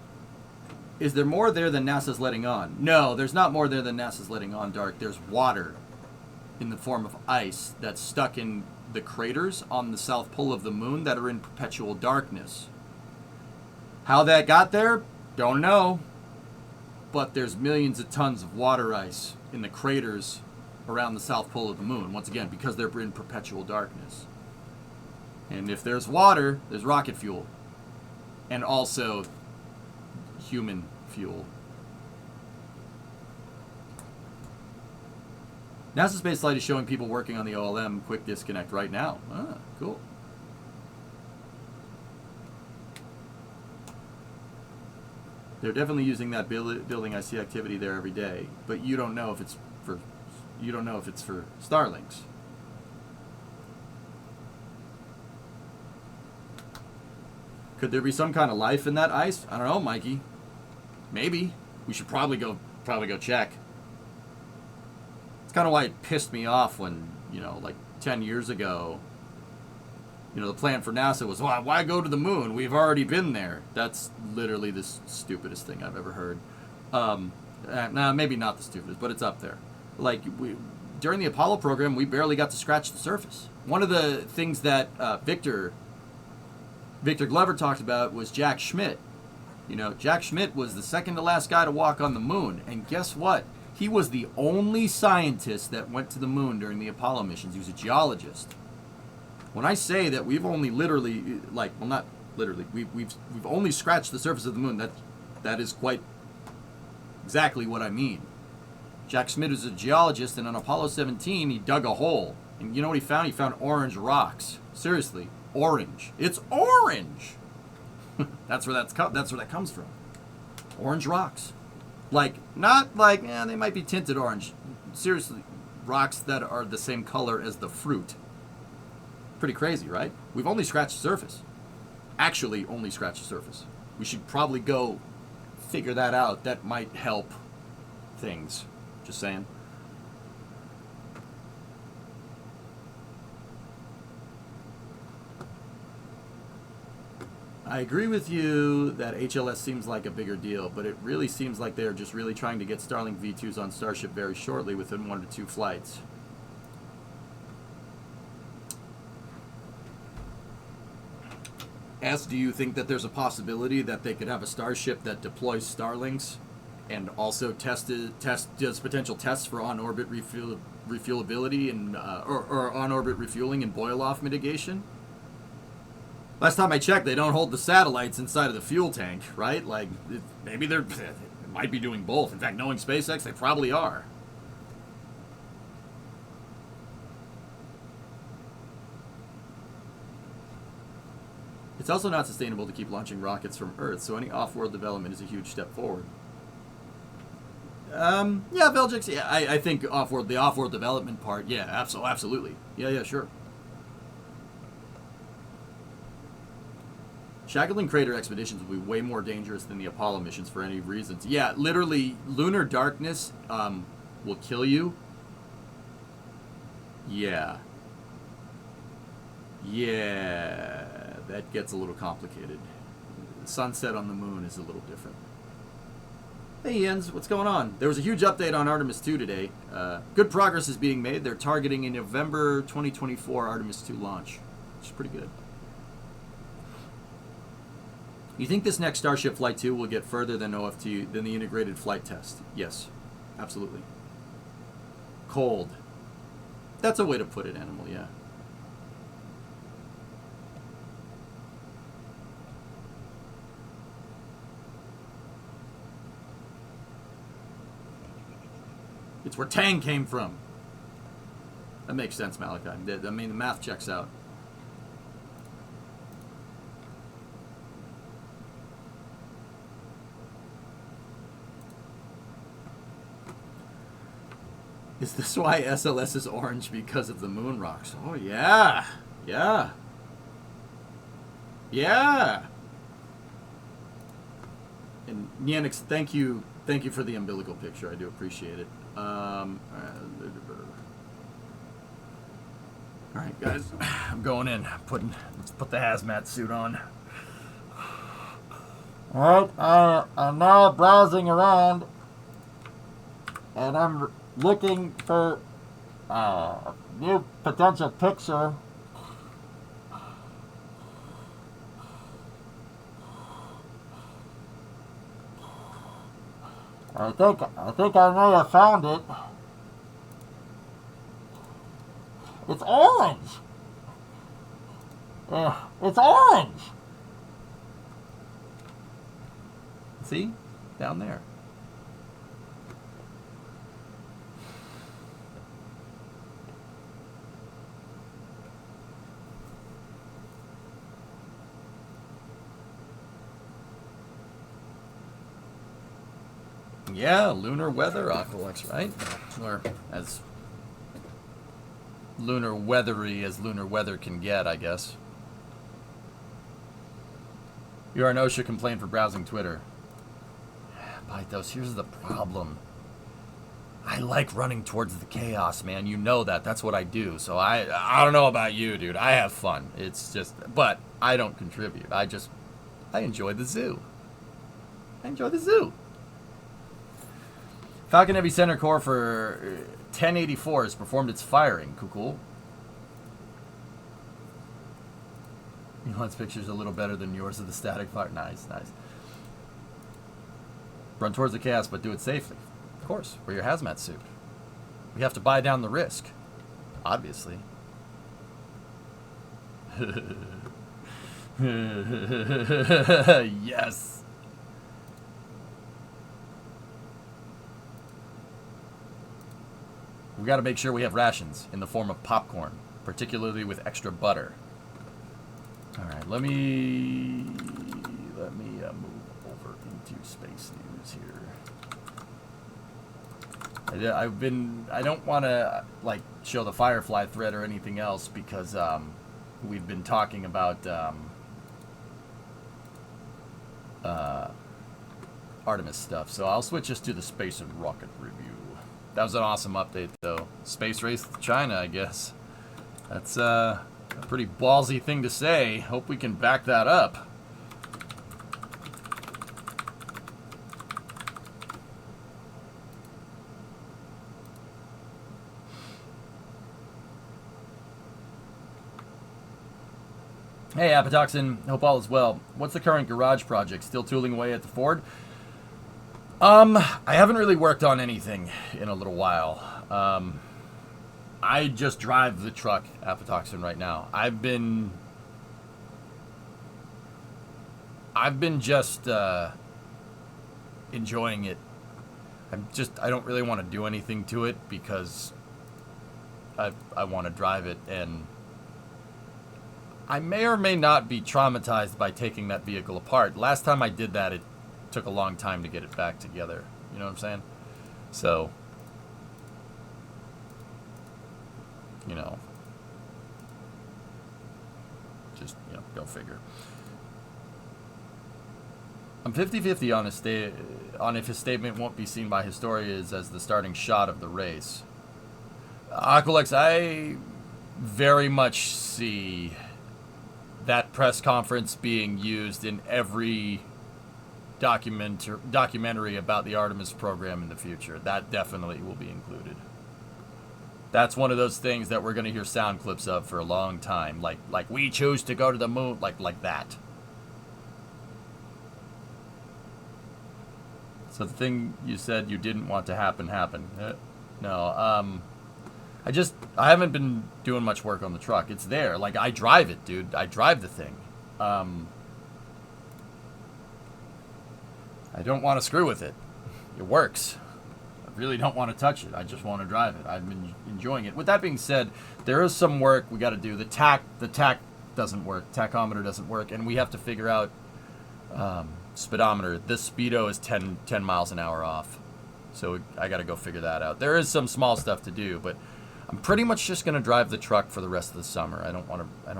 NASA's letting on? No, there's not more there than NASA's letting on, Dark. There's water. in the form of ice that's stuck in the craters on the south pole of the moon that are in perpetual darkness. How that got there, don't know. But there's millions of tons of water ice in the craters around the south pole of the moon, once again, because they're in perpetual darkness. And if there's water, there's rocket fuel. And also human fuel. NASA Space Flight is showing people working on the OLM quick disconnect right now. Ah, cool. They're definitely using that building. I see activity there every day, but you don't know if it's for Starlinks. Could there be some kind of life in that ice? I don't know, Mikey. Maybe. We should probably go check. It's kind of why it pissed me off when, like 10 years ago, the plan for NASA was, well, why go to the moon? We've already been there. That's literally the stupidest thing I've ever heard. Nah, maybe not the stupidest, but it's up there. Like, during the Apollo program, we barely got to scratch the surface. One of the things that Victor Glover talked about was Jack Schmitt. Jack Schmitt was the second to last guy to walk on the moon. And guess what? He was the only scientist that went to the moon during the Apollo missions. He was a geologist. When I say that we've only literally, not literally, we've only scratched the surface of the moon, that is quite exactly what I mean. Jack Schmitt was a geologist, and on Apollo 17, he dug a hole. And you know what he found? He found orange rocks. Seriously, orange. It's orange! That's where that comes from. Orange rocks. Not like, they might be tinted orange. Seriously, rocks that are the same color as the fruit. Pretty crazy, right? We've only scratched the surface. Actually, only scratched the surface. We should probably go figure that out. That might help things. Just saying. I agree with you that HLS seems like a bigger deal, but it really seems like they're just really trying to get Starlink V2s on Starship very shortly, within 1 to 2 flights. S, do you think that there's a possibility that they could have a Starship that deploys Starlinks and also does potential tests for on-orbit refuelability and or on-orbit refueling and boil-off mitigation? Last time I checked, they don't hold the satellites inside of the fuel tank, right? Maybe they might be doing both. In fact, knowing SpaceX, they probably are. It's also not sustainable to keep launching rockets from Earth, so any off-world development is a huge step forward. Yeah, Belgix, yeah, I think the off-world development part, yeah, absolutely. Yeah, sure. Shackleton Crater expeditions will be way more dangerous than the Apollo missions for any reasons. Yeah, literally, lunar darkness will kill you. Yeah. Yeah, that gets a little complicated. The sunset on the moon is a little different. Hey Jens, what's going on? There was a huge update on Artemis 2 today. Good progress is being made. They're targeting a November 2024 Artemis 2 launch, which is pretty good. You think this next Starship Flight 2 will get further than OFT, than the integrated flight test? Yes, absolutely. Cold. That's a way to put it, Animal, yeah. It's where Tang came from. That makes sense, Malachi. I mean, the math checks out. Is this why SLS is orange? Because of the moon rocks? Oh, yeah. Yeah. Yeah. And Nianix, thank you for the umbilical picture. I do appreciate it. All right, guys, I'm going in. Let's put the hazmat suit on. All right, I'm now browsing around, and I'm looking for New potential picture. I think I may have found it. It's orange. It's orange. See? Down there. Yeah, lunar weather, Aqualex, right? Or as lunar weathery as lunar weather can get, I guess. Your OSHA complained for browsing Twitter. Pythos, here's the problem. I like running towards the chaos, man. You know that. That's what I do. So I don't know about you, dude. I have fun. It's just, but I don't contribute. I enjoy the zoo. I enjoy the zoo. Falcon Heavy Center Core for 1084 has performed its firing. Cool. Elon's picture's a little better than yours of the static fire. Nice. Run towards the chaos, but do it safely. Of course, wear your hazmat suit. We have to buy down the risk. Obviously. Yes. We got to make sure we have rations in the form of popcorn, particularly with extra butter. All right, let me move over into space news here. I don't want to like show the Firefly thread or anything else because we've been talking about Artemis stuff. So I'll switch us to the space and rocket review. That was an awesome update, though. Space race to China, I guess. That's a pretty ballsy thing to say. Hope we can back that up. Hey, Apatoxin. Hope all is well. What's the current garage project? Still tooling away at the Ford? I haven't really worked on anything in a little while. I just drive the truck, Apatoxin, right now. I've been just enjoying it. I don't really want to do anything to it because I want to drive it, and I may or may not be traumatized by taking that vehicle apart. Last time I did that, it took a long time to get it back together. You know what I'm saying? So, you know, just, you know, go figure. I'm 50-50 on if his statement won't be seen by historians as the starting shot of the race. Aqualex, I very much see that press conference being used in every documentary about the Artemis program in the future. That definitely will be included. That's one of those things that we're going to hear sound clips of for a long time. Like we choose to go to the moon, like that. So the thing you said you didn't want to happen happened. No, I haven't been doing much work on the truck. It's there. Like, I drive it, dude. I drive the thing. I don't want to screw with it. It works. I really don't want to touch it. I just want to drive it. I've been enjoying it. With that being said, there is some work we got to do. The tack doesn't work. Tachometer doesn't work, and we have to figure out speedometer. This speedo is 10 miles an hour off. So I got to go figure that out. There is some small stuff to do, but I'm pretty much just going to drive the truck for the rest of the summer. I don't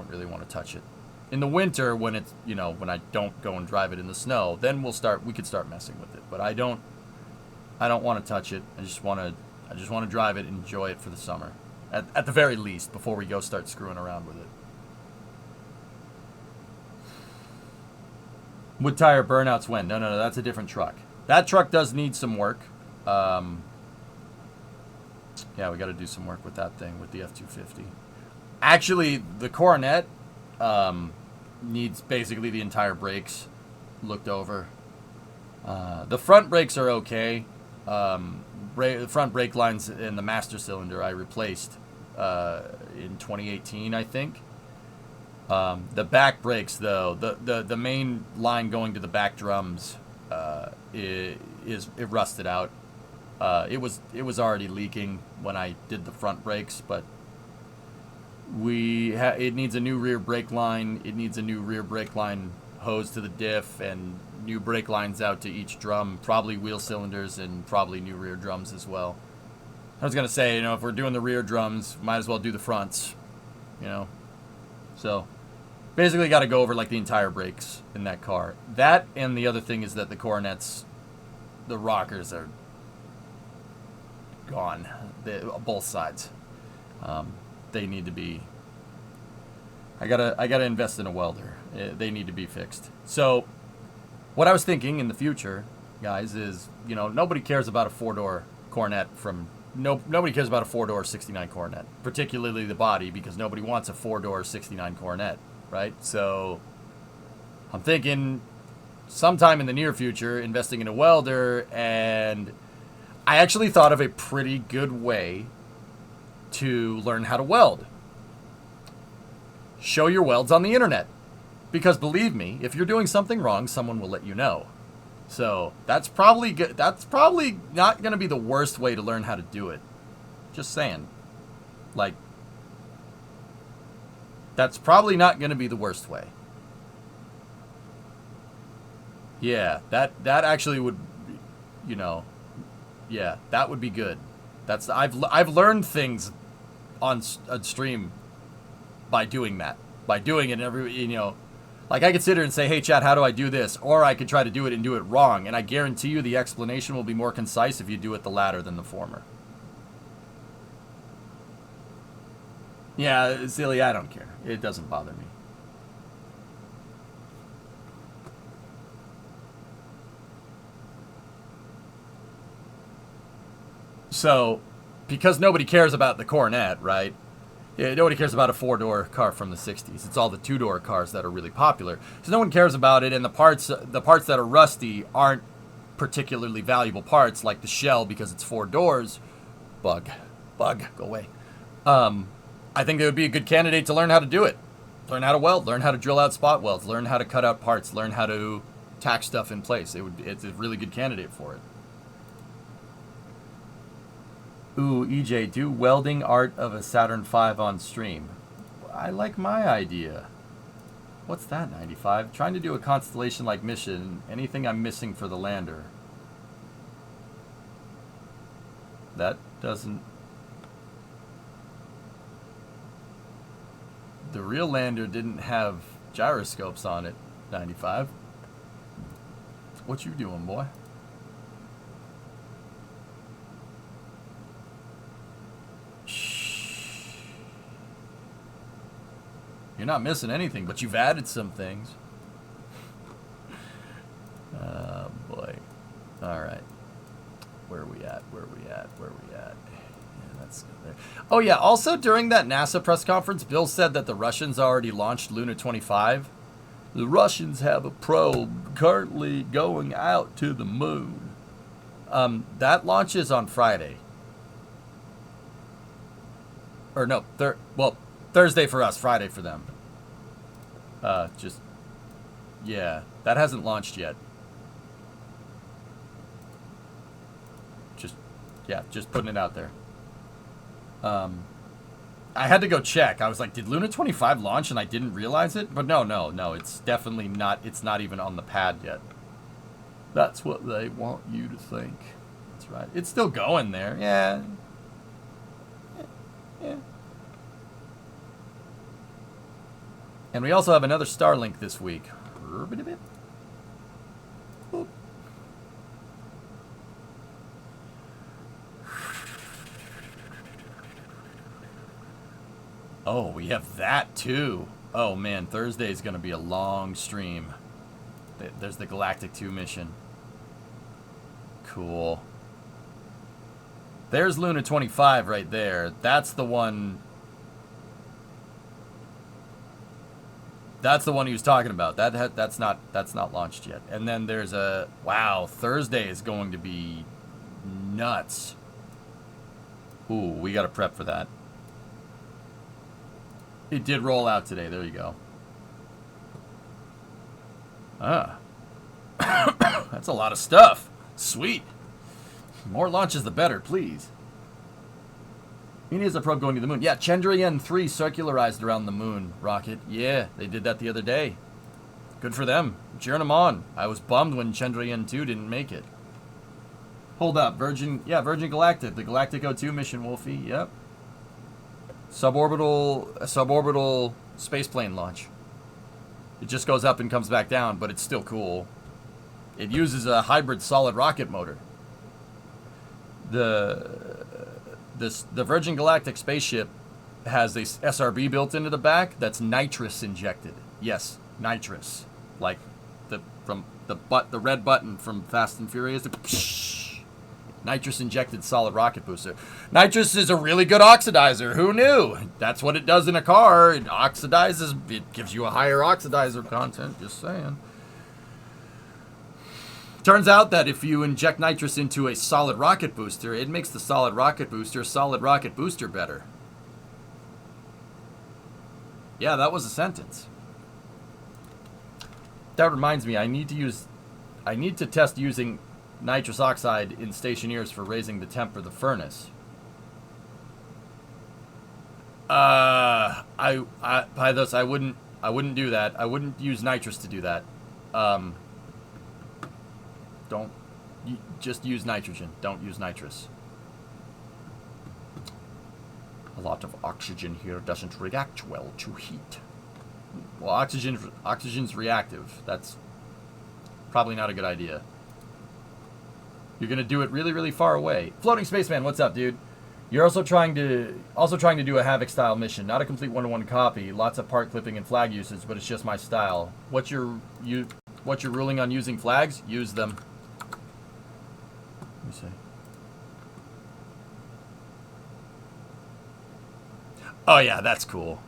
really want to touch it. In the winter, when it's, you know, when I don't go and drive it in the snow, then we could start messing with it. But I don't want to touch it. I just want to drive it and enjoy it for the summer. At the very least, before we go start screwing around with it. Wood tire burnouts when? No, that's a different truck. That truck does need some work. Yeah, we got to do some work with that thing, with the F-250. Actually, the Coronet needs basically the entire brakes looked over. The front brakes are okay. The front brake lines in the master cylinder I replaced in 2018, I think. The back brakes, though, the main line going to the back drums it rusted out. It was already leaking when I did the front brakes, but it needs a new rear brake line. It needs a new rear brake line hose to the diff and new brake lines out to each drum, probably wheel cylinders and probably new rear drums as well. I was gonna say, if we're doing the rear drums, might as well do the fronts, So basically got to go over like the entire brakes in that car. That, and the other thing is that the Coronets, the rockers are gone. Both sides. They need to be. I gotta invest in a welder. They need to be fixed. So, what I was thinking in the future, guys, is nobody cares about a 4-door Coronet nobody cares about a 4-door 69 Coronet, particularly the body, because nobody wants a 4-door 69 Coronet, right? So, I'm thinking sometime in the near future, investing in a welder, and I actually thought of a pretty good way to learn how to weld. Show your welds on the internet. Because believe me, if you're doing something wrong, someone will let you know. So that's probably good. That's probably not going to be the worst way to learn how to do it. Just saying. That's probably not going to be the worst way. Yeah, that actually would, yeah, that would be good. I've learned things on stream by doing that. By doing it I could sit here and say, hey, chat, how do I do this? Or I could try to do it and do it wrong. And I guarantee you the explanation will be more concise if you do it the latter than the former. Yeah, silly, I don't care. It doesn't bother me. So, because nobody cares about the Coronet, right? Yeah, nobody cares about a 4-door car from the 60s. It's all the 2-door cars that are really popular. So no one cares about it, and the parts that are rusty aren't particularly valuable parts, like the shell, because it's 4 doors. Bug, go away. I think it would be a good candidate to learn how to do it. Learn how to weld, learn how to drill out spot welds, learn how to cut out parts, learn how to tack stuff in place. It's a really good candidate for it. Ooh, EJ, do welding art of a Saturn V on stream. I like my idea. What's that, 95? Trying to do a constellation-like mission. Anything I'm missing for the lander? That doesn't... The real lander didn't have gyroscopes on it, 95. What you doing, boy? You're not missing anything, but you've added some things. Oh, boy. All right. Where are we at? Yeah, let's go there. Oh, yeah. Also, during that NASA press conference, Bill said that the Russians already launched Luna 25. The Russians have a probe currently going out to the moon. That launches on Friday. Or no, Thursday for us, Friday for them. Yeah, that hasn't launched yet. Just putting it out there. I had to go check. I was like, did Luna 25 launch and I didn't realize it? But no, it's definitely not, it's not even on the pad yet. That's what they want you to think. That's right. It's still going there. Yeah. And we also have another Starlink this week. Oh, we have that too. Oh man, Thursday is going to be a long stream. There's the Galactic 2 mission. Cool. There's Luna 25 right there. That's the one. That's the one he was talking about. That's not launched yet. And then there's a Thursday is going to be nuts. Ooh, we got to prep for that. It did roll out today. There you go. That's a lot of stuff. Sweet. More launches the better, please. Is a probe going to the moon. Yeah, Chandrayaan 3 circularized around the moon, Rocket. Yeah, they did that the other day. Good for them. Cheering them on. I was bummed when Chandrayaan 2 didn't make it. Hold up. Virgin Galactic. The Galactic 02 mission, Wolfie. Yep. Suborbital spaceplane launch. It just goes up and comes back down, but it's still cool. It uses a hybrid solid rocket motor. The Virgin Galactic spaceship has a SRB built into the back that's nitrous injected. Yes, nitrous. Like the red button from Fast and Furious. Nitrous injected solid rocket booster. Nitrous is a really good oxidizer. Who knew? That's what it does in a car. It oxidizes. It gives you a higher oxidizer content. Just saying. Turns out that if you inject nitrous into a solid rocket booster, it makes the solid rocket booster better. Yeah, that was a sentence. That reminds me, I need to test using nitrous oxide in stationeers for raising the temp of the furnace. I wouldn't do that. I wouldn't use nitrous to do that. Just use nitrogen. Don't use nitrous. A lot of oxygen here doesn't react well to heat. Well, oxygen's reactive. That's probably not a good idea. You're gonna do it really, really far away. Floating Spaceman, what's up, dude? You're also trying to do a Havoc style mission, not a complete one-to-one copy. Lots of part clipping and flag usage, but it's just my style. What's your ruling on using flags? Use them. Let me see. Oh yeah, that's cool.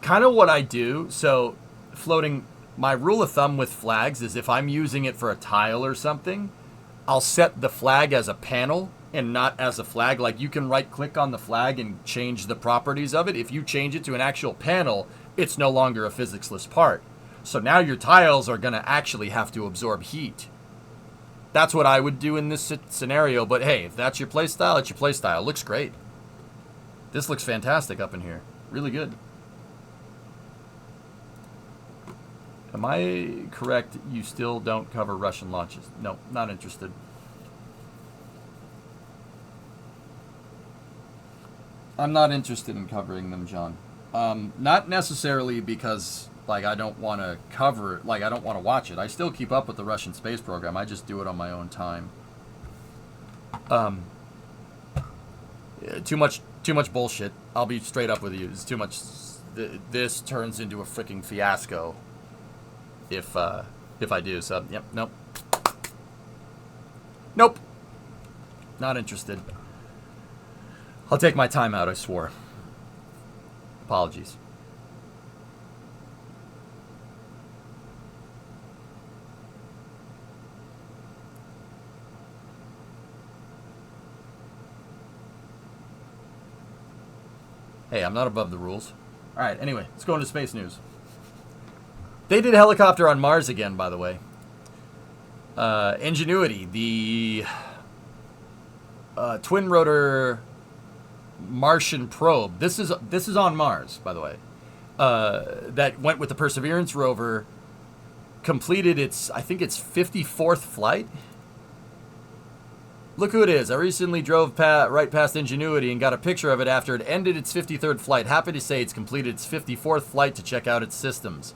Kind of what I do. So, floating. My rule of thumb with flags is if I'm using it for a tile or something, I'll set the flag as a panel and not as a flag. Like, you can right-click on the flag and change the properties of it. If you change it to an actual panel, it's no longer a physics-less part. So now your tiles are going to actually have to absorb heat. That's what I would do in this scenario. But hey, if that's your playstyle, it's your playstyle. It looks great. This looks fantastic up in here. Really good. Am I correct? You still don't cover Russian launches? No, not interested. I'm not interested in covering them, John. Not necessarily because, like, I don't want to cover it, like, I don't want to watch it. I still keep up with the Russian space program. I just do it on my own time. Too much bullshit. I'll be straight up with you. It's too much. This turns into a freaking fiasco if I do. So, yep, nope. Nope. Not interested. I'll take my time out, I swore. Apologies. Hey, I'm not above the rules. Alright, anyway, let's go into space news. They did a helicopter on Mars again, by the way. Ingenuity, the twin rotor Martian probe. This is on Mars, by the way. That went with the Perseverance rover. Completed its, I think it's 54th flight. Look who it is. I recently drove right past Ingenuity and got a picture of it after it ended its 53rd flight. Happy to say it's completed its 54th flight to check out its systems.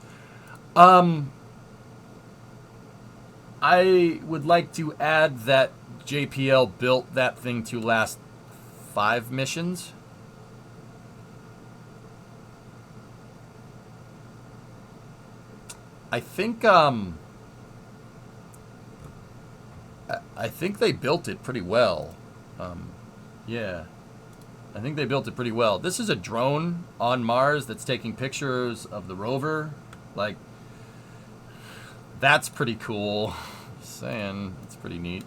I would like to add that JPL built that thing to last 5 missions. I think they built it pretty well. Yeah. I think they built it pretty well. This is a drone on Mars that's taking pictures of the rover. Like, that's pretty cool. Just saying, it's pretty neat.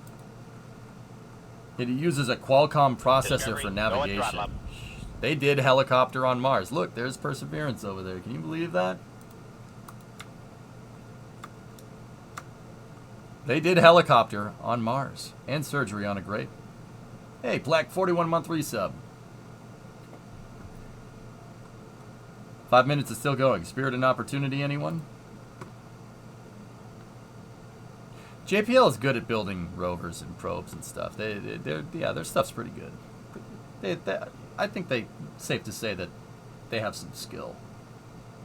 It uses a Qualcomm processor for navigation. They did helicopter on Mars. Look, there's Perseverance over there. Can you believe that? They did helicopter on Mars and surgery on a grape. Hey, Black 41-month resub. 5 minutes is still going. Spirit and Opportunity, anyone? JPL is good at building rovers and probes and stuff. Their stuff's pretty good. I think safe to say that they have some skill.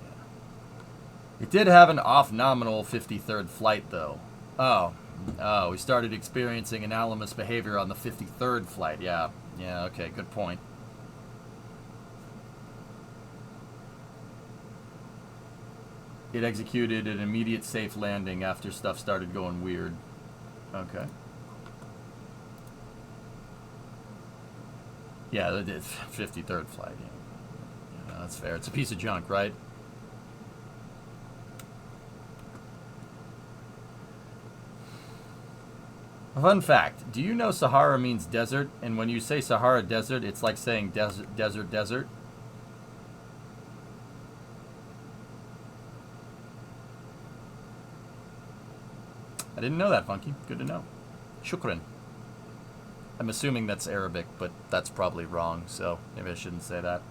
Yeah. It did have an off-nominal 53rd flight, though. Oh, we started experiencing anomalous behavior on the 53rd flight. Yeah, okay, good point. It executed an immediate safe landing after stuff started going weird. Okay. Yeah, the 53rd flight. Yeah, that's fair. It's a piece of junk, right? Fun fact. Do you know Sahara means desert? And when you say Sahara Desert, it's like saying desert. I didn't know that, Funky. Good to know. Shukran. I'm assuming that's Arabic, but that's probably wrong, so maybe I shouldn't say that.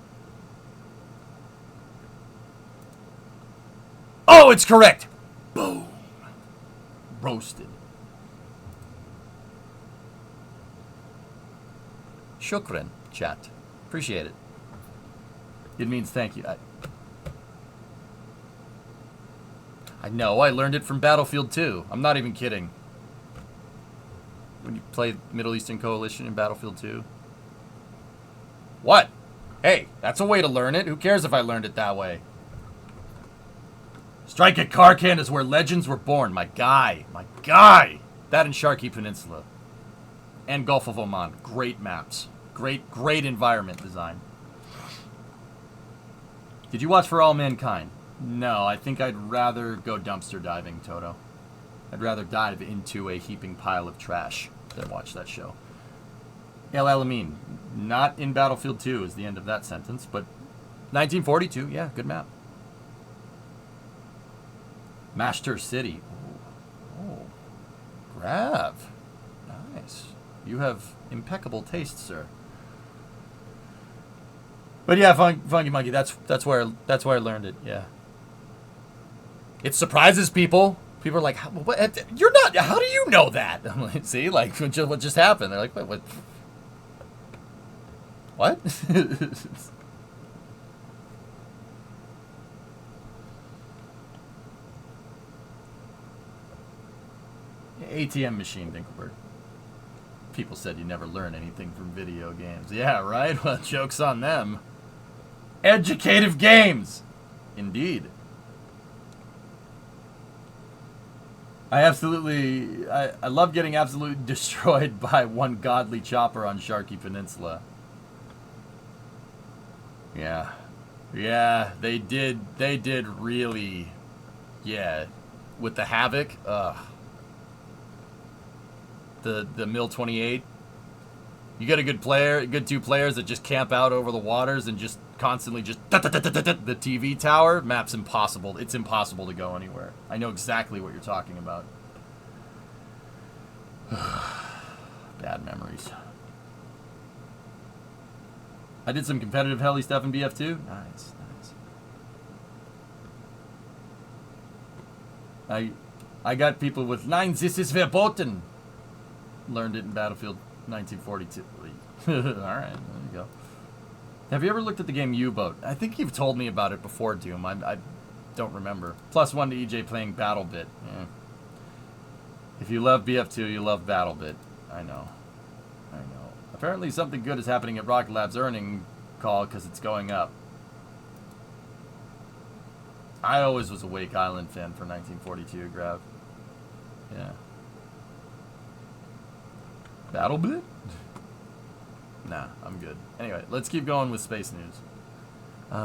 Oh, it's correct! Boom! Roasted. Shukran, chat. Appreciate it. It means thank you. I know, I learned it from Battlefield 2. I'm not even kidding. When you play Middle Eastern Coalition in Battlefield 2. What? Hey, that's a way to learn it. Who cares if I learned it that way? Strike at Karkan is where legends were born. My guy. My guy. That and Sharkey Peninsula. And Gulf of Oman. Great maps. Great environment design. Did you watch For All Mankind? No, I think I'd rather go dumpster diving, Toto. I'd rather dive into a heaping pile of trash than watch that show. El Alamein, not in Battlefield 2 is the end of that sentence, but 1942, yeah, good map. Master City. Oh, Grav. Nice. You have impeccable taste, sir. But yeah, Funky Monkey, that's where I learned it, yeah. It surprises people. People are like, what? You're not, how do you know that? I'm like, see, like, what just happened? They're like, wait, what? What? ATM machine, Dinkelberg. People said you never learn anything from video games. Yeah, right? Well, joke's on them. Educative games! Indeed. I love getting absolutely destroyed by one godly chopper on Sharkey Peninsula. Yeah. Yeah, they did really, yeah. With the Havoc, the Mil 28. You get a good two players that just camp out over the waters and just constantly just the TV tower. Map's impossible. It's impossible to go anywhere. I know exactly what you're talking about. Bad memories. I did some competitive heli stuff in BF2. Nice. I got people with Nein, this is verboten. Learned it in Battlefield 1942. Alright, there you go. Have you ever looked at the game U-Boat? I think you've told me about it before, Doom. I don't remember. +1 to EJ playing BattleBit. Yeah. If you love BF2, you love BattleBit. I know. Apparently something good is happening at Rocket Lab's earning call because it's going up. I always was a Wake Island fan for 1942, Grav. Yeah. BattleBit? Nah, I'm good. Anyway, let's keep going with space news. Ooh,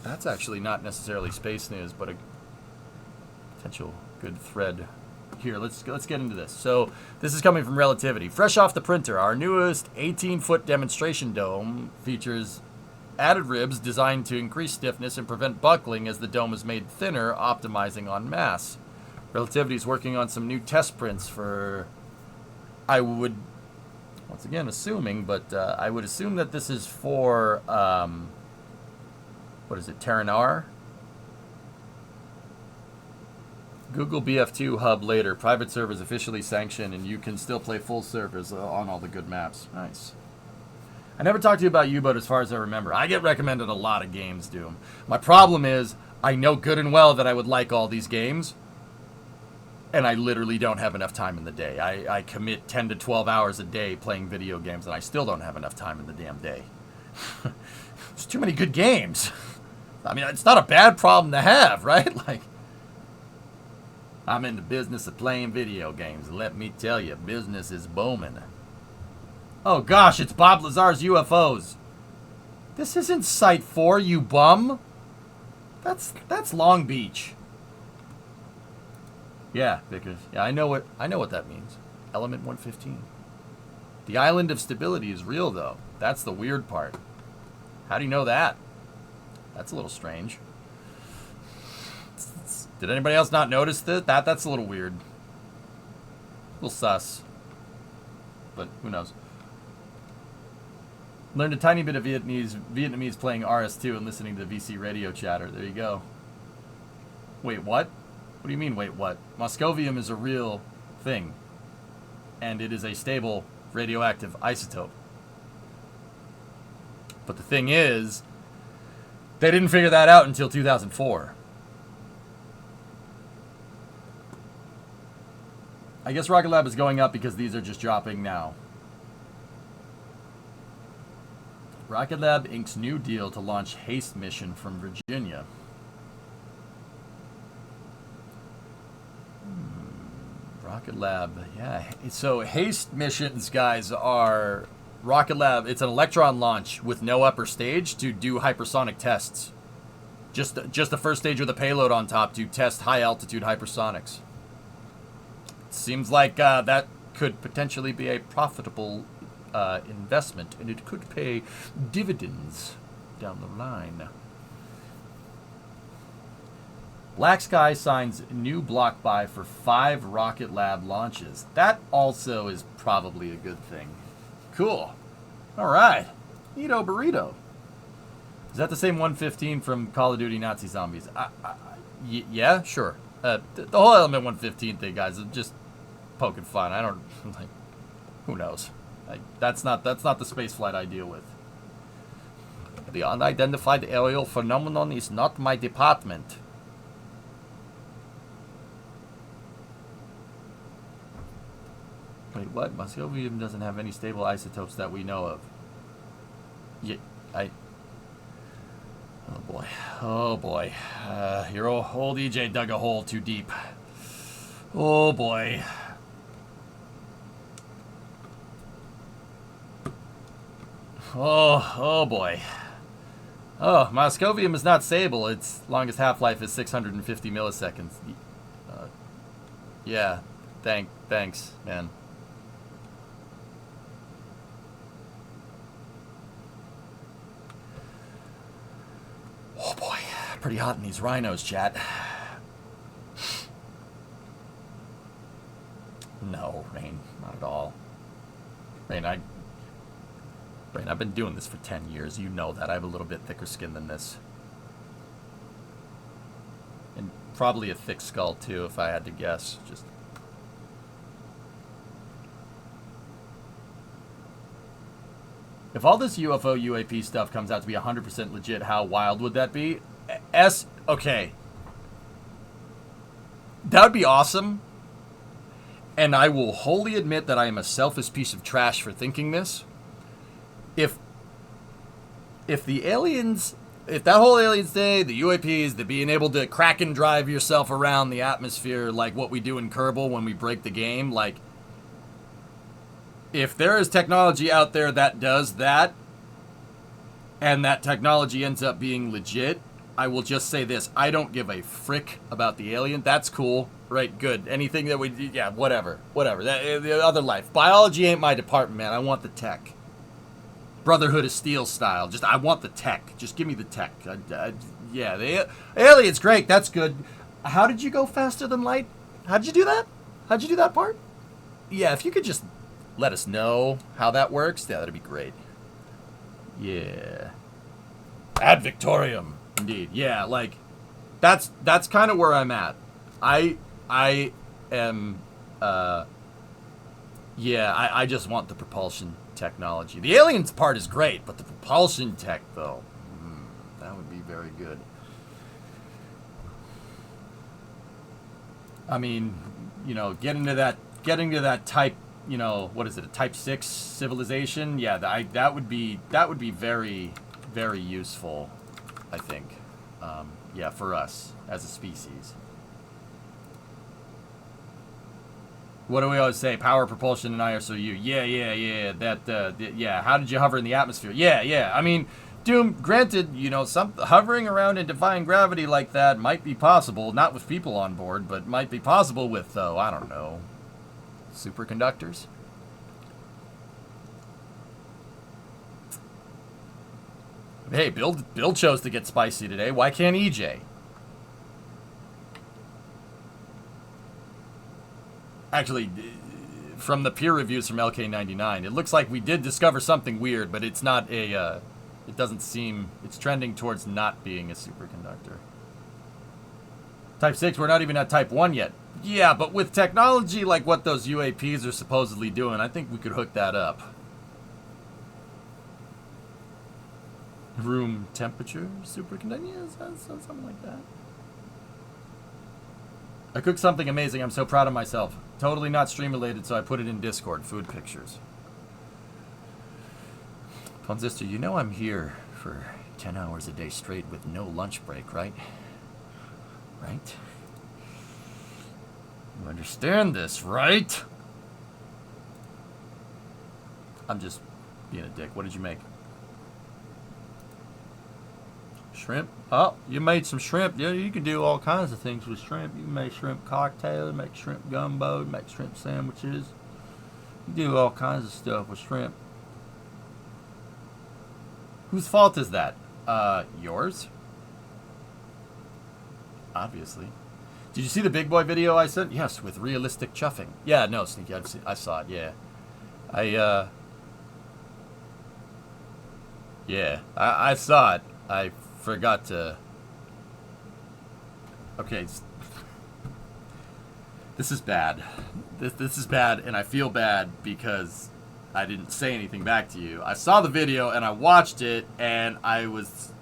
that's actually not necessarily space news, but a potential good thread. Here, let's get into this. So this is coming from Relativity. Fresh off the printer, our newest 18-foot demonstration dome features added ribs designed to increase stiffness and prevent buckling as the dome is made thinner, optimizing on mass. Relativity is working on some new test prints for, I would, once again assuming, but I would assume that this is for, what is it, Terranar? Google BF2 hub later. Private servers officially sanctioned, and you can still play full servers on all the good maps. Nice. I never talked to you about U-Boat as far as I remember. I get recommended a lot of games, Doom. My problem is, I know good and well that I would like all these games, and I literally don't have enough time in the day. I commit 10 to 12 hours a day playing video games, and I still don't have enough time in the damn day. There's too many good games. I mean, it's not a bad problem to have, right? Like, I'm in the business of playing video games, and let me tell you, business is booming. Oh gosh, it's Bob Lazar's UFOs. This isn't Site 4, you bum. That's Long Beach. Yeah, Vickers. Yeah, I know what that means. Element 115. The island of stability is real, though. That's the weird part. How do you know that? That's a little strange. Did anybody else not notice that? That's a little weird. A little sus. But who knows? Learned a tiny bit of Vietnamese playing RS2 and listening to VC radio chatter. There you go. Wait, what? What do you mean, wait, what? Moscovium is a real thing. And it is a stable radioactive isotope. But the thing is, they didn't figure that out until 2004. I guess Rocket Lab is going up because these are just dropping now. Rocket Lab inks new deal to launch HASTE mission from Virginia. Rocket Lab, yeah. So HASTE missions, guys, are Rocket Lab. It's an Electron launch with no upper stage to do hypersonic tests. Just the first stage with a payload on top to test high altitude hypersonics. Seems like that could potentially be a profitable investment, and it could pay dividends down the line. Black Sky signs new block buy for 5 Rocket Lab launches. That also is probably a good thing. Cool. All right. Neato burrito. Is that the same 115 from Call of Duty Nazi Zombies? Yeah, sure. The whole Element 115 thing, guys, is just poking fun. I don't, like, who knows? That's not the spaceflight I deal with. The unidentified aerial phenomenon is not my department. Wait, what? Moscovium doesn't have any stable isotopes that we know of. Yeah, oh boy. Oh boy. Your old EJ dug a hole too deep. Oh boy. Oh boy. Oh, Moscovium is not stable. Its longest half-life is 650 milliseconds. Yeah, thanks, man. Oh boy, pretty hot in these rhinos, chat. No, Rain, not at all. Rain, I've been doing this for 10 years. You know that. I have a little bit thicker skin than this. And probably a thick skull, too, if I had to guess. Just... If all this UFO, UAP stuff comes out to be 100% legit, how wild would that be? Okay. That would be awesome. And I will wholly admit that I am a selfish piece of trash for thinking this. If the aliens if that whole aliens thing, the UAPs, the being able to crack and drive yourself around the atmosphere like what we do in Kerbal when we break the game, like, if there is technology out there that does that, and that technology ends up being legit, I will just say this. I don't give a frick about the alien. That's cool. Right, good. Anything that we... Yeah, whatever. Whatever. The other life. Biology ain't my department, man. I want the tech. Brotherhood of Steel style. Just, I want the tech. Just give me the tech. Yeah, the alien's great. That's good. How did you go faster than light? How'd you do that? How'd you do that part? Yeah, if you could just let us know how that works, yeah, that'd be great. Yeah. Ad Victorium. Indeed. Yeah, like, that's kind of where I'm at. I am, I just want the propulsion technology. The aliens part is great, but the propulsion tech, though, that would be very good. I mean, you know, getting to that type, you know, what is it, a type 6 civilization? Yeah, that would be very, very useful, I think. Yeah, for us as a species. What do we always say? Power, propulsion, and ISOU. Yeah. Yeah. How did you hover in the atmosphere? Yeah. I mean, Doom, granted, you know, hovering around in defying gravity like that might be possible. Not with people on board, but might be possible with, though, I don't know, superconductors? Hey, Bill chose to get spicy today. Why can't EJ? Actually, from the peer reviews from LK99, it looks like we did discover something weird, but it's not a, it doesn't seem, it's trending towards not being a superconductor. Type 6, we're not even at Type 1 yet. Yeah, but with technology like what those UAPs are supposedly doing, I think we could hook that up. Room temperature superconductor? Yeah, something like that. I cooked something amazing. I'm so proud of myself. Totally not stream related, so I put it in Discord. Food pictures. Sister, you know I'm here for 10 hours a day straight with no lunch break, right? Right? You understand this, right? I'm just being a dick. What did you make? Shrimp? Oh, you made some shrimp. Yeah, you can do all kinds of things with shrimp. You can make shrimp cocktails, make shrimp gumbo, make shrimp sandwiches. You do all kinds of stuff with shrimp. Whose fault is that? Yours? Obviously. Did you see the Big Boy video I sent? Yes, with realistic chuffing. Yeah, no, Sneaky, I saw it, yeah. I saw it. I forgot to... Okay. This is bad. This is bad, and I feel bad because I didn't say anything back to you. I saw the video, and I watched it, and I was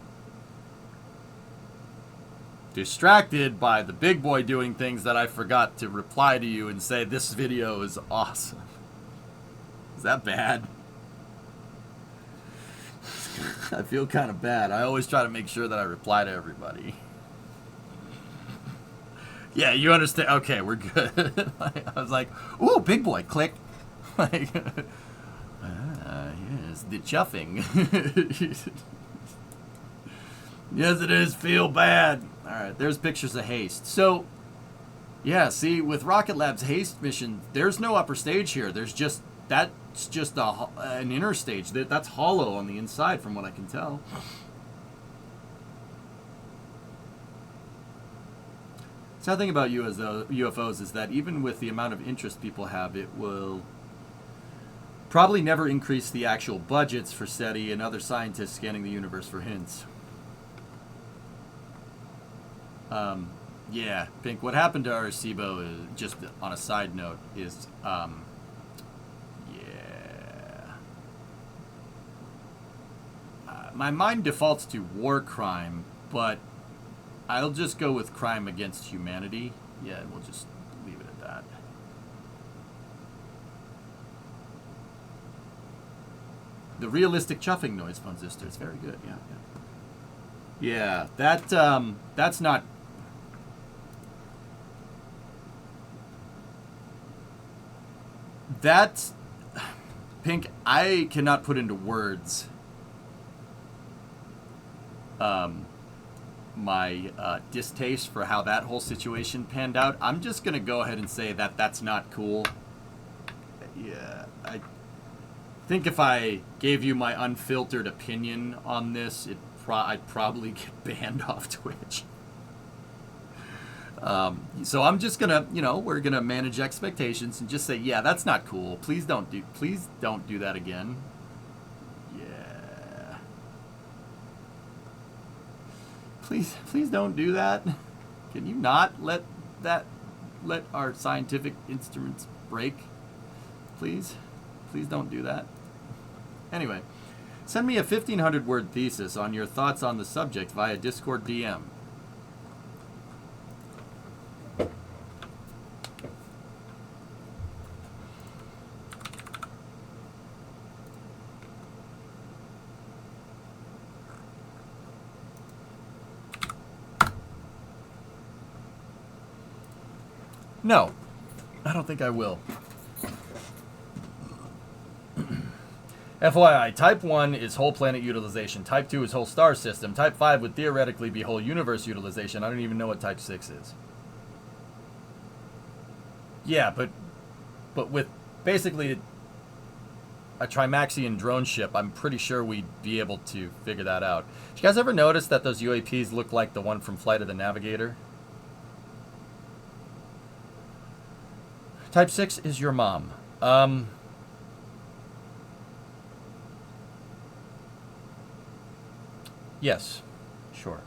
distracted by the Big Boy doing things that I forgot to reply to you and say, this video is awesome. Is that bad? I feel kind of bad. I always try to make sure that I reply to everybody. Yeah, you understand. Okay, we're good. I was like, ooh, Big Boy, click. Like, yes, the chuffing. Yes, it is. Feel bad. All right, there's pictures of Haste. So, yeah, see, with Rocket Lab's Haste mission, there's no upper stage here. There's just, that's just an inner stage. That's hollow on the inside, from what I can tell. So the thing about UFOs is that even with the amount of interest people have, it will probably never increase the actual budgets for SETI and other scientists scanning the universe for hints. Yeah, Pink, what happened to Arecibo, is, just on a side note, is, my mind defaults to war crime, but I'll just go with crime against humanity. Yeah, and we'll just leave it at that. The realistic chuffing noise, Fun Sister, is very good, yeah. Yeah, that's not. That's Pink. I cannot put into words my distaste for how that whole situation panned out. I'm just gonna go ahead and say that that's not cool. Yeah, I think if I gave you my unfiltered opinion on this, I'd probably get banned off Twitch. So I'm just gonna, we're gonna manage expectations and just say, yeah, that's not cool. Please don't do that again. Yeah. Please don't do that. Can you not let our scientific instruments break? Please don't do that. Anyway, send me a 1,500-word thesis on your thoughts on the subject via Discord DM. No, I don't think I will. FYI, Type 1 is whole planet utilization. Type 2 is whole star system. Type 5 would theoretically be whole universe utilization. I don't even know what Type 6 is. Yeah, but with basically a Trimaxian drone ship, I'm pretty sure we'd be able to figure that out. Did you guys ever notice that those UAPs look like the one from Flight of the Navigator? Type 6 is your mom. Yes, sure.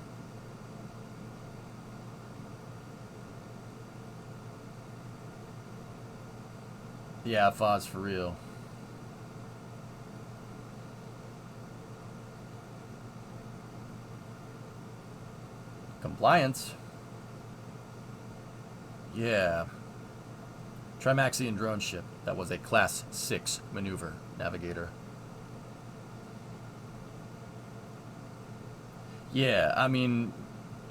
Yeah, Foz for real. Compliance. Yeah. Trimaxian drone ship. That was a Class 6 maneuver navigator. Yeah, I mean,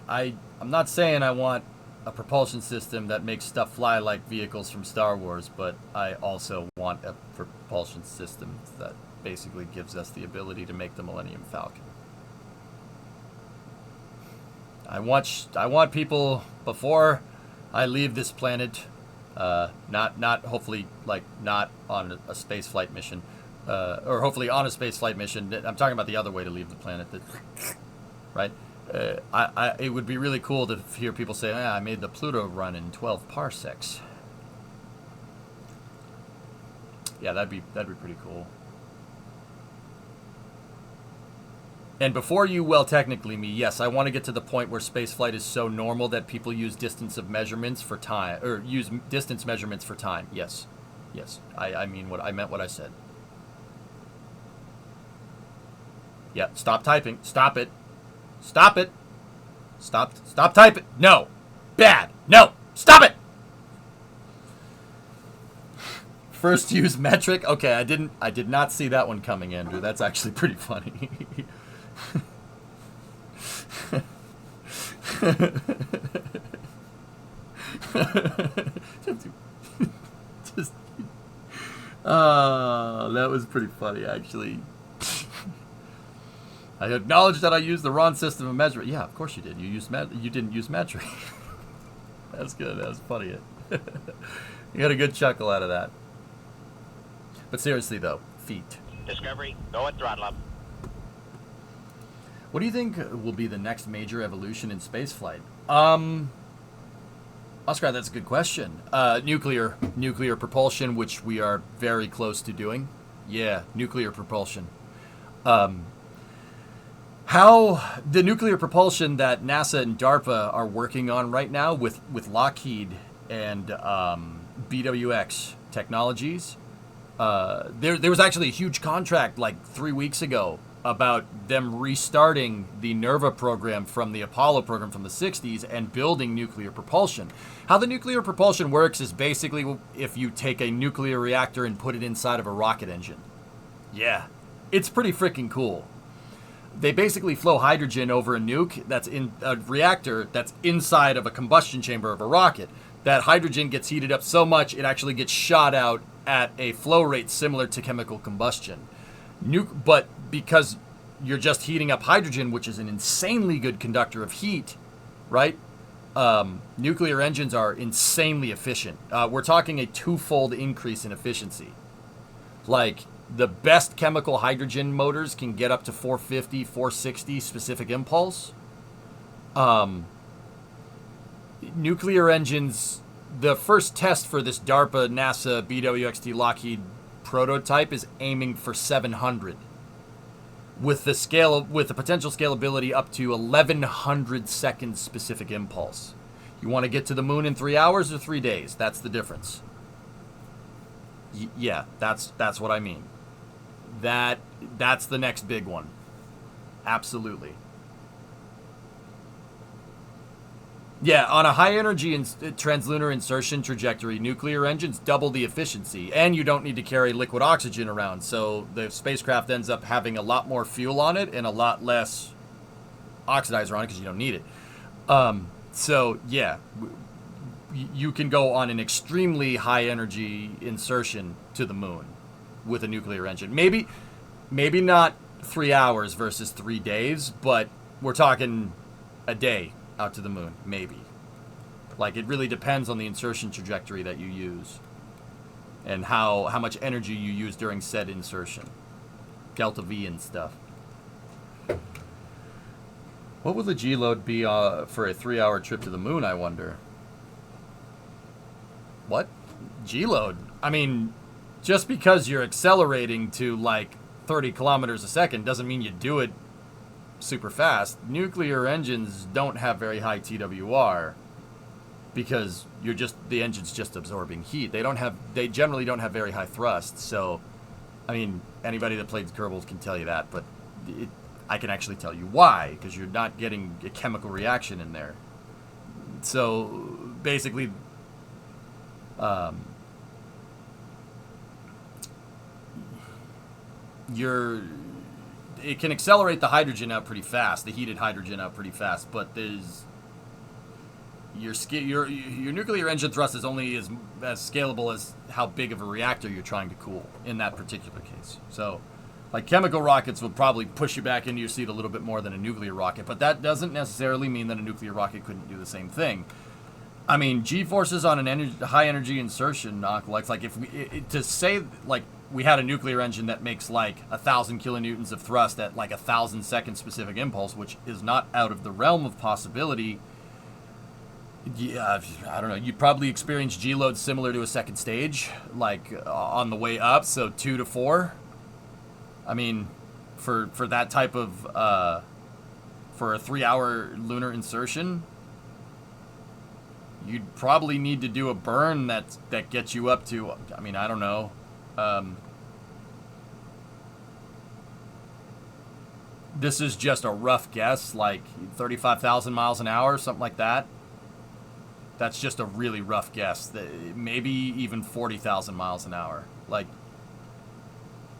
I'm not saying I want a propulsion system that makes stuff fly like vehicles from Star Wars, but I also want a propulsion system that basically gives us the ability to make the Millennium Falcon. I want people, before I leave this planet, not hopefully, like, not on a space flight mission, or hopefully on a space flight mission. I'm talking about the other way to leave the planet, right? It would be really cool to hear people say, I made the Pluto run in 12 parsecs. Yeah, that'd be pretty cool. And before you, well, technically me, yes, I want to get to the point where spaceflight is so normal that people use distance of measurements for time, or use distance measurements for time. Yes, I mean I meant what I said. Yeah, stop typing. Stop it. Stop it. Stop typing. No. Bad. No. Stop it. First use metric. Okay, I did not see that one coming, Andrew. That's actually pretty funny. That was pretty funny, actually. I acknowledge that I used the wrong system of measurement. Yeah, of course you did. You didn't use metric. That's good. That was funny. You got a good chuckle out of that. But seriously, though, feet. Discovery, go at throttle up. What do you think will be the next major evolution in spaceflight? Oscar, that's a good question. Nuclear propulsion, which we are very close to doing. Yeah, nuclear propulsion. How the nuclear propulsion that NASA and DARPA are working on right now with Lockheed and BWX Technologies. There was actually a huge contract like 3 weeks ago about them restarting the NERVA program from the Apollo program from the 60s and building nuclear propulsion. How the nuclear propulsion works is basically if you take a nuclear reactor and put it inside of a rocket engine. Yeah, it's pretty freaking cool. they basically flow hydrogen over a nuke that's in a reactor that's inside of a combustion chamber of a rocket. That hydrogen gets heated up so much it actually gets shot out at a flow rate similar to chemical combustion. But because you're just heating up hydrogen, which is an insanely good conductor of heat, right? Nuclear engines are insanely efficient. We're talking a twofold increase in efficiency. Like, the best chemical hydrogen motors can get up to 450, 460 specific impulse. Nuclear engines, the first test for this DARPA, NASA, BWXT, Lockheed prototype is aiming for 700. With the potential scalability up to 1100 seconds specific impulse. You want to get to the moon in 3 hours or 3 days? That's the difference. Yeah, that's what I mean. That's the next big one. Absolutely. Yeah, on a high energy translunar insertion trajectory, nuclear engines double the efficiency, and you don't need to carry liquid oxygen around, so the spacecraft ends up having a lot more fuel on it and a lot less oxidizer on it because you don't need it. So yeah, you can go on an extremely high energy insertion to the moon with a nuclear engine. Maybe not 3 hours versus 3 days, but we're talking a day out to the moon, maybe. Like, it really depends on the insertion trajectory that you use and how much energy you use during said insertion. Delta V and stuff. What will the G load be for a 3-hour trip to the moon, I wonder? What? G load? I mean, just because you're accelerating to like 30 kilometers a second doesn't mean you do it super fast. Nuclear engines don't have very high TWR because the engine's just absorbing heat. They generally don't have very high thrust. So, I mean, anybody that played Kerbals can tell you that, but I can actually tell you why, because you're not getting a chemical reaction in there. So basically, it can accelerate the hydrogen out pretty fast, the heated hydrogen out pretty fast, but your nuclear engine thrust is only as scalable as how big of a reactor you're trying to cool in that particular case. So, like, chemical rockets will probably push you back into your seat a little bit more than a nuclear rocket, but that doesn't necessarily mean that a nuclear rocket couldn't do the same thing. I mean, G-forces on an high energy insertion, like if to say like we had a nuclear engine that makes like 1,000 kilonewtons of thrust at like 1,000 second specific impulse, which is not out of the realm of possibility. Yeah, I don't know. You probably experience G loads similar to a second stage, like on the way up, so 2 to 4. I mean, for that type of for a 3-hour lunar insertion, you'd probably need to do a burn that gets you up to, I mean, I don't know. This is just a rough guess, like 35,000 miles an hour, something like that. That's just a really rough guess. Maybe even 40,000 miles an hour. Like,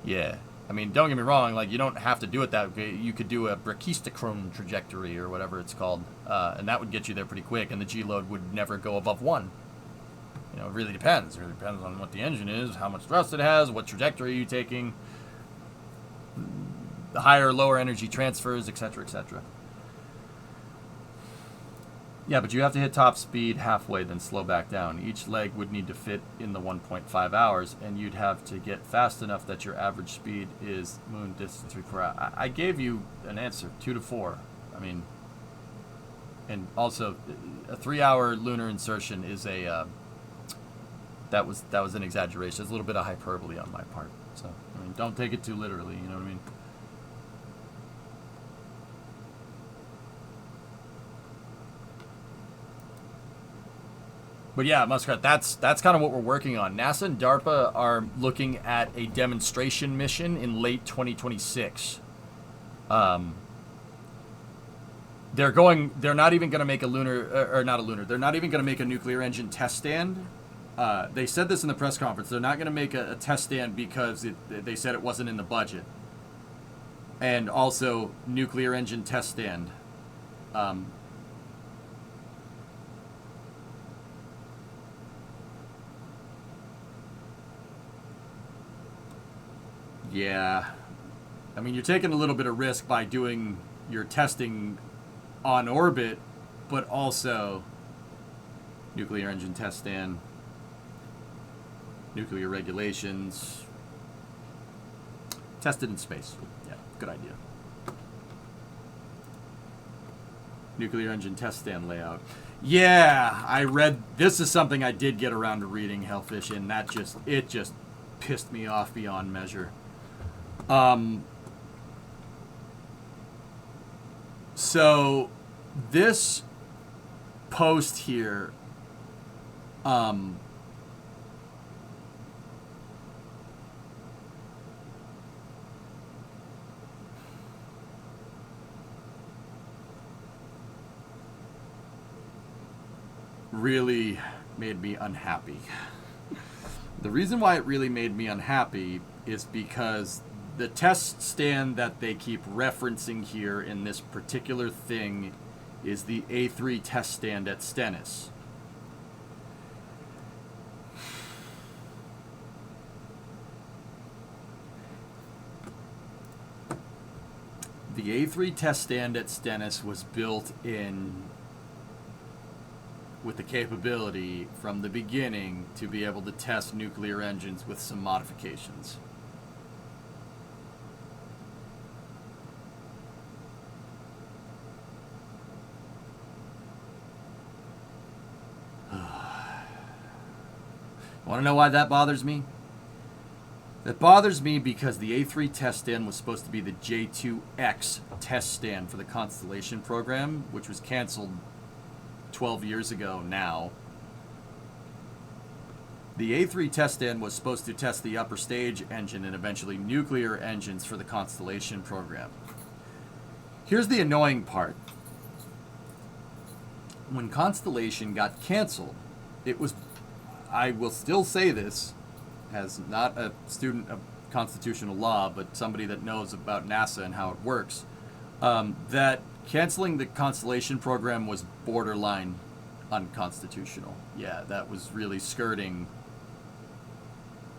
yeah. I mean, don't get me wrong, like, you don't have to do it that way. You could do a brachistochrone trajectory or whatever it's called, and that would get you there pretty quick, and the G load would never go above 1. You know, it really depends. It really depends on what the engine is, how much thrust it has, what trajectory you're taking, the higher or lower energy transfers, etc., etc. Yeah, but you have to hit top speed halfway, then slow back down. Each leg would need to fit in the 1.5 hours, and you'd have to get fast enough that your average speed is moon distance 3 per hour. I gave you an answer, 2 to 4. I mean, and also, a 3-hour lunar insertion is a that was an exaggeration. It's a little bit of hyperbole on my part. So, I mean, don't take it too literally. You know what I mean? But yeah, Muskrat, that's kind of what we're working on. NASA and DARPA are looking at a demonstration mission in late 2026. They're not even going to make a they're not even going to make a nuclear engine test stand. They said this in the press conference. They're not going to make a test stand because they said it wasn't in the budget. And also nuclear engine test stand. Yeah. I mean, you're taking a little bit of risk by doing your testing on orbit, but also nuclear engine test stand, nuclear regulations, tested in space. Yeah, good idea. Nuclear engine test stand layout. Yeah, I read, this is something I did get around to reading, Hellfish, and it just pissed me off beyond measure. So this post here, really made me unhappy. The reason why it really made me unhappy is because the test stand that they keep referencing here in this particular thing is the A3 test stand at Stennis. The A3 test stand at Stennis was built in with the capability from the beginning to be able to test nuclear engines with some modifications. Want to know why that bothers me? That bothers me because the A3 test stand was supposed to be the J2X test stand for the Constellation program, which was canceled 12 years ago now. The A3 test stand was supposed to test the upper stage engine and eventually nuclear engines for the Constellation program. Here's the annoying part. When Constellation got canceled, it was, I will still say this, as not a student of constitutional law, but somebody that knows about NASA and how it works, that canceling the Constellation program was borderline unconstitutional. Yeah, that was really skirting.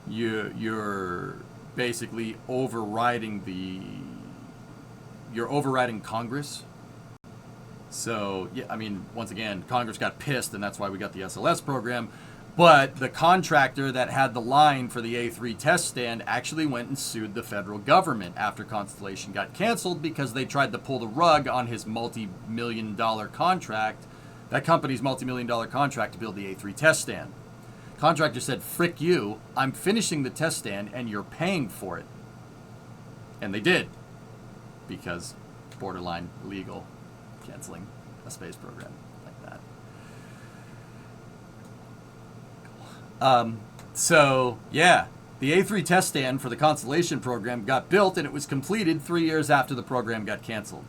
You're basically overriding you're overriding Congress. So, yeah, I mean, once again, Congress got pissed, and that's why we got the SLS program. But the contractor that had the line for the A3 test stand actually went and sued the federal government after Constellation got canceled because they tried to pull the rug on his multi-million-dollar contract, that company's multi-million-dollar contract to build the A3 test stand. Contractor said, frick you, I'm finishing the test stand and you're paying for it. And they did, because borderline legal, canceling a space program like that. So, yeah, the A3 test stand for the Constellation program got built and it was completed 3 years after the program got canceled.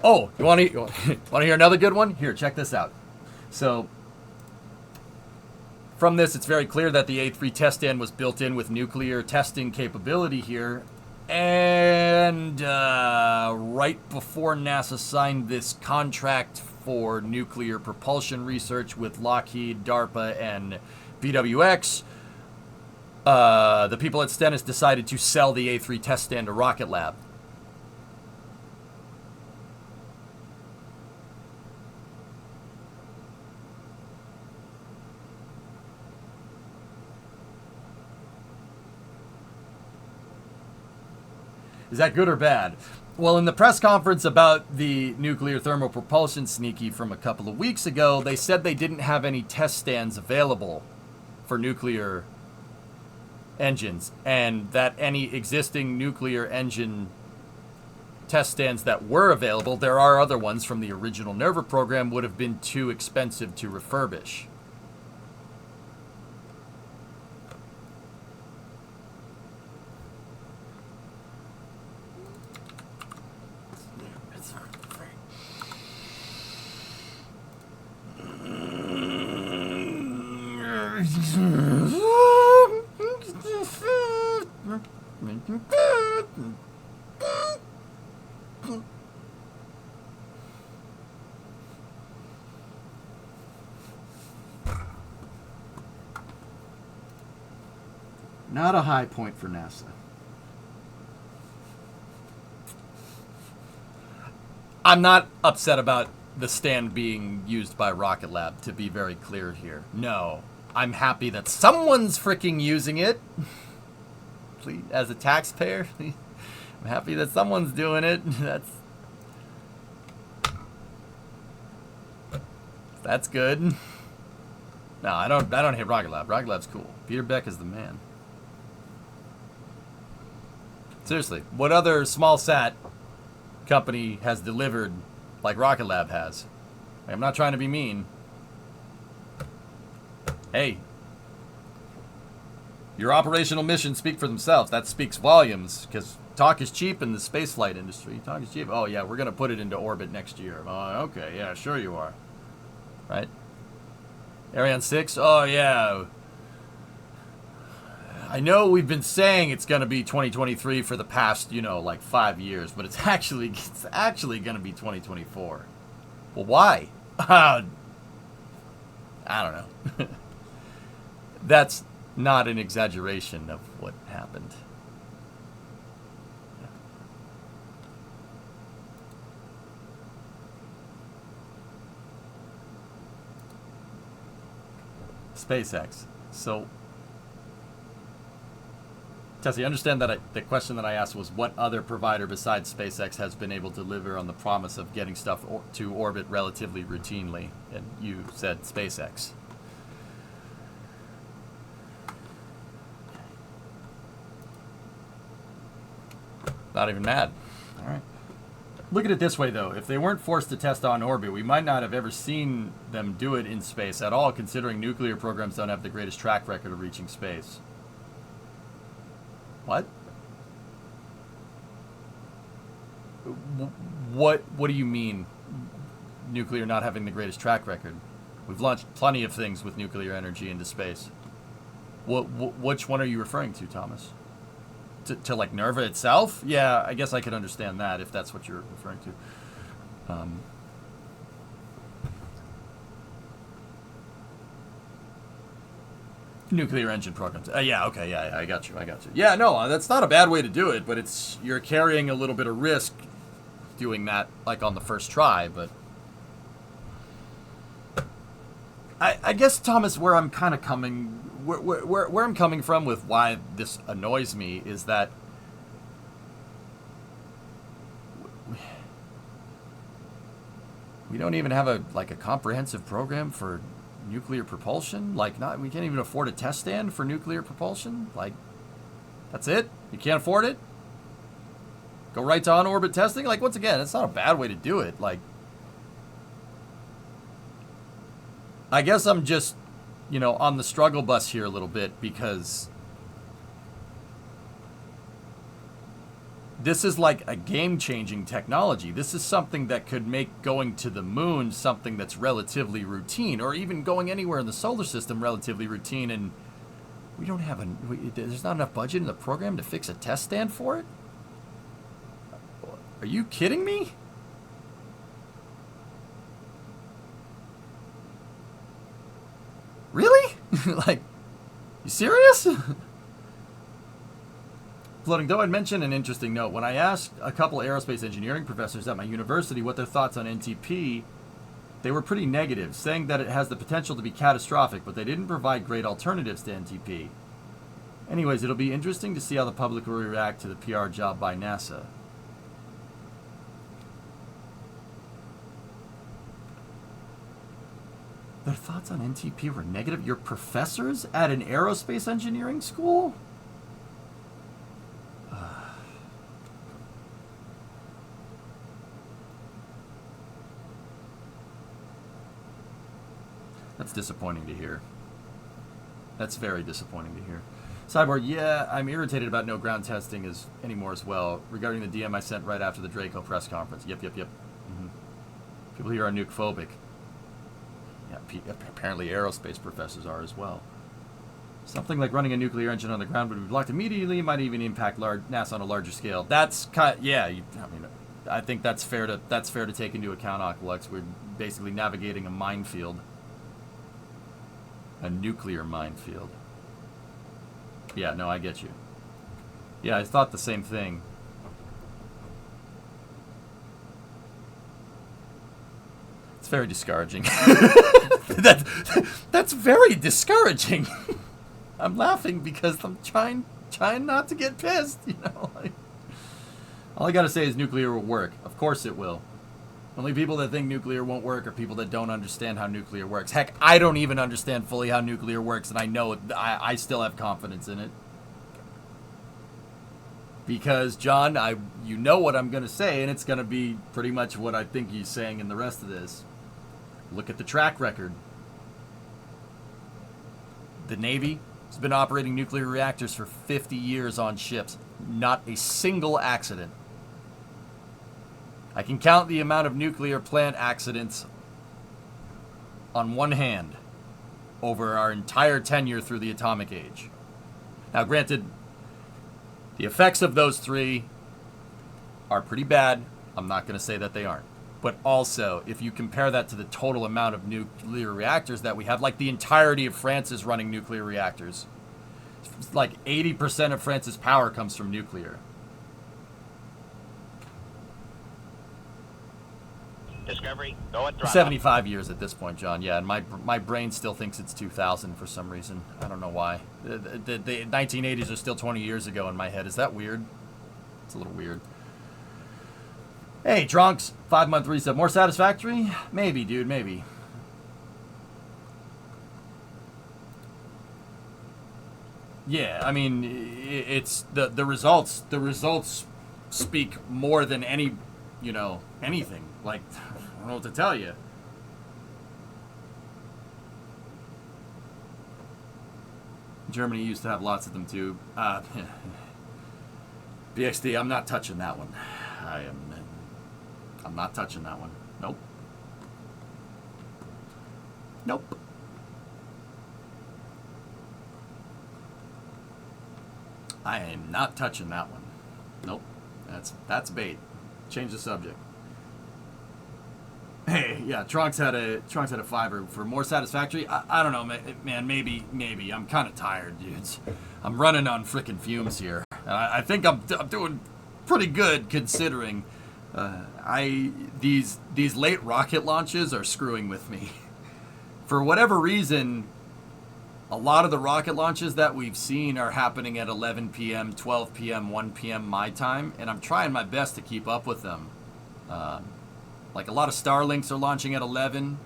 Oh, you want to hear another good one? Here, check this out. So, from this, it's very clear that the A3 test stand was built in with nuclear testing capability here. And right before NASA signed this contract for nuclear propulsion research with Lockheed, DARPA, and BWX, the people at Stennis decided to sell the A3 test stand to Rocket Lab. Is that good or bad? Well, in the press conference about the nuclear thermal propulsion sneaky from a couple of weeks ago, they said they didn't have any test stands available for nuclear engines, and that any existing nuclear engine test stands that were available, there are other ones from the original NERVA program, would have been too expensive to refurbish. Not a high point for NASA. I'm not upset about the stand being used by Rocket Lab, to be very clear here. No. I'm happy that someone's freaking using it. Please, as a taxpayer, I'm happy that someone's doing it. That's good. No, I don't hate Rocket Lab. Rocket Lab's cool. Peter Beck is the man. Seriously, what other small sat company has delivered like Rocket Lab has? I'm not trying to be mean. Hey, your operational missions speak for themselves. That speaks volumes, because talk is cheap in the spaceflight industry. Talk is cheap. Oh yeah, we're gonna put it into orbit next year. Oh, okay, yeah, sure you are. Right? Ariane 6. Oh yeah. I know we've been saying it's going to be 2023 for the past, like 5 years, but it's actually going to be 2024. Well, why? I don't know. That's not an exaggeration of what happened. SpaceX. So Tessie, understand that the question that I asked was what other provider besides SpaceX has been able to deliver on the promise of getting stuff to orbit relatively routinely? And you said SpaceX. Not even mad. All right. Look at it this way, though. If they weren't forced to test on orbit, we might not have ever seen them do it in space at all, considering nuclear programs don't have the greatest track record of reaching space. What? What do you mean, nuclear not having the greatest track record? We've launched plenty of things with nuclear energy into space. Which one are you referring to, Thomas? To like NERVA itself? Yeah, I guess I could understand that if that's what you're referring to. Nuclear engine programs. Yeah, okay, yeah, I got you. Yeah, no, that's not a bad way to do it, but you're carrying a little bit of risk doing that, like on the first try. But I guess, Thomas, where I'm kind of where I'm coming from with why this annoys me is that we don't even have a comprehensive program for nuclear propulsion. We can't even afford a test stand for nuclear propulsion. That's it? You can't afford it? Go right to on-orbit testing? Once again, it's not a bad way to do it. I guess I'm just, on the struggle bus here a little bit, because this is like a game-changing technology. This is something that could make going to the moon something that's relatively routine, or even going anywhere in the solar system relatively routine, and we don't have there's not enough budget in the program to fix a test stand for it? Are you kidding me? Really? You serious? Floating, though I'd mention an interesting note. When I asked a couple aerospace engineering professors at my university what their thoughts on NTP, they were pretty negative, saying that it has the potential to be catastrophic, but they didn't provide great alternatives to NTP. Anyways, it'll be interesting to see how the public will react to the PR job by NASA. Their thoughts on NTP were negative? Your professors at an aerospace engineering school? That's disappointing to hear. That's very disappointing to hear. Cyborg, yeah, I'm irritated about no ground testing anymore as well. Regarding the DM I sent right after the Draco press conference. Yep. Mm-hmm. People here are nuke phobic. Yeah, apparently aerospace professors are as well. Something like running a nuclear engine on the ground would be blocked immediately. Might even impact NASA on a larger scale. That's I think that's fair to take into account, Oculux. We're basically navigating a minefield, a nuclear minefield. Yeah, no, I get you. Yeah, I thought the same thing. It's very discouraging. That's very discouraging. I'm laughing because I'm trying not to get pissed, you know. All I gotta say is nuclear will work. Of course it will. Only people that think nuclear won't work are people that don't understand how nuclear works. Heck, I don't even understand fully how nuclear works, and I know I still have confidence in it. Because, John, you know what I'm going to say, and it's going to be pretty much what I think he's saying in the rest of this. Look at the track record. The Navy has been operating nuclear reactors for 50 years on ships. Not a single accident. I can count the amount of nuclear plant accidents on one hand over our entire tenure through the atomic age. Now, granted, the effects of those three are pretty bad. I'm not going to say that they aren't. But also, if you compare that to the total amount of nuclear reactors that we have, like the entirety of France is running nuclear reactors. Like 80% of France's power comes from nuclear. Discovery, go at throttle. 75 years at this point, John. Yeah, and my brain still thinks it's 2000 for some reason. I don't know why. The 1980s are still 20 years ago in my head. Is that weird? It's a little weird. Hey, Trunks, 5-month reset. More satisfactory? Maybe, dude, maybe. Yeah, I mean, it's the results. The results speak more than any, anything. Like, I don't know what to tell you. Germany used to have lots of them too. BXD, I'm not touching that one. I'm not touching that one. Nope. Nope. I am not touching that one. Nope. That's bait. Change the subject. Hey, yeah, Trunks had a fiver for more satisfactory. I don't know, man. Maybe. I'm kind of tired, dudes. I'm running on frickin' fumes here. I think I'm doing pretty good considering. These late rocket launches are screwing with me. For whatever reason, a lot of the rocket launches that we've seen are happening at 11 p.m., 12 p.m., 1 p.m. my time, and I'm trying my best to keep up with them. Like a lot of Starlinks are launching at 11.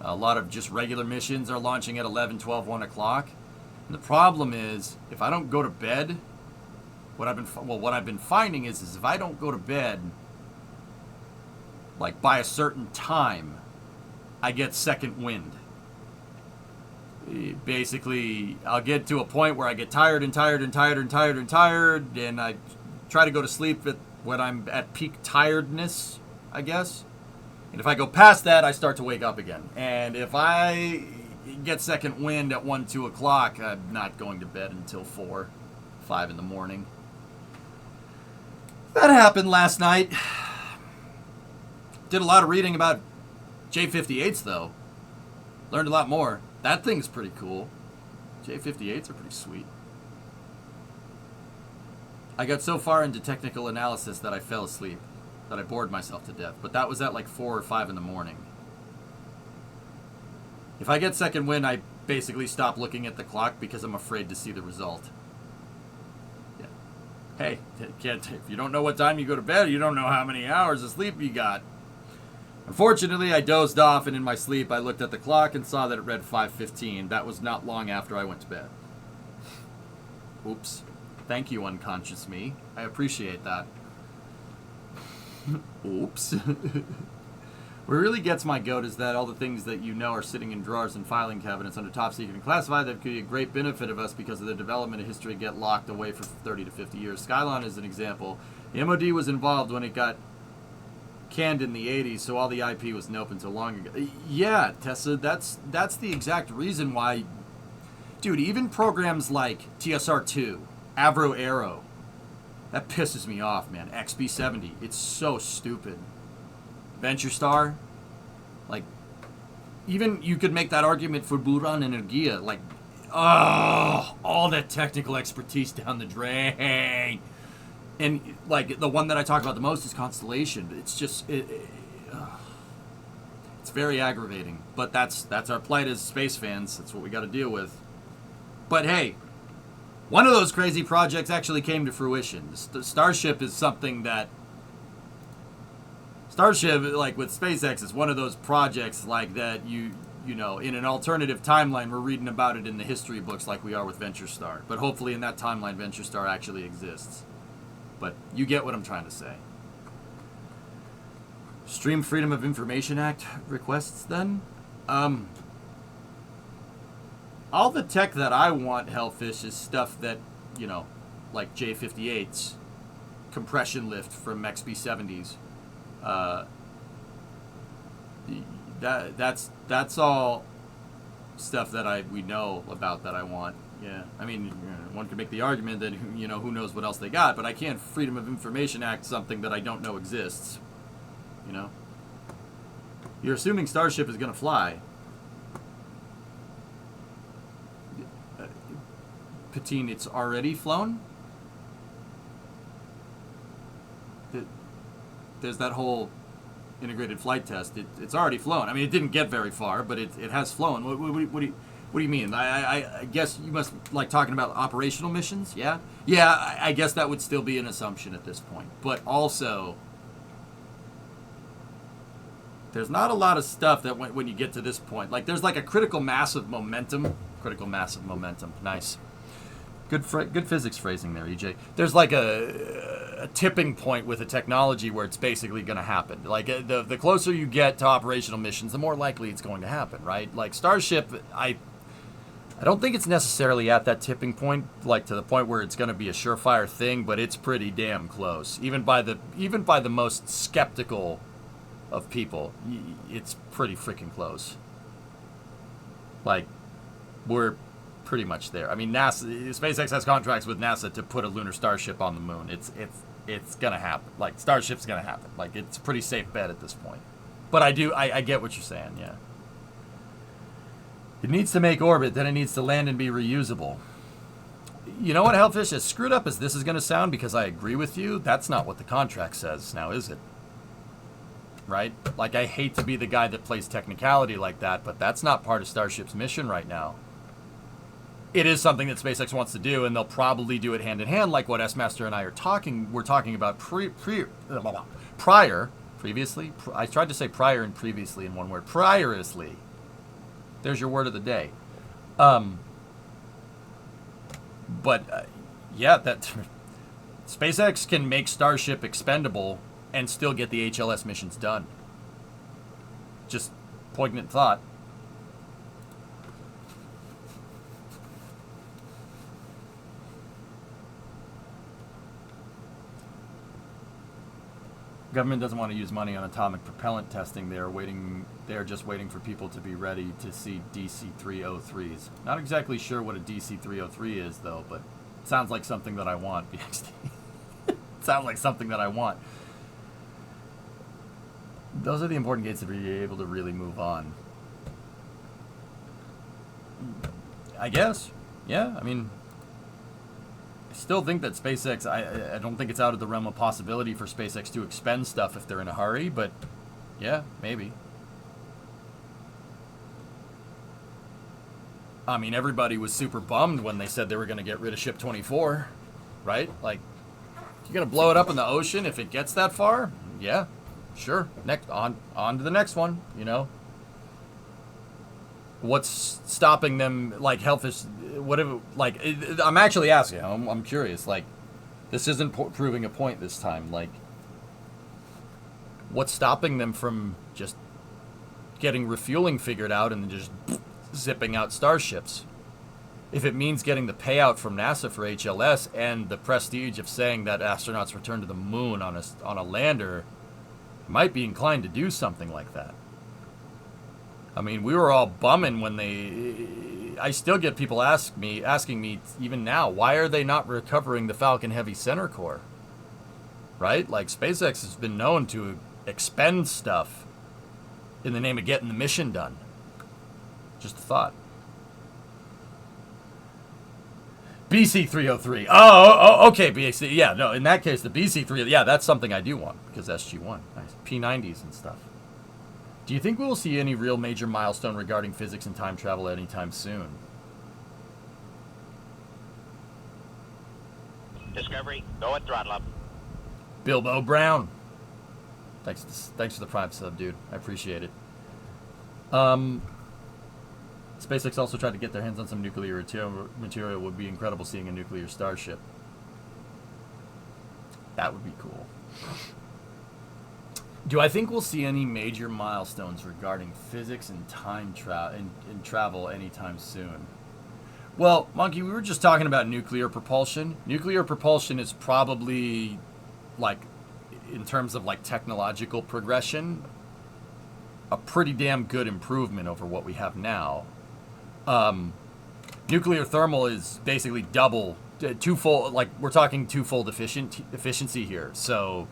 A lot of just regular missions are launching at 11, 12, 1 o'clock. And the problem is, if I don't go to bed, what I've been finding is if I don't go to bed, like by a certain time, I get second wind. Basically, I'll get to a point where I get tired, and I try to go to sleep when I'm at peak tiredness, I guess. And if I go past that, I start to wake up again. And if I get second wind at 1, 2 o'clock, I'm not going to bed until 4, 5 in the morning. That happened last night. Did a lot of reading about J-58s, though. Learned a lot more. That thing's pretty cool. J-58s are pretty sweet. I got so far into technical analysis that I fell asleep. That I bored myself to death. But that was at like 4 or 5 in the morning. If I get second wind, I basically stop looking at the clock because I'm afraid to see the result. Yeah. Hey, if you don't know what time you go to bed, you don't know how many hours of sleep you got. Unfortunately, I dozed off, and in my sleep, I looked at the clock and saw that it read 5:15. That was not long after I went to bed. Oops. Thank you, unconscious me. I appreciate that. Oops. What really gets my goat is that all the things that you know are sitting in drawers and filing cabinets under top secret and classified that could be a great benefit of us because of the development of history get locked away for 30 to 50 years. Skylon is an example. The MOD was involved when it got canned in the 80s, so all the IP was nope until long ago. Yeah, Tessa, that's the exact reason why Dude, even programs like TSR-2, Avro Aero, that pisses me off, man. XB70, it's so stupid. Venture Star, like, even you could make that argument for Buran Energia, like, all that technical expertise down the drain. And, like, the one that I talk about the most is Constellation. It's just, it's very aggravating. But that's our plight as space fans. That's what we got to deal with. But hey, one of those crazy projects actually came to fruition. Starship is something that... Starship, like with SpaceX, is one of those projects like that you know, in an alternative timeline, we're reading about it in the history books like we are with Venture Star. But hopefully in that timeline, Venture Star actually exists. But you get what I'm trying to say. Stream Freedom of Information Act requests, then? All the tech that I want, Hellfish, is stuff that, you know, like J58's, compression lift from XB70s. That's all stuff that we know about that I want. Yeah, I mean, one could make the argument that, you know, who knows what else they got, but I can't Freedom of Information Act something that I don't know exists. You know? You're assuming Starship is going to fly. Patine, it's already flown? There's that whole integrated flight test. It's already flown. I mean, it didn't get very far, but it has flown. What do you mean? I guess you must like talking about operational missions, yeah? Yeah, I guess that would still be an assumption at this point. But also, there's not a lot of stuff that when you get to this point, like there's like a critical mass of momentum. Nice. Good physics phrasing there, EJ. There's like a tipping point with a technology where it's basically going to happen. Like the closer you get to operational missions, the more likely it's going to happen, right? Like Starship, I don't think it's necessarily at that tipping point, like to the point where it's going to be a surefire thing, but it's pretty damn close. Even by the most skeptical of people, it's pretty freaking close. Like, we're pretty much there. I mean, SpaceX has contracts with NASA to put a lunar Starship on the moon. It's gonna happen. Like, Starship's gonna happen. Like, it's a pretty safe bet at this point. But I get what you're saying, yeah. It needs to make orbit, then it needs to land and be reusable. You know what, Hellfish? As screwed up as this is gonna sound, because I agree with you, that's not what the contract says now, is it? Right? Like, I hate to be the guy that plays technicality like that, but that's not part of Starship's mission right now. It is something that SpaceX wants to do, and they'll probably do it hand in hand, like what S-Master and I we're talking about previously. I tried to say prior and previously in one word. Priously. There's your word of the day. Yeah, that SpaceX can make Starship expendable and still get the HLS missions done. Just poignant thought. Government doesn't want to use money on atomic propellant testing. They're just waiting for people to be ready to see DC-303s. Not exactly sure what a DC-303 is, though, but it sounds like something that I want, BXD. Sounds like something that I want. Those are the important gates to be able to really move on. I guess. Yeah, I mean, I still think that SpaceX, I don't think it's out of the realm of possibility for SpaceX to expend stuff if they're in a hurry, but yeah, maybe. I mean, everybody was super bummed when they said they were going to get rid of Ship 24, right? Like, you're going to blow it up in the ocean if it gets that far? Yeah, sure. Next, on to the next one, you know? What's stopping them, like, Hellfish, whatever, like, I'm actually asking, I'm curious, like, this isn't proving a point this time, like, what's stopping them from just getting refueling figured out and then just zipping out Starships? If it means getting the payout from NASA for HLS and the prestige of saying that astronauts return to the moon on a lander, might be inclined to do something like that. I mean, we were all bumming when they I still get people asking me even now, why are they not recovering the Falcon Heavy center core? Right? Like, SpaceX has been known to expend stuff in the name of getting the mission done. Just a thought. BC 303. Oh, okay, BC. Yeah, no, in that case, the BC 3, yeah, that's something I do want, because SG1. Nice. P90s and stuff. Do you think we will see any real major milestone regarding physics and time travel anytime soon? Discovery, go at throttle up. Bilbo Brown. Thanks for the Prime sub, dude. I appreciate it. SpaceX also tried to get their hands on some nuclear material. It would be incredible seeing a nuclear starship. That would be cool. Do I think we'll see any major milestones regarding physics and time travel anytime soon? Well, Monkey, we were just talking about nuclear propulsion. Nuclear propulsion is probably, like, in terms of like technological progression, a pretty damn good improvement over what we have now. Nuclear thermal is basically twofold, like we're talking twofold efficiency here. So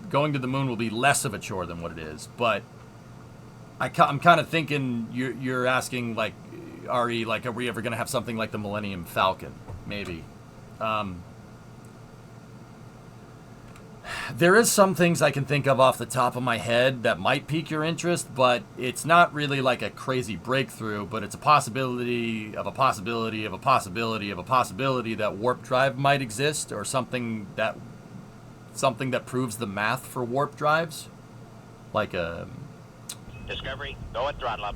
going to the moon will be less of a chore than what it is. But I'm kind of thinking you're asking, like, RE, like, are we ever going to have something like the Millennium Falcon? Maybe. There is some things I can think of off the top of my head that might pique your interest, but it's not really like a crazy breakthrough, but it's a possibility of a possibility of a possibility of a possibility that warp drive might exist, or something that proves the math for warp drives, like a Discovery, go at throttle up.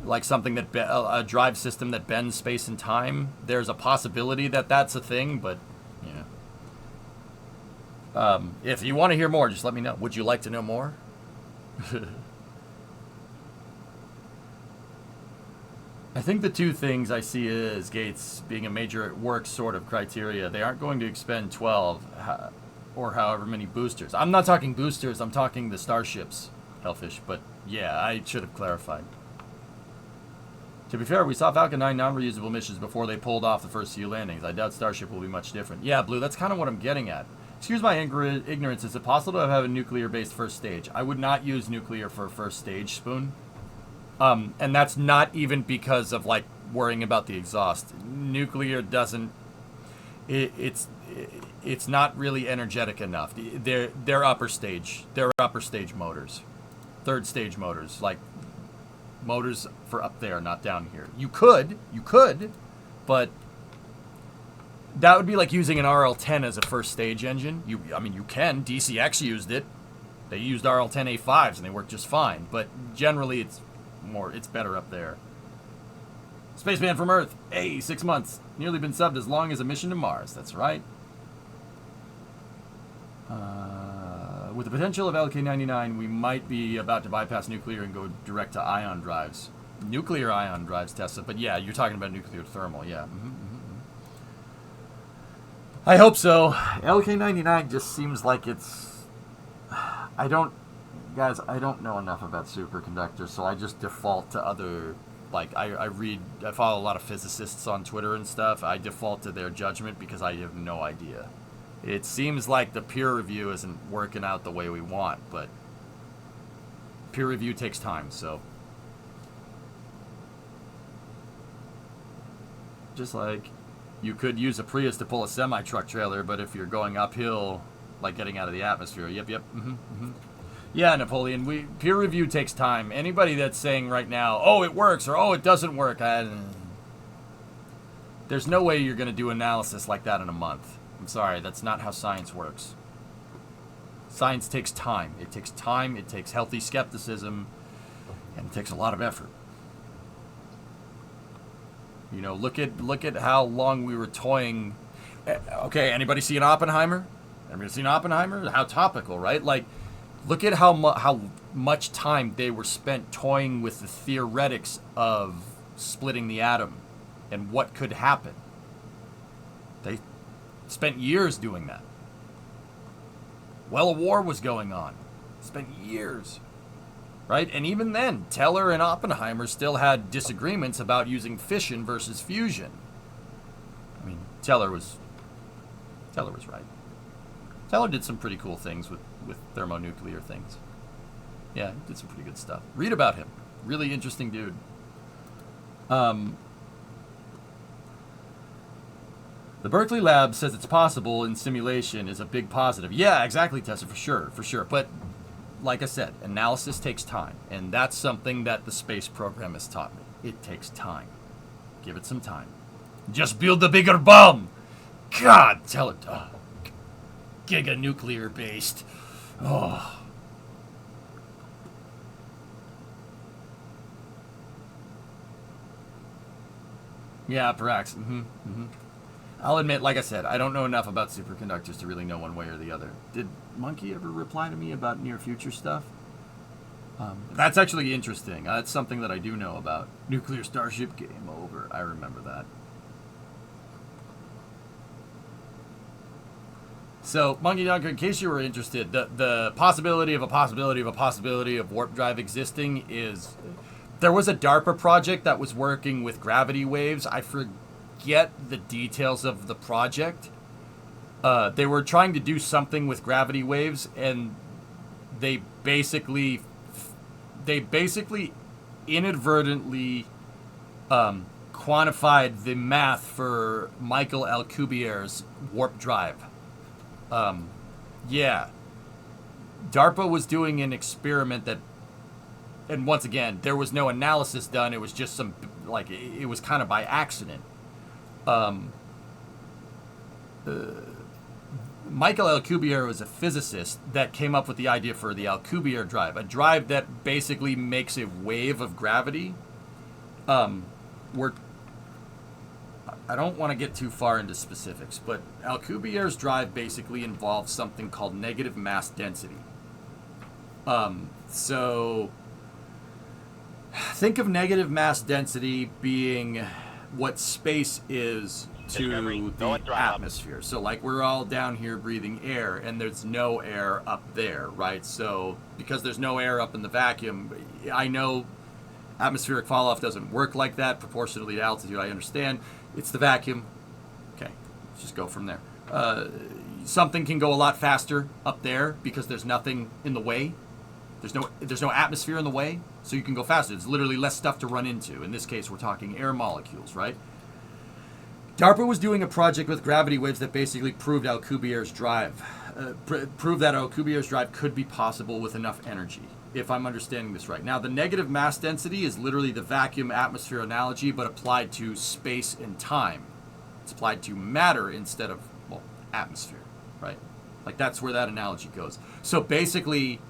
like something that a drive system that bends space and time. There's a possibility that that's a thing, but yeah. If you want to hear more, just let me know. Would you like to know more? I think the two things I see is Gates being a major work sort of criteria. They aren't going to expend 12 or however many boosters. I'm not talking boosters, I'm talking the starships, Hellfish, but yeah, I should have clarified. To be fair, we saw Falcon 9 non-reusable missions before they pulled off the first few landings. I doubt Starship will be much different. Yeah, Blue, that's kind of what I'm getting at. Excuse my ignorance, is it possible to have a nuclear-based first stage? I would not use nuclear for a first stage, Spoon. And that's not even because of, like, worrying about the exhaust. Nuclear doesn't... It's not really energetic enough. They're upper stage. They're upper stage motors. Third stage motors. Like, motors for up there, not down here. You could, but... that would be like using an RL-10 as a first stage engine. I mean, you can. DCX used it. They used RL-10A5s and they worked just fine. But generally, it's better up there. Spaceman from Earth. Hey, 6 months. Nearly been subbed as long as a mission to Mars. That's right. With the potential of LK-99, we might be about to bypass nuclear and go direct to ion drives. Nuclear ion drives, Tessa. But yeah, you're talking about nuclear thermal. Yeah. I hope so. LK-99 just seems like it's... I don't know enough about superconductors, so I just default to other... Like, I follow a lot of physicists on Twitter and stuff. I default to their judgment because I have no idea. It seems like the peer review isn't working out the way we want, but peer review takes time, so... Just like... You could use a Prius to pull a semi-truck trailer, but if you're going uphill, like getting out of the atmosphere, yep. Yeah, Napoleon, peer review takes time. Anybody that's saying right now, oh, it works, or oh, it doesn't work, there's no way you're going to do analysis like that in a month. I'm sorry, that's not how science works. Science takes time. It takes time, it takes healthy skepticism, and it takes a lot of effort. You know, look at how long we were toying. Okay, anybody see an Oppenheimer? Everybody seen Oppenheimer? How topical, right? Like, look at how much time they were spent toying with the theoretics of splitting the atom and what could happen. They spent years doing that. Well, a war was going on. Spent years. right? And even then, Teller and Oppenheimer still had disagreements about using fission versus fusion. I mean, Teller was right. Teller did some pretty cool things with thermonuclear things. Yeah, he did some pretty good stuff. Read about him. Really interesting dude. The Berkeley lab says it's possible in simulation is a big positive. Yeah, exactly, Tessa, for sure. But like I said, analysis takes time, and that's something that the space program has taught me. It takes time. Give it some time. Just build the bigger bomb. God, tell it. Giga nuclear based. Oh. Yeah, Parax. I'll admit, like I said, I don't know enough about superconductors to really know one way or the other. Did Monkey ever reply to me about near future stuff? That's actually interesting. That's something that I do know about. Nuclear Starship game over. I remember that. So, Monkey Dunker, in case you were interested, the possibility of a possibility of a possibility of warp drive existing is... There was a DARPA project that was working with gravity waves. I forget the details of the project. They were trying to do something with gravity waves, and they basically inadvertently quantified the math for Michael Alcubierre's warp drive. Yeah. DARPA was doing an experiment that, and once again, there was no analysis done. It was just some, like, it was kind of by accident. Michael Alcubierre was a physicist that came up with the idea for the Alcubierre drive, a drive that basically makes a wave of gravity. I don't want to get too far into specifics, but Alcubierre's drive basically involves something called negative mass density. So think of negative mass density being what space is to the atmosphere. So like we're all down here breathing air, and there's no air up there, right? So because there's no air up in the vacuum, I know atmospheric fall-off doesn't work like that proportionally to altitude. I understand. It's the vacuum. Okay, let's just go from there. Something can go a lot faster up there because there's nothing in the way. There's no atmosphere in the way, so you can go faster. There's literally less stuff to run into. In this case, we're talking air molecules, right? DARPA was doing a project with gravity waves that basically proved Alcubierre's drive. Proved that Alcubierre's drive could be possible with enough energy, if I'm understanding this right. Now, the negative mass density is literally the vacuum atmosphere analogy, but applied to space and time. It's applied to matter instead of, well, atmosphere, right? Like, that's where that analogy goes. So basically,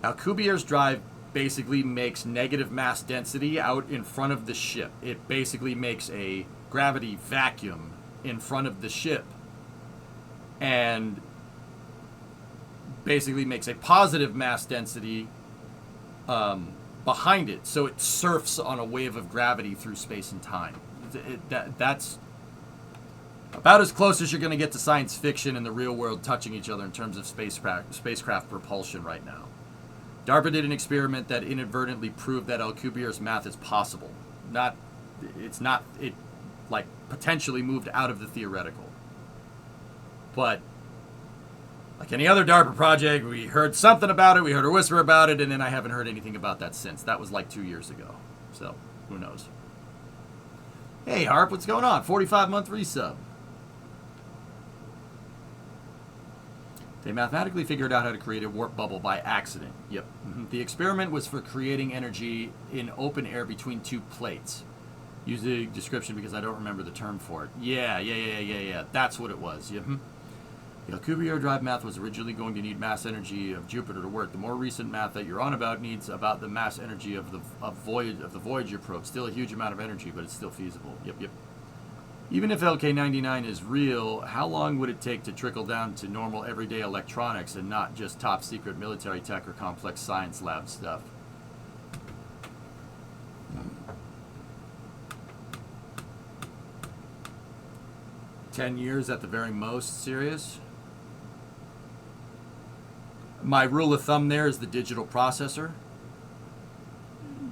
Alcubierre's drive basically makes negative mass density out in front of the ship. It basically makes a gravity vacuum in front of the ship, and basically makes a positive mass density behind it, so it surfs on a wave of gravity through space and time. That's about as close as you're going to get to science fiction and the real world touching each other in terms of spacecraft propulsion right now. DARPA did an experiment that inadvertently proved that Alcubierre's math is possible. It potentially moved out of the theoretical. But like any other DARPA project, we heard something about it, we heard a whisper about it, and then I haven't heard anything about that since. That was like 2 years ago. So, who knows? Hey, Harp, what's going on? 45-month resub. They mathematically figured out how to create a warp bubble by accident. Yep. The experiment was for creating energy in open air between two plates. Use the description because I don't remember the term for it. Yeah. That's what it was. Yep. The Alcubierre drive math was originally going to need mass energy of Jupiter to work. The more recent math that you're on about needs about the mass energy of the Voyager probe. Still a huge amount of energy, but it's still feasible. Yep. Even if LK99 is real, how long would it take to trickle down to normal everyday electronics and not just top secret military tech or complex science lab stuff? 10 years at the very most. Serious? My rule of thumb there is the digital processor.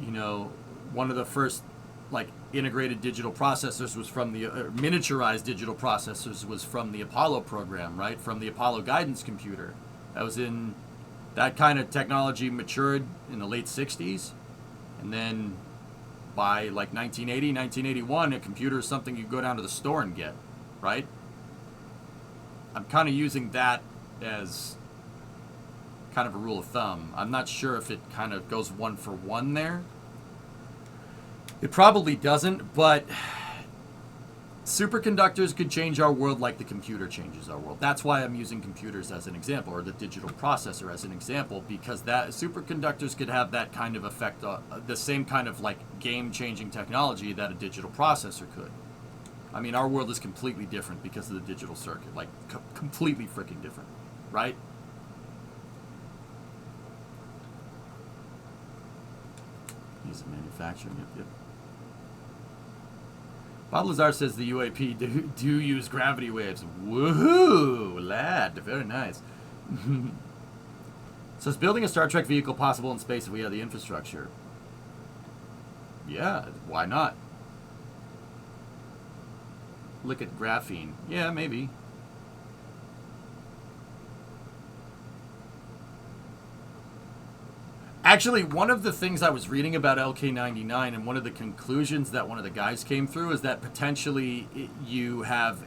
You know, one of the first like integrated digital processors was from the miniaturized digital processors was from the Apollo program, right? From the Apollo guidance computer. That kind of technology matured in the late 60s. And then by like 1980, 1981, a computer is something you go down to the store and get, right? I'm kind of using that as kind of a rule of thumb. I'm not sure if it kind of goes one for one there. It probably doesn't, but superconductors could change our world like the computer changes our world. That's why I'm using computers as an example, or the digital processor as an example, because that superconductors could have that kind of effect, the same kind of like game-changing technology that a digital processor could. I mean, our world is completely different because of the digital circuit, like completely freaking different, right? Ease of manufacturing, yep. Bob Lazar says the UAP do use gravity waves. Woohoo, lad, very nice. So is building a Star Trek vehicle possible in space if we have the infrastructure? Yeah, why not? Look at graphene. Yeah, maybe. Actually, one of the things I was reading about LK99 and one of the conclusions that one of the guys came through is that potentially you have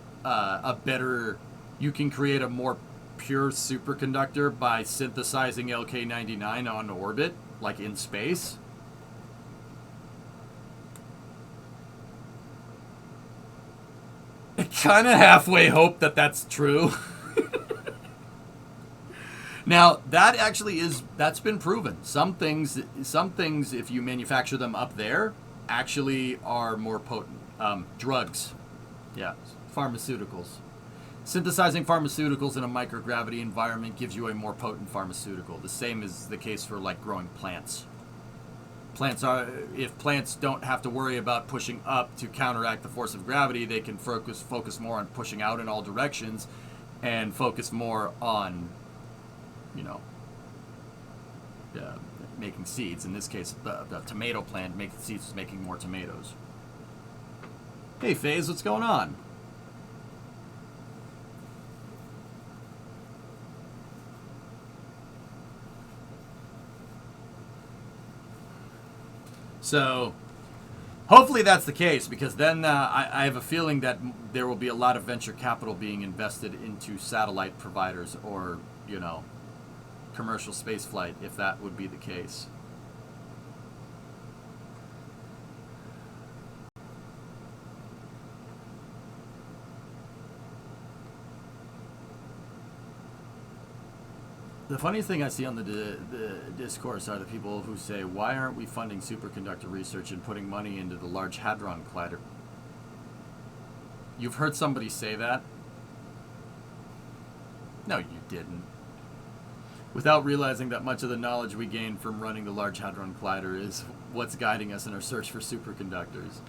you can create a more pure superconductor by synthesizing LK99 on orbit, like in space. I kind of halfway hope that that's true. Now, that actually that's been proven. Some things, if you manufacture them up there, actually are more potent. Drugs. Yeah, pharmaceuticals. Synthesizing pharmaceuticals in a microgravity environment gives you a more potent pharmaceutical. The same is the case for like growing plants. If plants don't have to worry about pushing up to counteract the force of gravity, they can focus more on pushing out in all directions and focus more on making seeds. In this case, the tomato plant making seeds is making more tomatoes. Hey, FaZe, what's going on? So, hopefully that's the case, because then I have a feeling that there will be a lot of venture capital being invested into satellite providers or, commercial space flight, if that would be the case. The funniest thing I see on the discourse are the people who say, why aren't we funding superconductor research and putting money into the Large Hadron Collider? You've heard somebody say that? No, you didn't. Without realizing that much of the knowledge we gain from running the Large Hadron Collider is what's guiding us in our search for superconductors.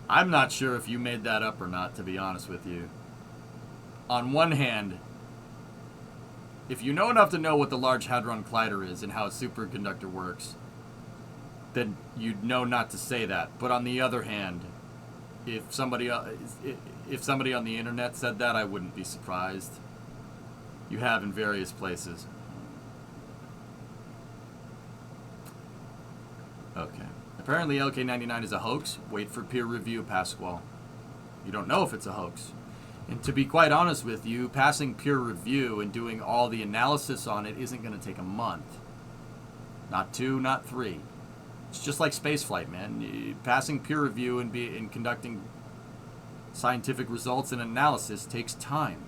I'm not sure if you made that up or not, to be honest with you. On one hand, if you know enough to know what the Large Hadron Collider is and how a superconductor works, then you'd know not to say that. But on the other hand, if somebody on the internet said that, I wouldn't be surprised. You have in various places. Okay. Apparently LK99 is a hoax. Wait for peer review, Pasquale. You don't know if it's a hoax. And to be quite honest with you, passing peer review and doing all the analysis on it isn't going to take a month. Not 2, not 3. It's just like spaceflight, man. Passing peer review and conducting scientific results and analysis takes time.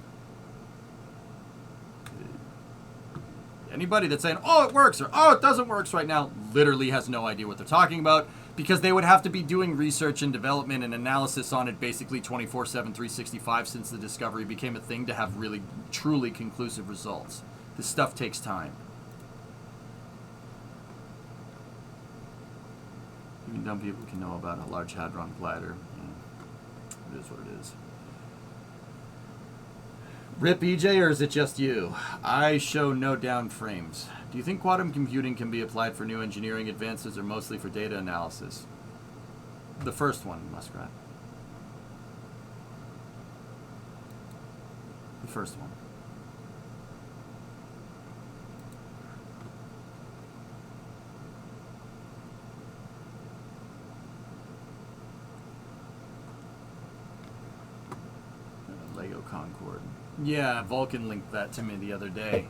Anybody that's saying, oh, it works, or oh, it doesn't work right now, literally has no idea what they're talking about, because they would have to be doing research and development and analysis on it basically 24/7, 365 since the discovery became a thing to have really, truly conclusive results. This stuff takes time. Even dumb people can know about a Large Hadron Collider. Yeah. It is what it is. Rip EJ, or is it just you? I show no down frames. Do you think quantum computing can be applied for new engineering advances or mostly for data analysis? The first one, Muskrat. The first one. Lego Concorde. Yeah, Vulcan linked that to me the other day.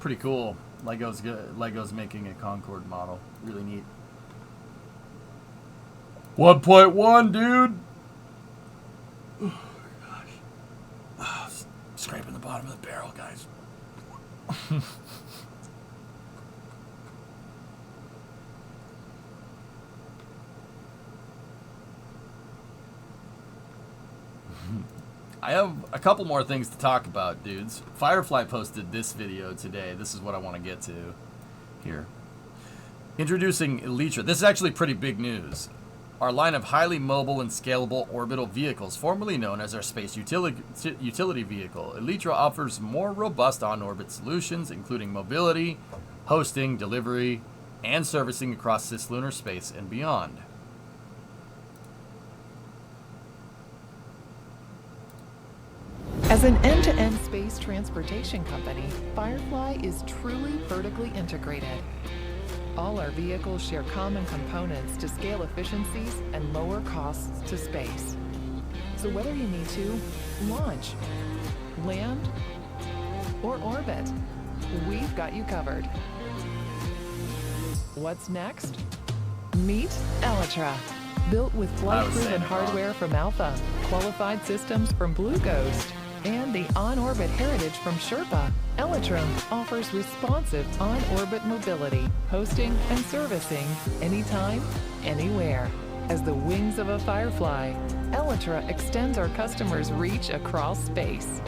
Pretty cool. Lego's good. Lego's making a Concorde model. Really neat. 1.1, dude. Oh gosh. Oh, scraping the bottom of the barrel, guys. I have a couple more things to talk about, dudes. Firefly posted this video today. This is what I want to get to here. Introducing Elytra. This is actually pretty big news. Our line of highly mobile and scalable orbital vehicles, formerly known as our space utility vehicle. Elytra offers more robust on-orbit solutions, including mobility, hosting, delivery, and servicing across cislunar space and beyond. As an end-to-end space transportation company, Firefly is truly vertically integrated. All our vehicles share common components to scale efficiencies and lower costs to space. So whether you need to launch, land, or orbit, we've got you covered. What's next? Meet Elytra. Built with flight-proven hardware from Alpha, qualified systems from Blue Ghost, and the on-orbit heritage from Sherpa, Elytra offers responsive on-orbit mobility, hosting, and servicing anytime, anywhere. As the wings of a Firefly, Elytra extends our customers' reach across space.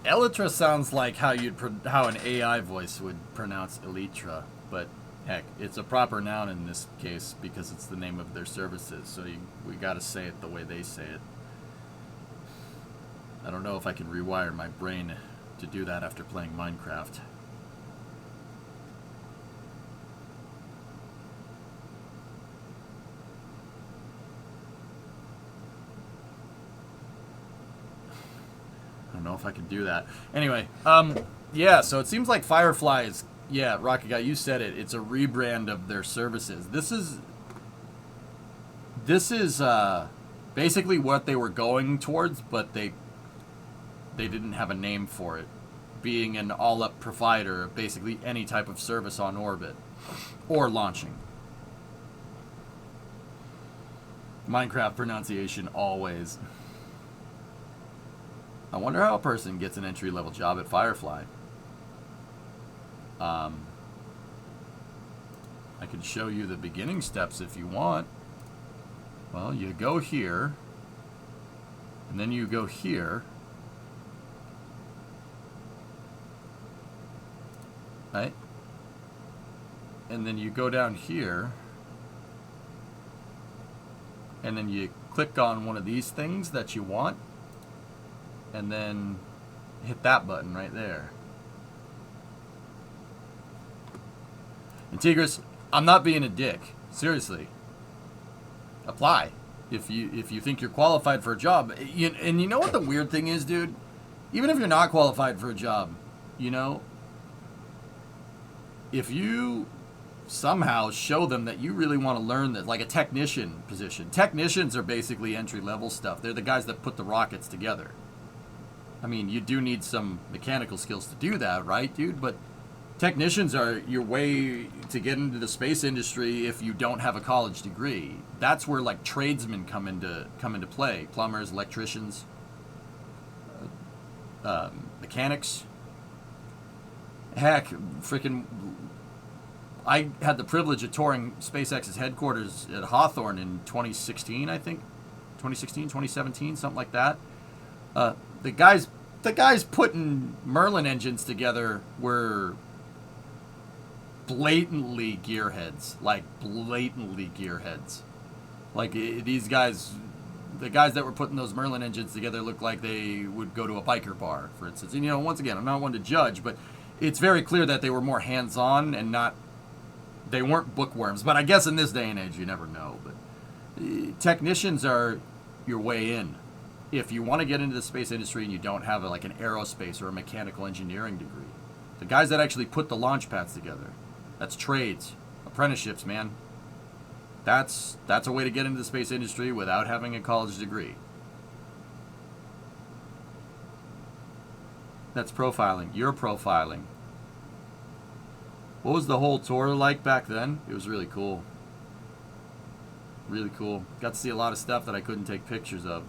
Elytra sounds like how an AI voice would pronounce Elytra, but heck, it's a proper noun in this case because it's the name of their services. So we got to say it the way they say it. I don't know if I can rewire my brain to do that after playing Minecraft. I don't know if I can do that. Anyway, yeah, so it seems like Firefly is, yeah, Rocket Guy, you said it. It's a rebrand of their services. This is basically what they were going towards, but they didn't have a name for it. Being an all-up provider of basically any type of service on orbit or launching. Minecraft pronunciation always. I wonder how a person gets an entry-level job at Firefly. I can show you the beginning steps if you want. Well, you go here, and then you go here, right? And then you go down here, and then you click on one of these things that you want, and then hit that button right there. And Tigris, I'm not being a dick. Seriously. Apply. If you think you're qualified for a job. And you know what the weird thing is, dude? Even if you're not qualified for a job, you know, if you somehow show them that you really want to learn that, like a technician position. Technicians are basically entry-level stuff. They're the guys that put the rockets together. I mean, you do need some mechanical skills to do that, right, dude? But technicians are your way to get into the space industry if you don't have a college degree. That's where, like, tradesmen come into play. Plumbers, electricians, mechanics. Heck, freaking... I had the privilege of touring SpaceX's headquarters at Hawthorne in 2016, I think. 2016, 2017, something like that. The guys putting Merlin engines together were blatantly gearheads, like blatantly gearheads. Like these guys, the guys that were putting those Merlin engines together looked like they would go to a biker bar, for instance. And once again, I'm not one to judge, but it's very clear that they were more hands-on and they weren't bookworms. But I guess in this day and age, you never know. But technicians are your way in. If you want to get into the space industry and you don't have like an aerospace or a mechanical engineering degree, the guys that actually put the launch pads together, that's trades, apprenticeships, man. That's a way to get into the space industry without having a college degree. That's profiling. You're profiling. What was the whole tour like back then? It was really cool. Really cool. Got to see a lot of stuff that I couldn't take pictures of.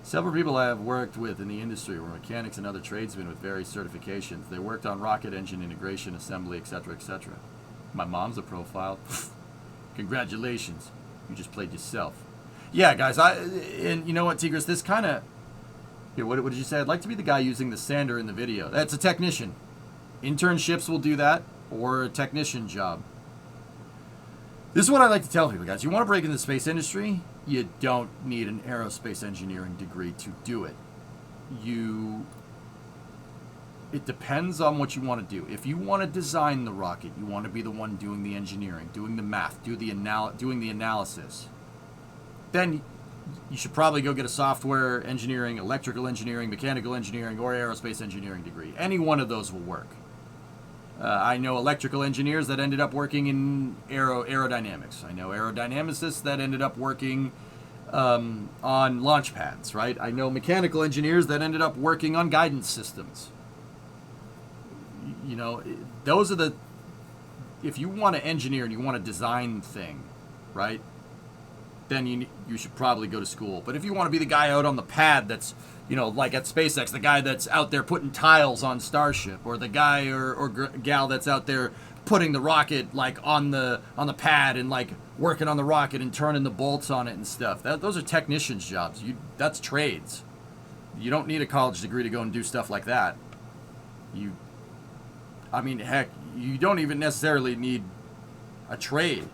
Several people I have worked with in the industry were mechanics and other tradesmen with various certifications. They worked on rocket engine integration, assembly, etc., etc. My mom's a profile. Congratulations. You just played yourself. Yeah, guys, and you know what, Tigris, this kind of... Here, what did you say? I'd like to be the guy using the sander in the video. That's a technician. Internships will do that, or a technician job. This is what I like to tell people, guys. You want to break into the space industry? You don't need an aerospace engineering degree to do it. It depends on what you want to do. If you want to design the rocket, you want to be the one doing the engineering, doing the math, doing the analysis, then you should probably go get a software engineering, electrical engineering, mechanical engineering, or aerospace engineering degree. Any one of those will work. I know electrical engineers that ended up working in aerodynamics. I know aerodynamicists that ended up working on launch pads, right? I know mechanical engineers that ended up working on guidance systems. Those are if you want to engineer and you want to design thing, right? Then you should probably go to school. But if you want to be the guy out on the pad that's, like at SpaceX, the guy that's out there putting tiles on Starship, or the guy or gal that's out there putting the rocket like on the pad and like working on the rocket and turning the bolts on it and stuff. Those are technicians' jobs. That's trades. You don't need a college degree to go and do stuff like that. Heck, you don't even necessarily need a trade.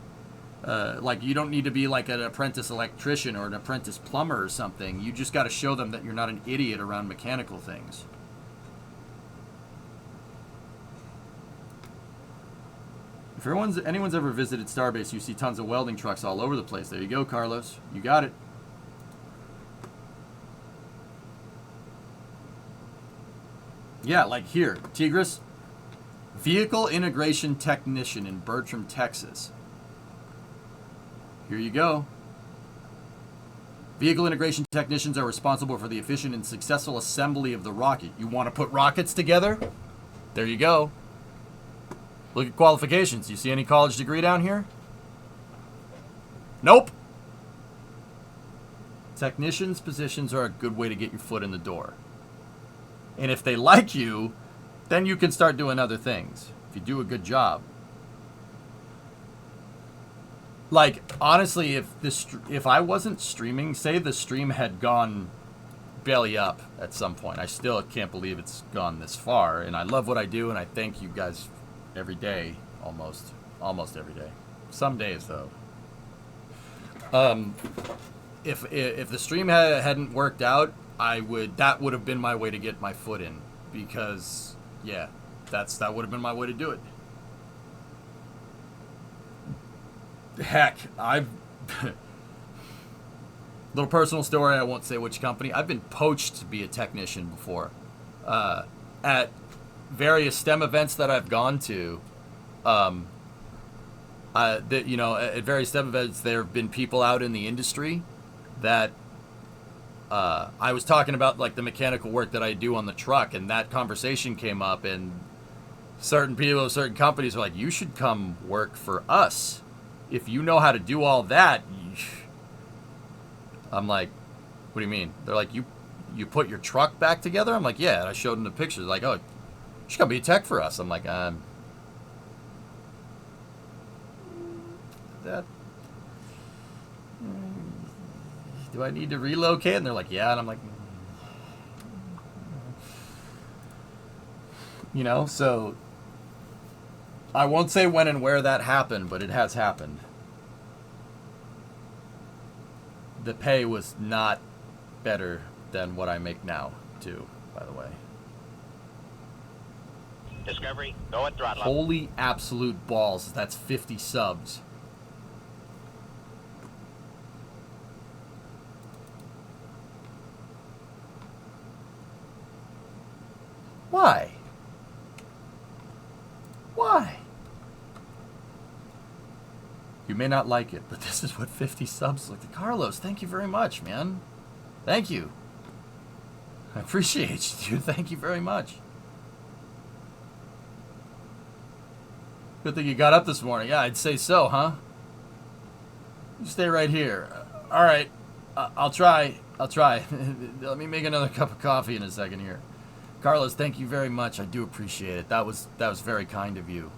You don't need to be like an apprentice electrician or an apprentice plumber or something. You just got to show them that you're not an idiot around mechanical things. If anyone's ever visited Starbase, you see tons of welding trucks all over the place. There you go, Carlos. You got it. Yeah, like here, Tigris, vehicle integration technician in Bertram, Texas. Here you go. Vehicle integration technicians are responsible for the efficient and successful assembly of the rocket. You want to put rockets together? There you go. Look at qualifications. You see any college degree down here? Nope. Technicians' positions are a good way to get your foot in the door. And if they like you, then you can start doing other things. If you do a good job. Like, honestly, if I wasn't streaming, say the stream had gone belly up at some point. I still can't believe it's gone this far. And I love what I do, and I thank you guys every day, almost every day. Some days, though. If the stream hadn't worked out, that would have been my way to get my foot in. Because, yeah, that would have been my way to do it. Heck, little personal story, I won't say which company. I've been poached to be a technician before. At various STEM events that I've gone to, at various STEM events, there have been people out in the industry that I was talking about, like, the mechanical work that I do on the truck, and that conversation came up, and certain people, certain companies are like, you should come work for us. If you know how to do all that. I'm like, what do you mean? They're like, you put your truck back together? I'm like, yeah. And I showed them the pictures. Like, oh, you should come be a tech for us. I'm like, that. Do I need to relocate? And they're like, yeah. And I'm like, You know, so I won't say when and where that happened, but it has happened. The pay was not better than what I make now, too, by the way. Discovery, go at throttle up. Holy absolute balls, that's 50 subs. Why? Why? You may not like it, but this is what 50 subs look like. Carlos, thank you very much, man. Thank you. I appreciate you. Thank you very much. Good thing you got up this morning. Yeah, I'd say so, huh? You stay right here. All right. I'll try. Let me make another cup of coffee in a second here. Carlos, thank you very much. I do appreciate it. That was very kind of you.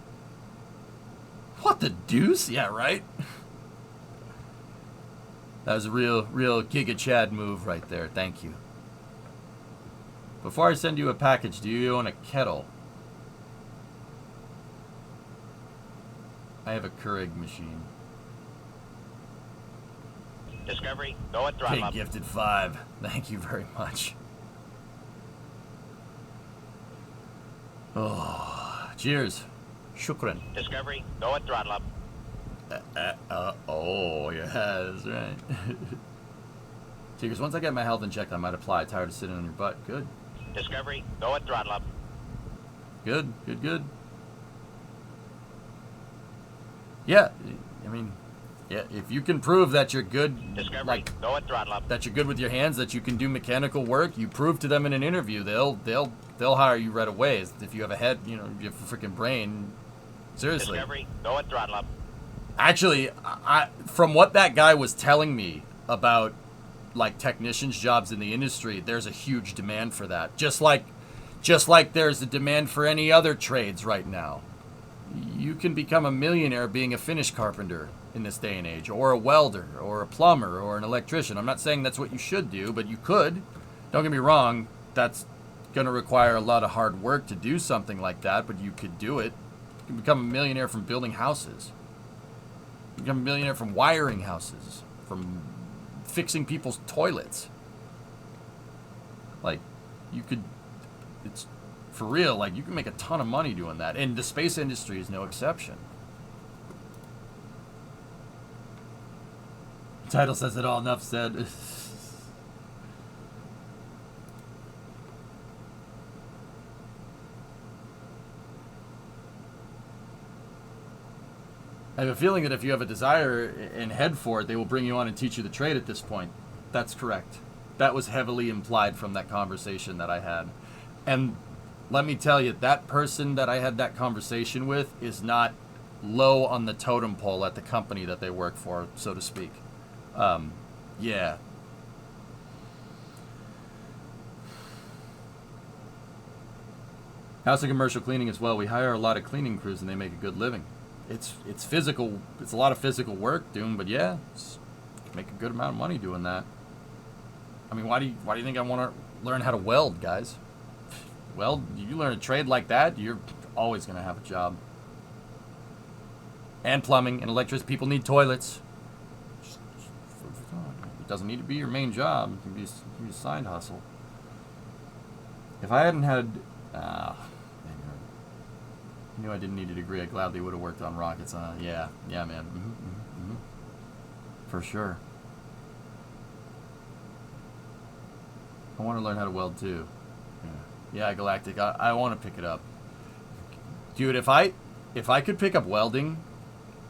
What the deuce? Yeah, right? That was a real Giga Chad move right there. Thank you. Before I send you a package, do you own a kettle? I have a Keurig machine. Discovery, go at throttle Big up. gifted 5. Thank you very much. Oh, cheers. Shukran. Discovery, go at throttle up. Oh, yeah, that's right. Cheers. Once I get my health in check, I might apply. Tired of sitting on your butt. Good. Discovery, go at throttle up. Good. Yeah, I mean, yeah, if you can prove that you're good, Discovery, go at throttle up. that you're good with your hands, that you can do mechanical work, you prove to them in an interview, they'll hire you right away. If you have a head, you know, you have a freaking brain. Seriously. Discovery, go at throttle up. Actually, from what that guy was telling me about, like, technicians' jobs in the industry, there's a huge demand for that. Just like there's a demand for any other trades right now. You can become a millionaire being a finish carpenter in this day and age, or a welder, or a plumber, or an electrician. I'm not saying that's what you should do, but you could. Don't get me wrong, that's going to require a lot of hard work to do something like that, but you could do it. You can become a millionaire from building houses. You can become a millionaire from wiring houses, from fixing people's toilets. Like, you could, it's for real, like, you can make a ton of money doing that, and the space industry is no exception. Title says it all, enough said. I have a feeling that if you have a desire and head for it, they will bring you on and teach you the trade at this point. That's correct. That was heavily implied from that conversation that I had. And let me tell you, that person that I had that conversation with is not low on the totem pole at the company that they work for, so to speak. Yeah. House and commercial cleaning as well. We hire a lot of cleaning crews and they make a good living. It's physical. It's a lot of physical work doing, but yeah, make a good amount of money doing that. I mean, why do you think I want to learn how to weld, guys? Well, you learn a trade like that, you're always going to have a job. And plumbing and electricity. People need toilets. It doesn't need to be your main job. It can be a side hustle. If I hadn't had... I knew I didn't need a degree. I gladly would have worked on rockets. Yeah, man. For sure. I want to learn how to weld too. Yeah, Galactic. I want to pick it up, dude. If I could pick up welding,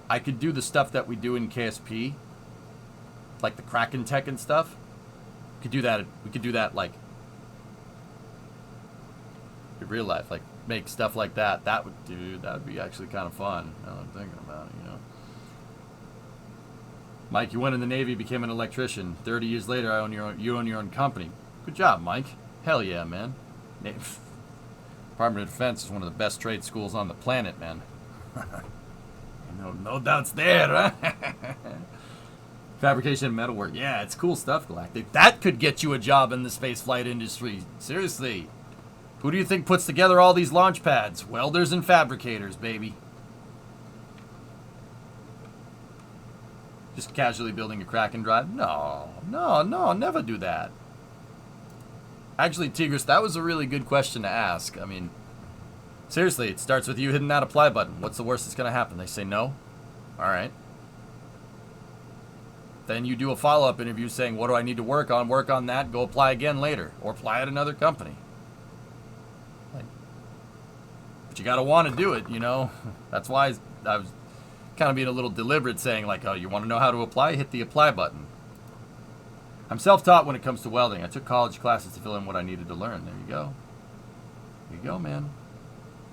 I could do the stuff that we do in KSP, like the Kraken Tech and stuff. We could do that like in real life, like make stuff like that. That would be actually kind of fun. Now that I'm thinking about it, you know. Mike, you went in the Navy, became an electrician. 30 years later, you own your own company. Good job, Mike. Hell yeah, man. Department of Defense is one of the best trade schools on the planet, man. No doubts there, huh? Fabrication and metalwork. Yeah, it's cool stuff, Galactic. That could get you a job in the spaceflight industry. Seriously. Who do you think puts together all these launch pads? Welders and fabricators, baby. Just casually building a Kraken drive? No, never do that. Actually, Tigris, that was a really good question to ask. I mean, seriously, it starts with you hitting that apply button. What's the worst that's going to happen? They say no? All right. Then you do a follow-up interview saying, what do I need to work on? Work on that, go apply again later. Or apply at another company. But you got to want to do it, you know. That's why I was kind of being a little deliberate saying, like, oh, you want to know how to apply? Hit the apply button. I'm self-taught when it comes to welding. I took college classes to fill in what I needed to learn. There you go. There you go, man.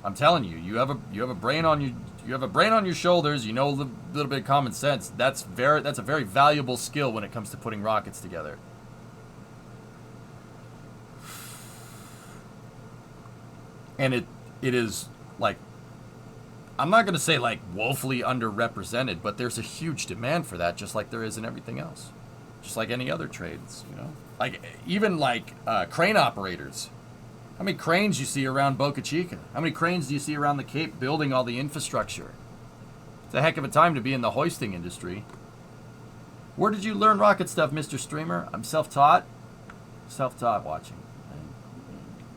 I'm telling you, you have a brain on your shoulders. You know a little bit of common sense. That's a very valuable skill when it comes to putting rockets together. And it is, like, I'm not going to say like woefully underrepresented, but there's a huge demand for that, just like there is in everything else. Just like any other trades, you know? Like, even like crane operators. How many cranes you see around Boca Chica? How many cranes do you see around the Cape building all the infrastructure? It's a heck of a time to be in the hoisting industry. Where did you learn rocket stuff, Mr. Streamer? I'm self-taught. Self-taught watching. I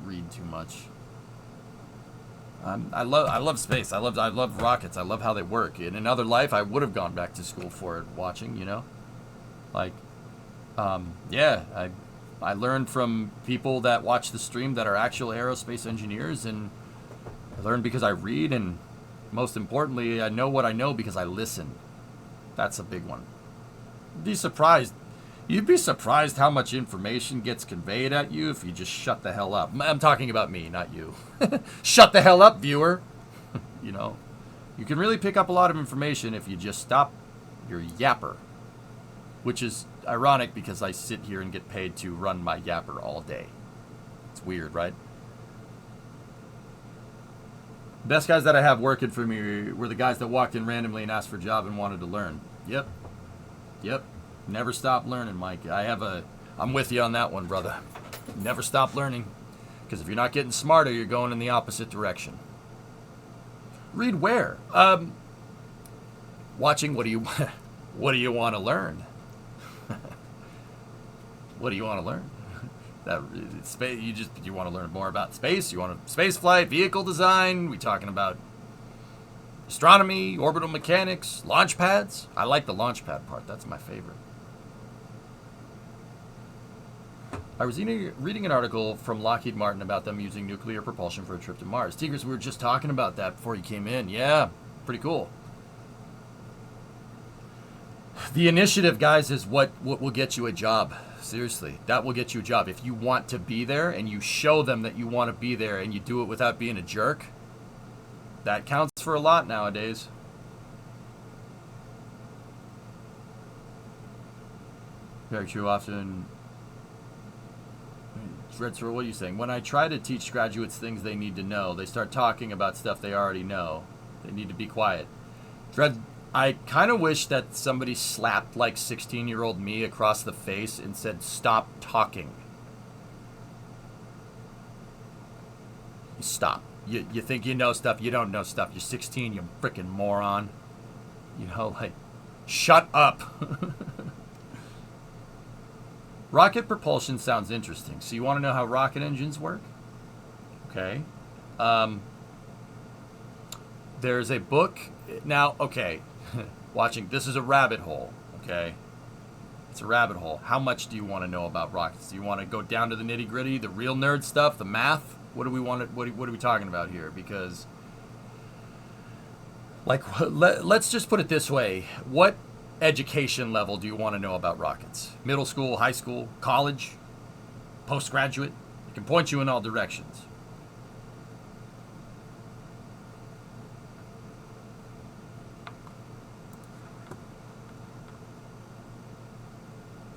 read too much. I love space. I love rockets. I love how they work. In another life, I would have gone back to school for it, watching, you know? Like, yeah, I learned from people that watch the stream that are actual aerospace engineers, and I learned because I read, and most importantly, I know what I know because I listen. That's a big one. You'd be surprised how much information gets conveyed at you if you just shut the hell up. I'm talking about me, not you. Shut the hell up, viewer. You know, you can really pick up a lot of information if you just stop your yapper. Which is ironic because I sit here and get paid to run my yapper all day. It's weird, right? Best guys that I have working for me were the guys that walked in randomly and asked for a job and wanted to learn. Yep. Never stop learning, Mike. I'm with you on that one, brother. Never stop learning. Because if you're not getting smarter, you're going in the opposite direction. Read where? Watching what do you want to learn? What do you want to learn? You want to learn more about space? You want space flight, vehicle design? We talking about astronomy, orbital mechanics, launch pads? I like the launch pad part. That's my favorite. I was reading an article from Lockheed Martin about them using nuclear propulsion for a trip to Mars. Tigris, we were just talking about that before you came in. Yeah, pretty cool. The initiative, guys, is what will get you a job. Seriously, that will get you a job. If you want to be there and you show them that you want to be there and you do it without being a jerk, that counts for a lot nowadays. Very true. Often, Dreadster, what are you saying? When I try to teach graduates things they need to know, they start talking about stuff they already know. They need to be quiet. I kind of wish that somebody slapped like 16-year-old me across the face and said, stop talking. Stop. You think you know stuff, you don't know stuff. You're 16, you frickin' moron. You know, like, shut up. Rocket propulsion sounds interesting. So you want to know how rocket engines work? Okay. There's a book. Now, okay. Watching, this is a rabbit hole, okay? It's a rabbit hole. How much do you want to know about rockets? Do you want to go down to the nitty-gritty, the real nerd stuff, the math? What are we talking about here? Because, like, let's just put it this way. What education level do you want to know about rockets? Middle school, high school, college, postgraduate? It can point you in all directions.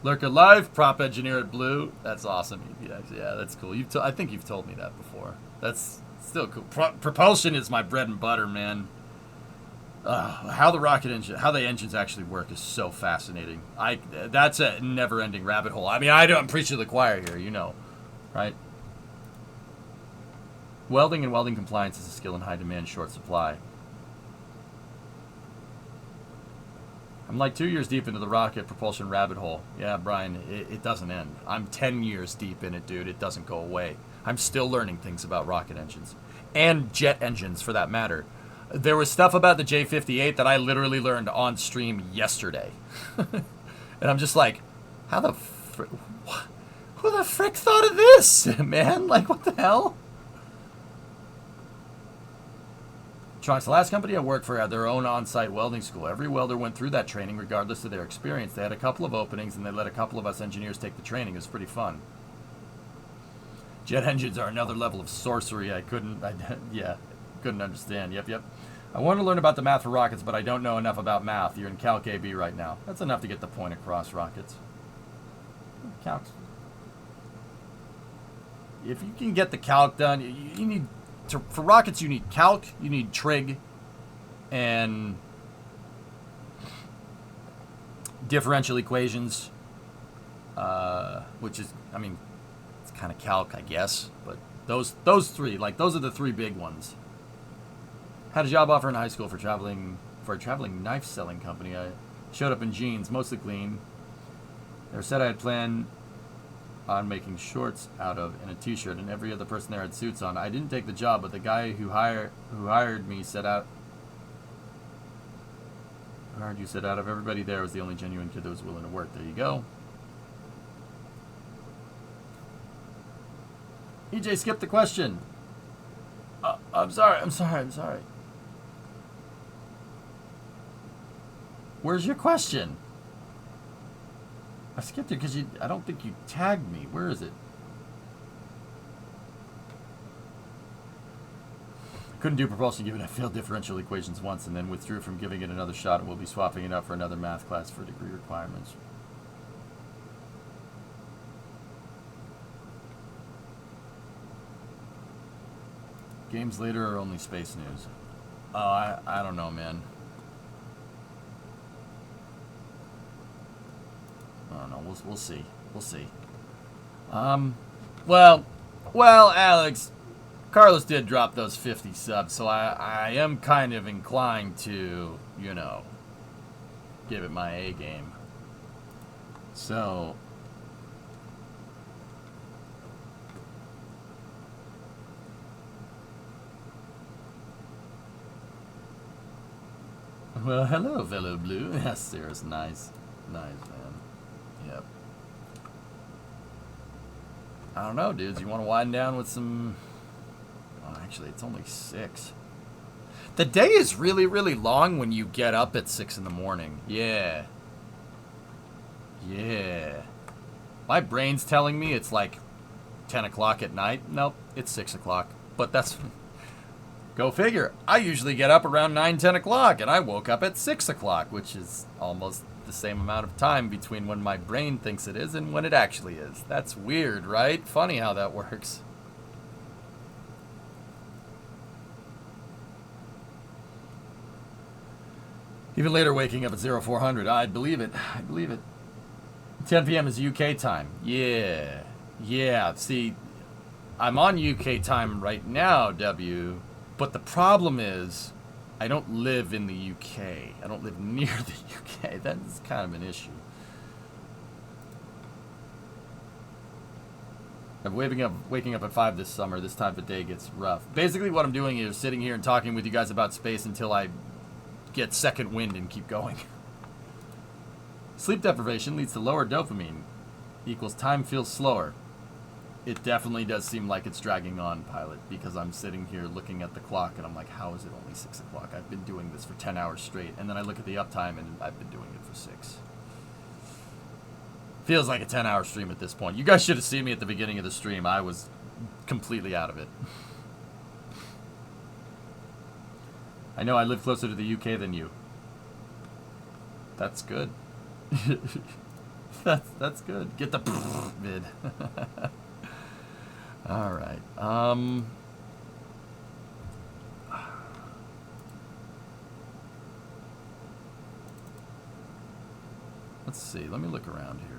Lurker Live, prop engineer at Blue. That's awesome. Yeah, that's cool. I think you've told me that before. That's still cool. Propulsion is my bread and butter, man. How the engines actually work is so fascinating. That's a never-ending rabbit hole. I mean, I'm preaching to the choir here, you know, right? Welding and welding compliance is a skill in high demand, short supply. I'm like 2 years deep into the rocket propulsion rabbit hole. Yeah, Brian, it doesn't end. I'm 10 years deep in it, dude. It doesn't go away. I'm still learning things about rocket engines. And jet engines, for that matter. There was stuff about the J-58 that I literally learned on stream yesterday. And I'm just like, how the frick... Who the frick thought of this, man? Like, what the hell? Trox, the last company I worked for had their own on-site welding school. Every welder went through that training regardless of their experience. They had a couple of openings, and they let a couple of us engineers take the training. It was pretty fun. Jet engines are another level of sorcery I couldn't understand. Yep. I want to learn about the math for rockets, but I don't know enough about math. You're in Calc AB right now. That's enough to get the point across, rockets. Calc. If you can get the calc done, you need... For rockets, you need calc, you need trig, and differential equations, which is, I mean, it's kind of calc, I guess, but those three, like, those are the three big ones. Had a job offer in high school for a traveling knife selling company. I showed up in jeans, mostly clean. They said I had planned on making shorts out of and a t-shirt, and every other person there had suits on. I didn't take the job, but the guy who hired me said out of everybody there was the only genuine kid that was willing to work. There you go. EJ skipped the question. I'm sorry. Where's your question? I skipped it because I don't think you tagged me. Where is it? Couldn't do propulsion given I failed differential equations once and then withdrew from giving it another shot, and we'll be swapping it out for another math class for degree requirements. Games later or only space news? Oh, I don't know, man. I don't know. We'll see. We'll see. Well, Alex, Carlos did drop those 50 subs, so I am kind of inclined to, give it my A game. So, well, hello, fellow blue. Yes, Sarah's nice. Nice, man. Yep. I don't know, dudes. You want to wind down with some... Oh, actually, it's only 6. The day is really, really long when you get up at 6 in the morning. Yeah. Yeah. My brain's telling me it's like 10 o'clock at night. Nope, it's 6 o'clock. But that's... Go figure. I usually get up around 9, 10 o'clock, and I woke up at 6 o'clock, which is almost the same amount of time between when my brain thinks it is and when it actually is. That's weird, right? Funny how that works. Even later waking up at 0400, I'd believe it. 10 p.m. is UK time. Yeah. See, I'm on UK time right now, W. But the problem is, I don't live in the UK. I don't live near the UK. That's kind of an issue. I'm waking up at 5 this summer. This time of day gets rough. Basically, what I'm doing is sitting here and talking with you guys about space until I get second wind and keep going. Sleep deprivation leads to lower dopamine. Equals time feels slower. It definitely does seem like it's dragging on, Pilot, because I'm sitting here looking at the clock and I'm like, how is it only 6 o'clock? I've been doing this for 10 hours straight. And then I look at the uptime and I've been doing it for 6. Feels like a 10-hour stream at this point. You guys should have seen me at the beginning of the stream. I was completely out of it. I know I live closer to the UK than you. That's good. That's good. Get the vid. All right. Let's see. Let me look around here.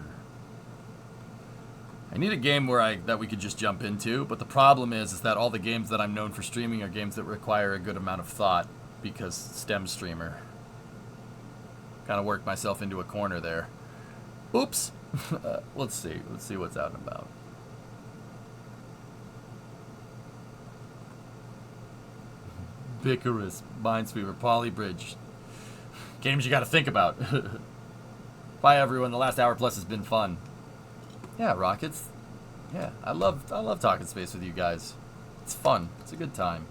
I need a game that we could just jump into, but the problem is that all the games that I'm known for streaming are games that require a good amount of thought because STEM streamer. Kind of worked myself into a corner there. Oops. Let's see what's out and about. Icarus, Minesweeper, Polybridge. Games you got to think about. Bye everyone. The last hour plus has been fun. Yeah, Rockets. Yeah, I love talking space with you guys. It's fun. It's a good time.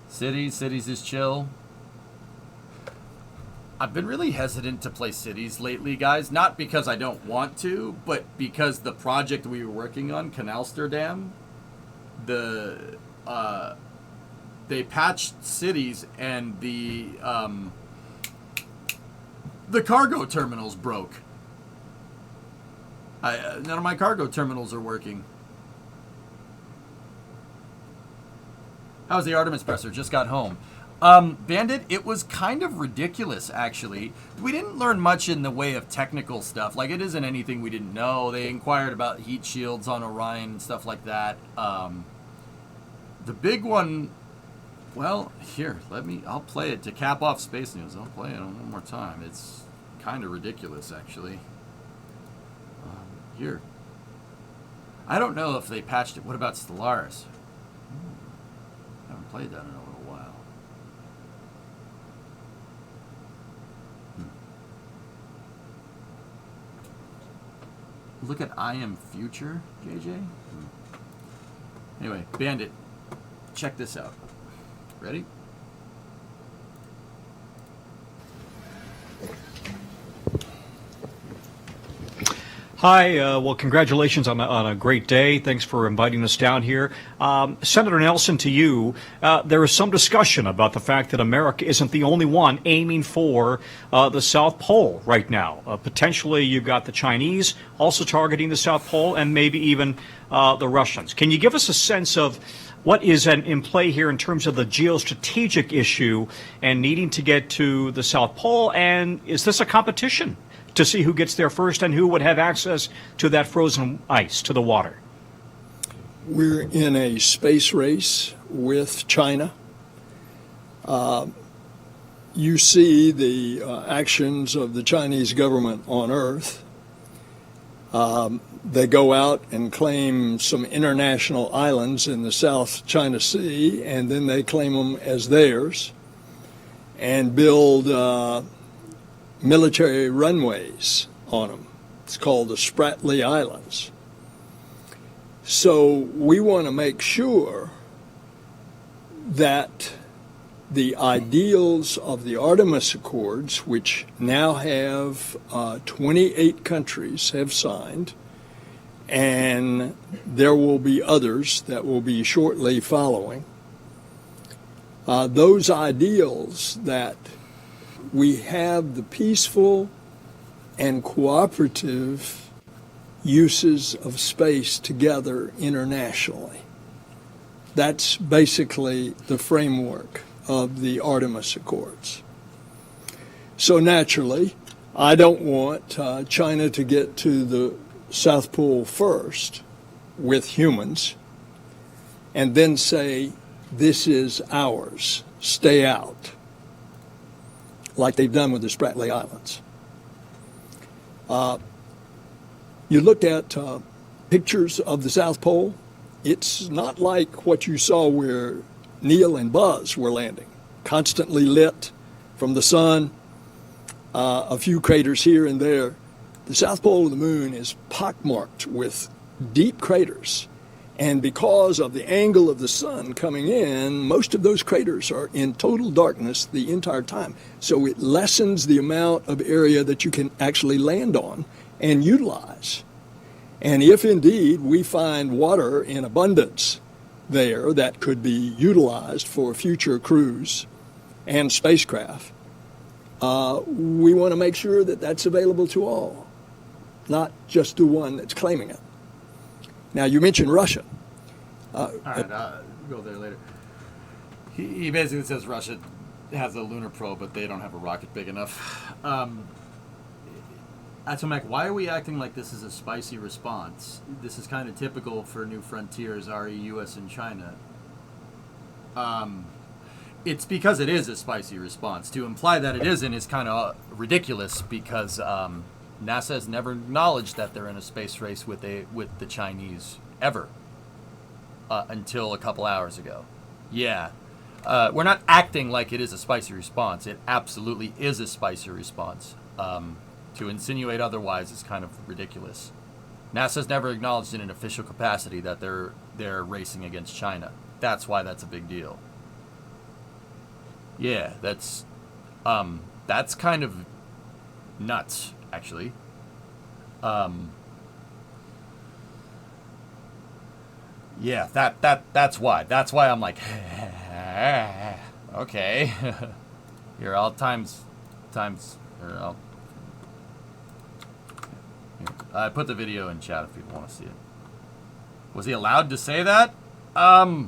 Cities is chill. I've been really hesitant to play Cities lately, guys. Not because I don't want to, but because the project we were working on, Canalsterdam, they patched Cities and the cargo terminals broke. None of my cargo terminals are working. How's the Artemis presser? Just got home. Bandit, it was kind of ridiculous, actually. We didn't learn much in the way of technical stuff. Like, it isn't anything we didn't know. They inquired about heat shields on Orion and stuff like that. The big one... Well, here, I'll play it to cap off Space News. I'll play it one more time. It's kind of ridiculous, actually. Here. I don't know if they patched it. What about Stellaris? I haven't played that in a little while. Look at I Am Future, JJ. Anyway, Bandit, check this out. Ready? Hi, well, congratulations on a great day. Thanks for inviting us down here. Senator Nelson, to you, there is some discussion about the fact that America isn't the only one aiming for the South Pole right now. Potentially, you've got the Chinese also targeting the South Pole and maybe even the Russians. Can you give us a sense of what is in play here in terms of the geostrategic issue and needing to get to the South Pole? And is this a competition to see who gets there first and who would have access to that frozen ice, to the water? We're in a space race with China. You see the actions of the Chinese government on Earth. They go out and claim some international islands in the South China Sea, and then they claim them as theirs and build military runways on them. It's called the Spratly Islands. So we want to make sure that the ideals of the Artemis Accords, which now have 28 countries have signed, and there will be others that will be shortly following, those ideals that we have the peaceful and cooperative uses of space together internationally. That's basically the framework of the Artemis Accords. So naturally, I don't want China to get to the South Pole first with humans and then say, this is ours, stay out, like they've done with the Spratly Islands. You looked at pictures of the South Pole. It's not like what you saw where Neil and Buzz were landing, constantly lit from the sun, a few craters here and there. The South Pole of the moon is pockmarked with deep craters. And because of the angle of the sun coming in, most of those craters are in total darkness the entire time. So it lessens the amount of area that you can actually land on and utilize. And if indeed we find water in abundance there that could be utilized for future crews and spacecraft, we want to make sure that that's available to all, not just to one that's claiming it. Now, you mentioned Russia. All right, we'll go there later. He basically says Russia has a lunar probe, but they don't have a rocket big enough. Atomek, why are we acting like this is a spicy response? This is kind of typical for New Frontiers, RE, US, and China. It's because it is a spicy response. To imply that it isn't is kind of ridiculous because NASA has never acknowledged that they're in a space race with the Chinese ever until a couple hours ago. Yeah. We're not acting like it is a spicy response. It absolutely is a spicy response. To insinuate otherwise is kind of ridiculous. NASA's never acknowledged in an official capacity that they're racing against China. That's why that's a big deal. Yeah, that's kind of nuts, actually. Yeah, that's why. That's why I'm like, okay. Here, I'll times. Here, I put the video in chat if people want to see it. Was he allowed to say that? I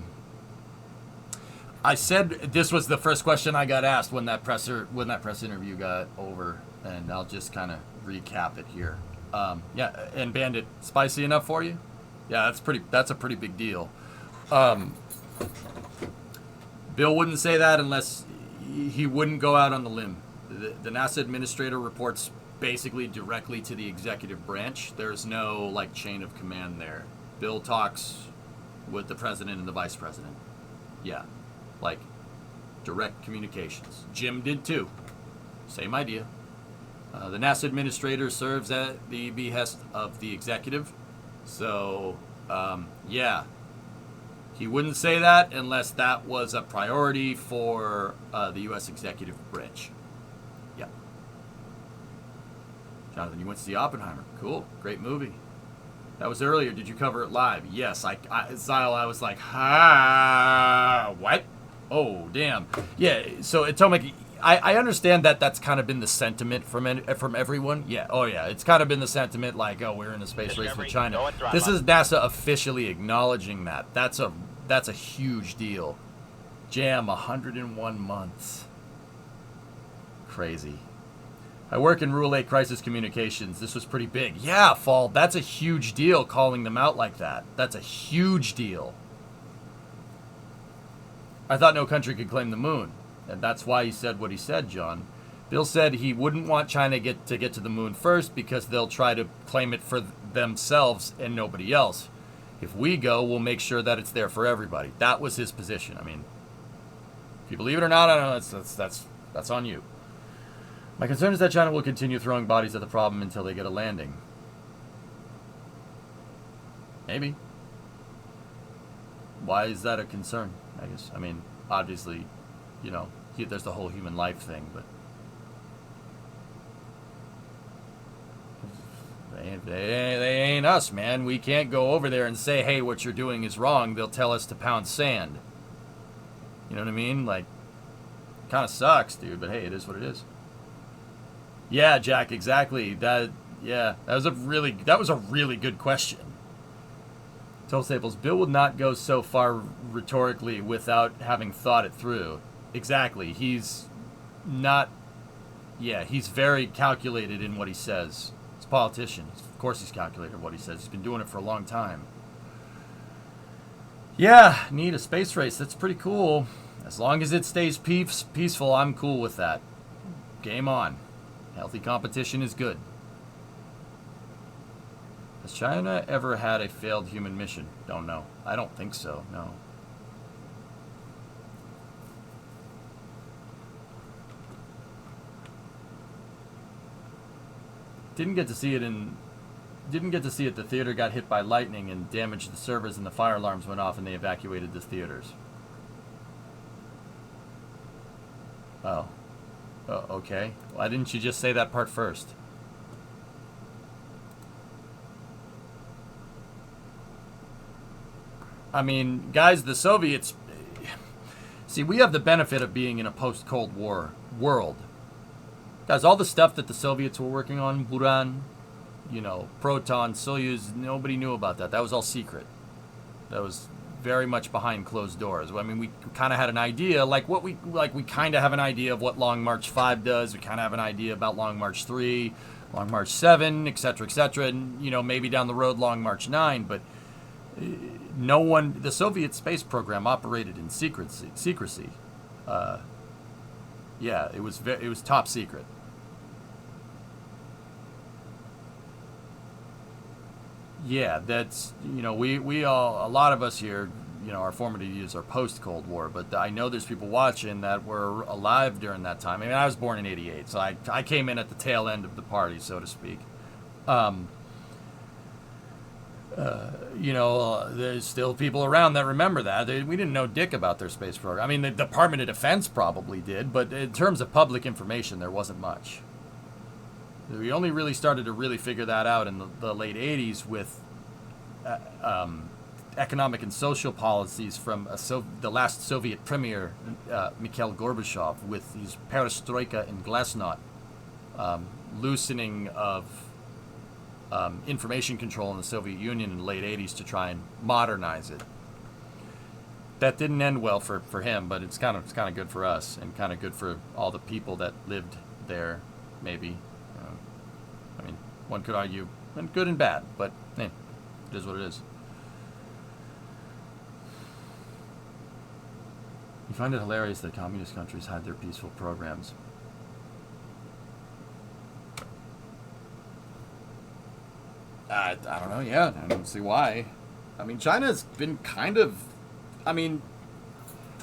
said this was the first question I got asked when that press interview got over, and I'll just kind of recap it here. Yeah, and Bandit, spicy enough for you? Yeah, that's a pretty big deal. Bill wouldn't say that unless he wouldn't go out on the limb. The NASA administrator reports basically directly to the executive branch. There's no like chain of command there. Bill talks with the president and the vice president. Yeah, like direct communications. Jim did too. Same idea. The NASA administrator serves at the behest of the executive. So, yeah. He wouldn't say that unless that was a priority for the U.S. executive branch. Yeah. Jonathan, you went to see Oppenheimer. Cool. Great movie. That was earlier. Did you cover it live? Yes. Zyle, I was like, what? Oh, damn. Yeah, so Atomic, I understand that that's kind of been the sentiment from everyone. Yeah, oh yeah, it's kind of been the sentiment like, oh, we're in a space race with China. This is NASA officially acknowledging that. That's a huge deal. Jam, 101 months. Crazy. I work in Rule 8 Crisis Communications. This was pretty big. Yeah, Fall, that's a huge deal calling them out like that. That's a huge deal. I thought no country could claim the moon. And that's why he said what he said, John. Bill said he wouldn't want China to get to the moon first because they'll try to claim it for themselves and nobody else. If we go, we'll make sure that it's there for everybody. That was his position. I mean, if you believe it or not, I don't know. That's on you. My concern is that China will continue throwing bodies at the problem until they get a landing. Maybe. Why is that a concern? I guess. I mean, obviously, you know, there's the whole human life thing, but they ain't us, man. We can't go over there and say, hey, what you're doing is wrong. They'll tell us to pound sand. You know what I mean? Like, kind of sucks, dude, but hey, it is what it is. Yeah, Jack, exactly. That was a really good question. Toll Staples, Bill would not go so far rhetorically without having thought it through. Exactly. He's very calculated in what he says. He's a politician. Of course he's calculated in what he says. He's been doing it for a long time. Yeah, need a space race. That's pretty cool. As long as it stays peaceful, I'm cool with that. Game on. Healthy competition is good. Has China ever had a failed human mission? Don't know. I don't think so, no. Didn't get to see it the theater got hit by lightning and damaged the servers and the fire alarms went off and they evacuated the theaters. Oh. Okay. Why didn't you just say that part first? I mean, guys, the Soviets... See, we have the benefit of being in a post-Cold War world. Guys, all the stuff that the Soviets were working on, Buran, you know, Proton, Soyuz, nobody knew about that. That was all secret. That was very much behind closed doors. I mean, we kind of had an idea, we kind of have an idea of what Long March 5 does. We kind of have an idea about Long March 3. Long March 7, et cetera, and, you know, maybe down the road Long March 9, but no one, the Soviet space program operated in secrecy. Yeah, it was top secret. Yeah, that's, you know, we all, a lot of us here, you know, our formative years are post-Cold War, but I know there's people watching that were alive during that time. I mean, I was born in 88, so I came in at the tail end of the party, so to speak. You know, there's still people around that remember that. We didn't know dick about their space program. I mean, the Department of Defense probably did, but in terms of public information, there wasn't much. We only really started to really figure that out in the late 80s with economic and social policies from the last Soviet premier, Mikhail Gorbachev, with these perestroika and glasnost, loosening of information control in the Soviet Union in the late 80s to try and modernize it. That didn't end well for him, but it's kind of good for us and kind of good for all the people that lived there, maybe. I mean, one could argue, and good and bad, but hey, it is what it is. You find it hilarious that communist countries had their peaceful programs. I don't know, yeah, I don't see why. I mean, China's been kind of, I mean,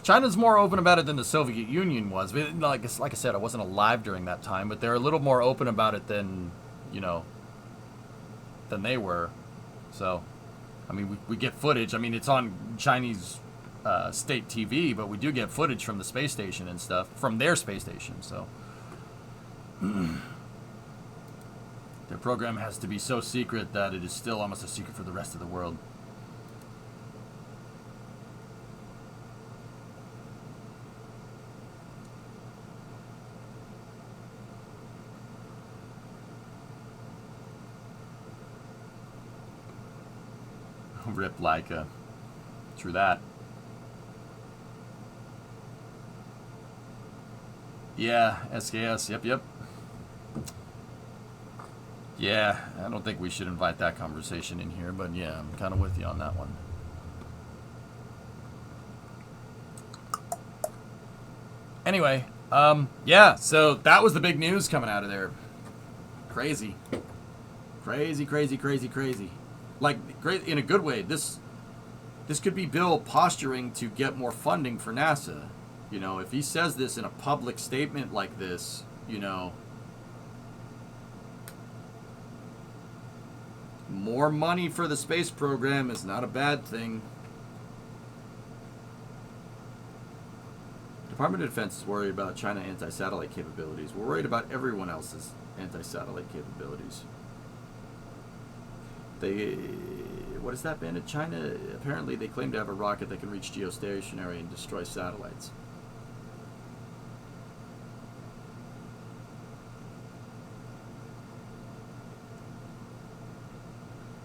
China's more open about it than the Soviet Union was. Like I said, I wasn't alive during that time, but they're a little more open about it than, you know, than they were. So, I mean, we get footage. I mean, it's on Chinese state TV, but we do get footage from the space station and stuff, from their space station, so. Their program has to be so secret that it is still almost a secret for the rest of the world. Rip Laika. True that. Yeah, SKS, yep. Yeah, I don't think we should invite that conversation in here, but yeah, I'm kind of with you on that one. Anyway, yeah, so that was the big news coming out of there. Crazy. Crazy. Like, great in a good way. This could be Bill posturing to get more funding for NASA. You know, if he says this in a public statement like this, you know, more money for the space program is not a bad thing. Department of Defense is worried about China anti-satellite capabilities. We're worried about everyone else's anti-satellite capabilities. What has that been at China? Apparently they claim to have a rocket that can reach geostationary and destroy satellites.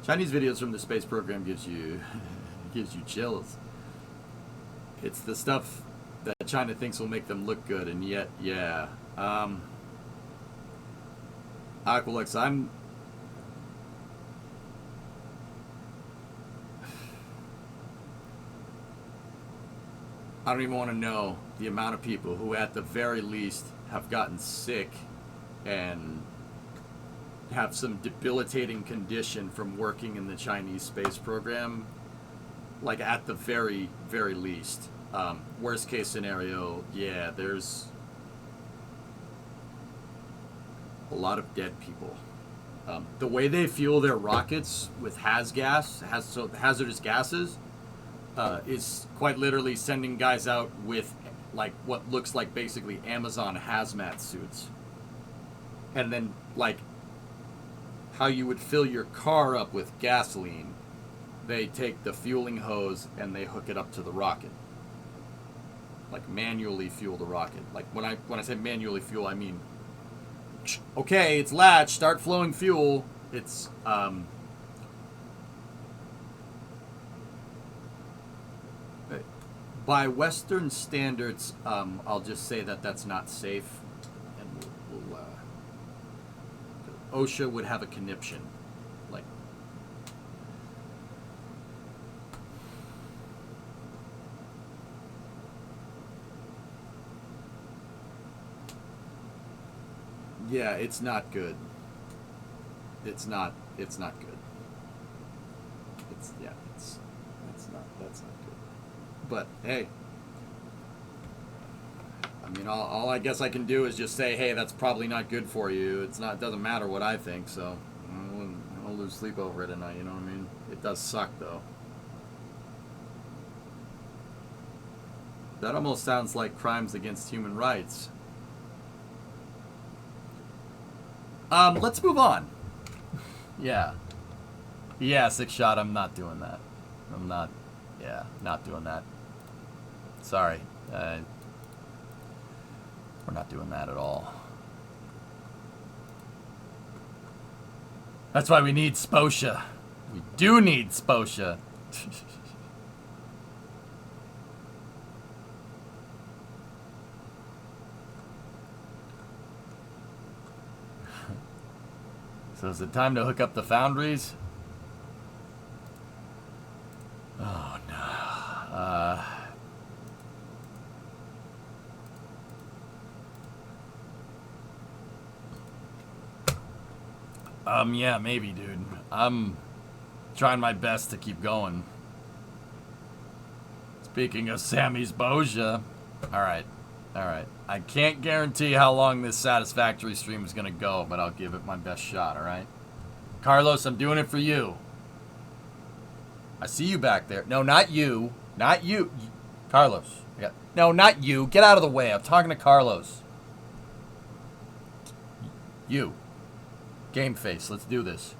Chinese videos from the space program gives you chills. It's the stuff that China thinks will make them look good, and yet, yeah. Aqualex, I don't even want to know the amount of people who at the very least have gotten sick and have some debilitating condition from working in the Chinese space program, like at the very, very least. Worst case scenario, yeah, there's a lot of dead people. The way they fuel their rockets with hazardous gases, is quite literally sending guys out with like what looks like basically Amazon hazmat suits. And then like how you would fill your car up with gasoline, they take the fueling hose and they hook it up to the rocket. Like manually fuel the rocket. Like when I say manually fuel, I mean, okay, it's latched, start flowing fuel. It's by Western standards, I'll just say that that's not safe, and we'll OSHA would have a conniption. Like, yeah, it's not good. It's not good. That's not good. But hey, I mean, all I guess I can do is just say, hey, that's probably not good for you. It doesn't matter what I think, so I'll lose sleep over it tonight, you know what I mean? It does suck, though. That almost sounds like crimes against human rights. Let's move on. Yeah. Yeah, 6-shot, I'm not doing that. Not doing that. Sorry. We're not doing that at all. That's why we need Sposha. We do need Sposha. So is it time to hook up the foundries? Oh no. Yeah, maybe, dude. I'm trying my best to keep going. Speaking of Sammy's Boja. Alright. I can't guarantee how long this satisfactory stream is going to go, but I'll give it my best shot, alright? Carlos, I'm doing it for you. I see you back there. No, not you. Not you. Carlos. No, not you. Get out of the way. I'm talking to Carlos. You. Game face. Let's do this.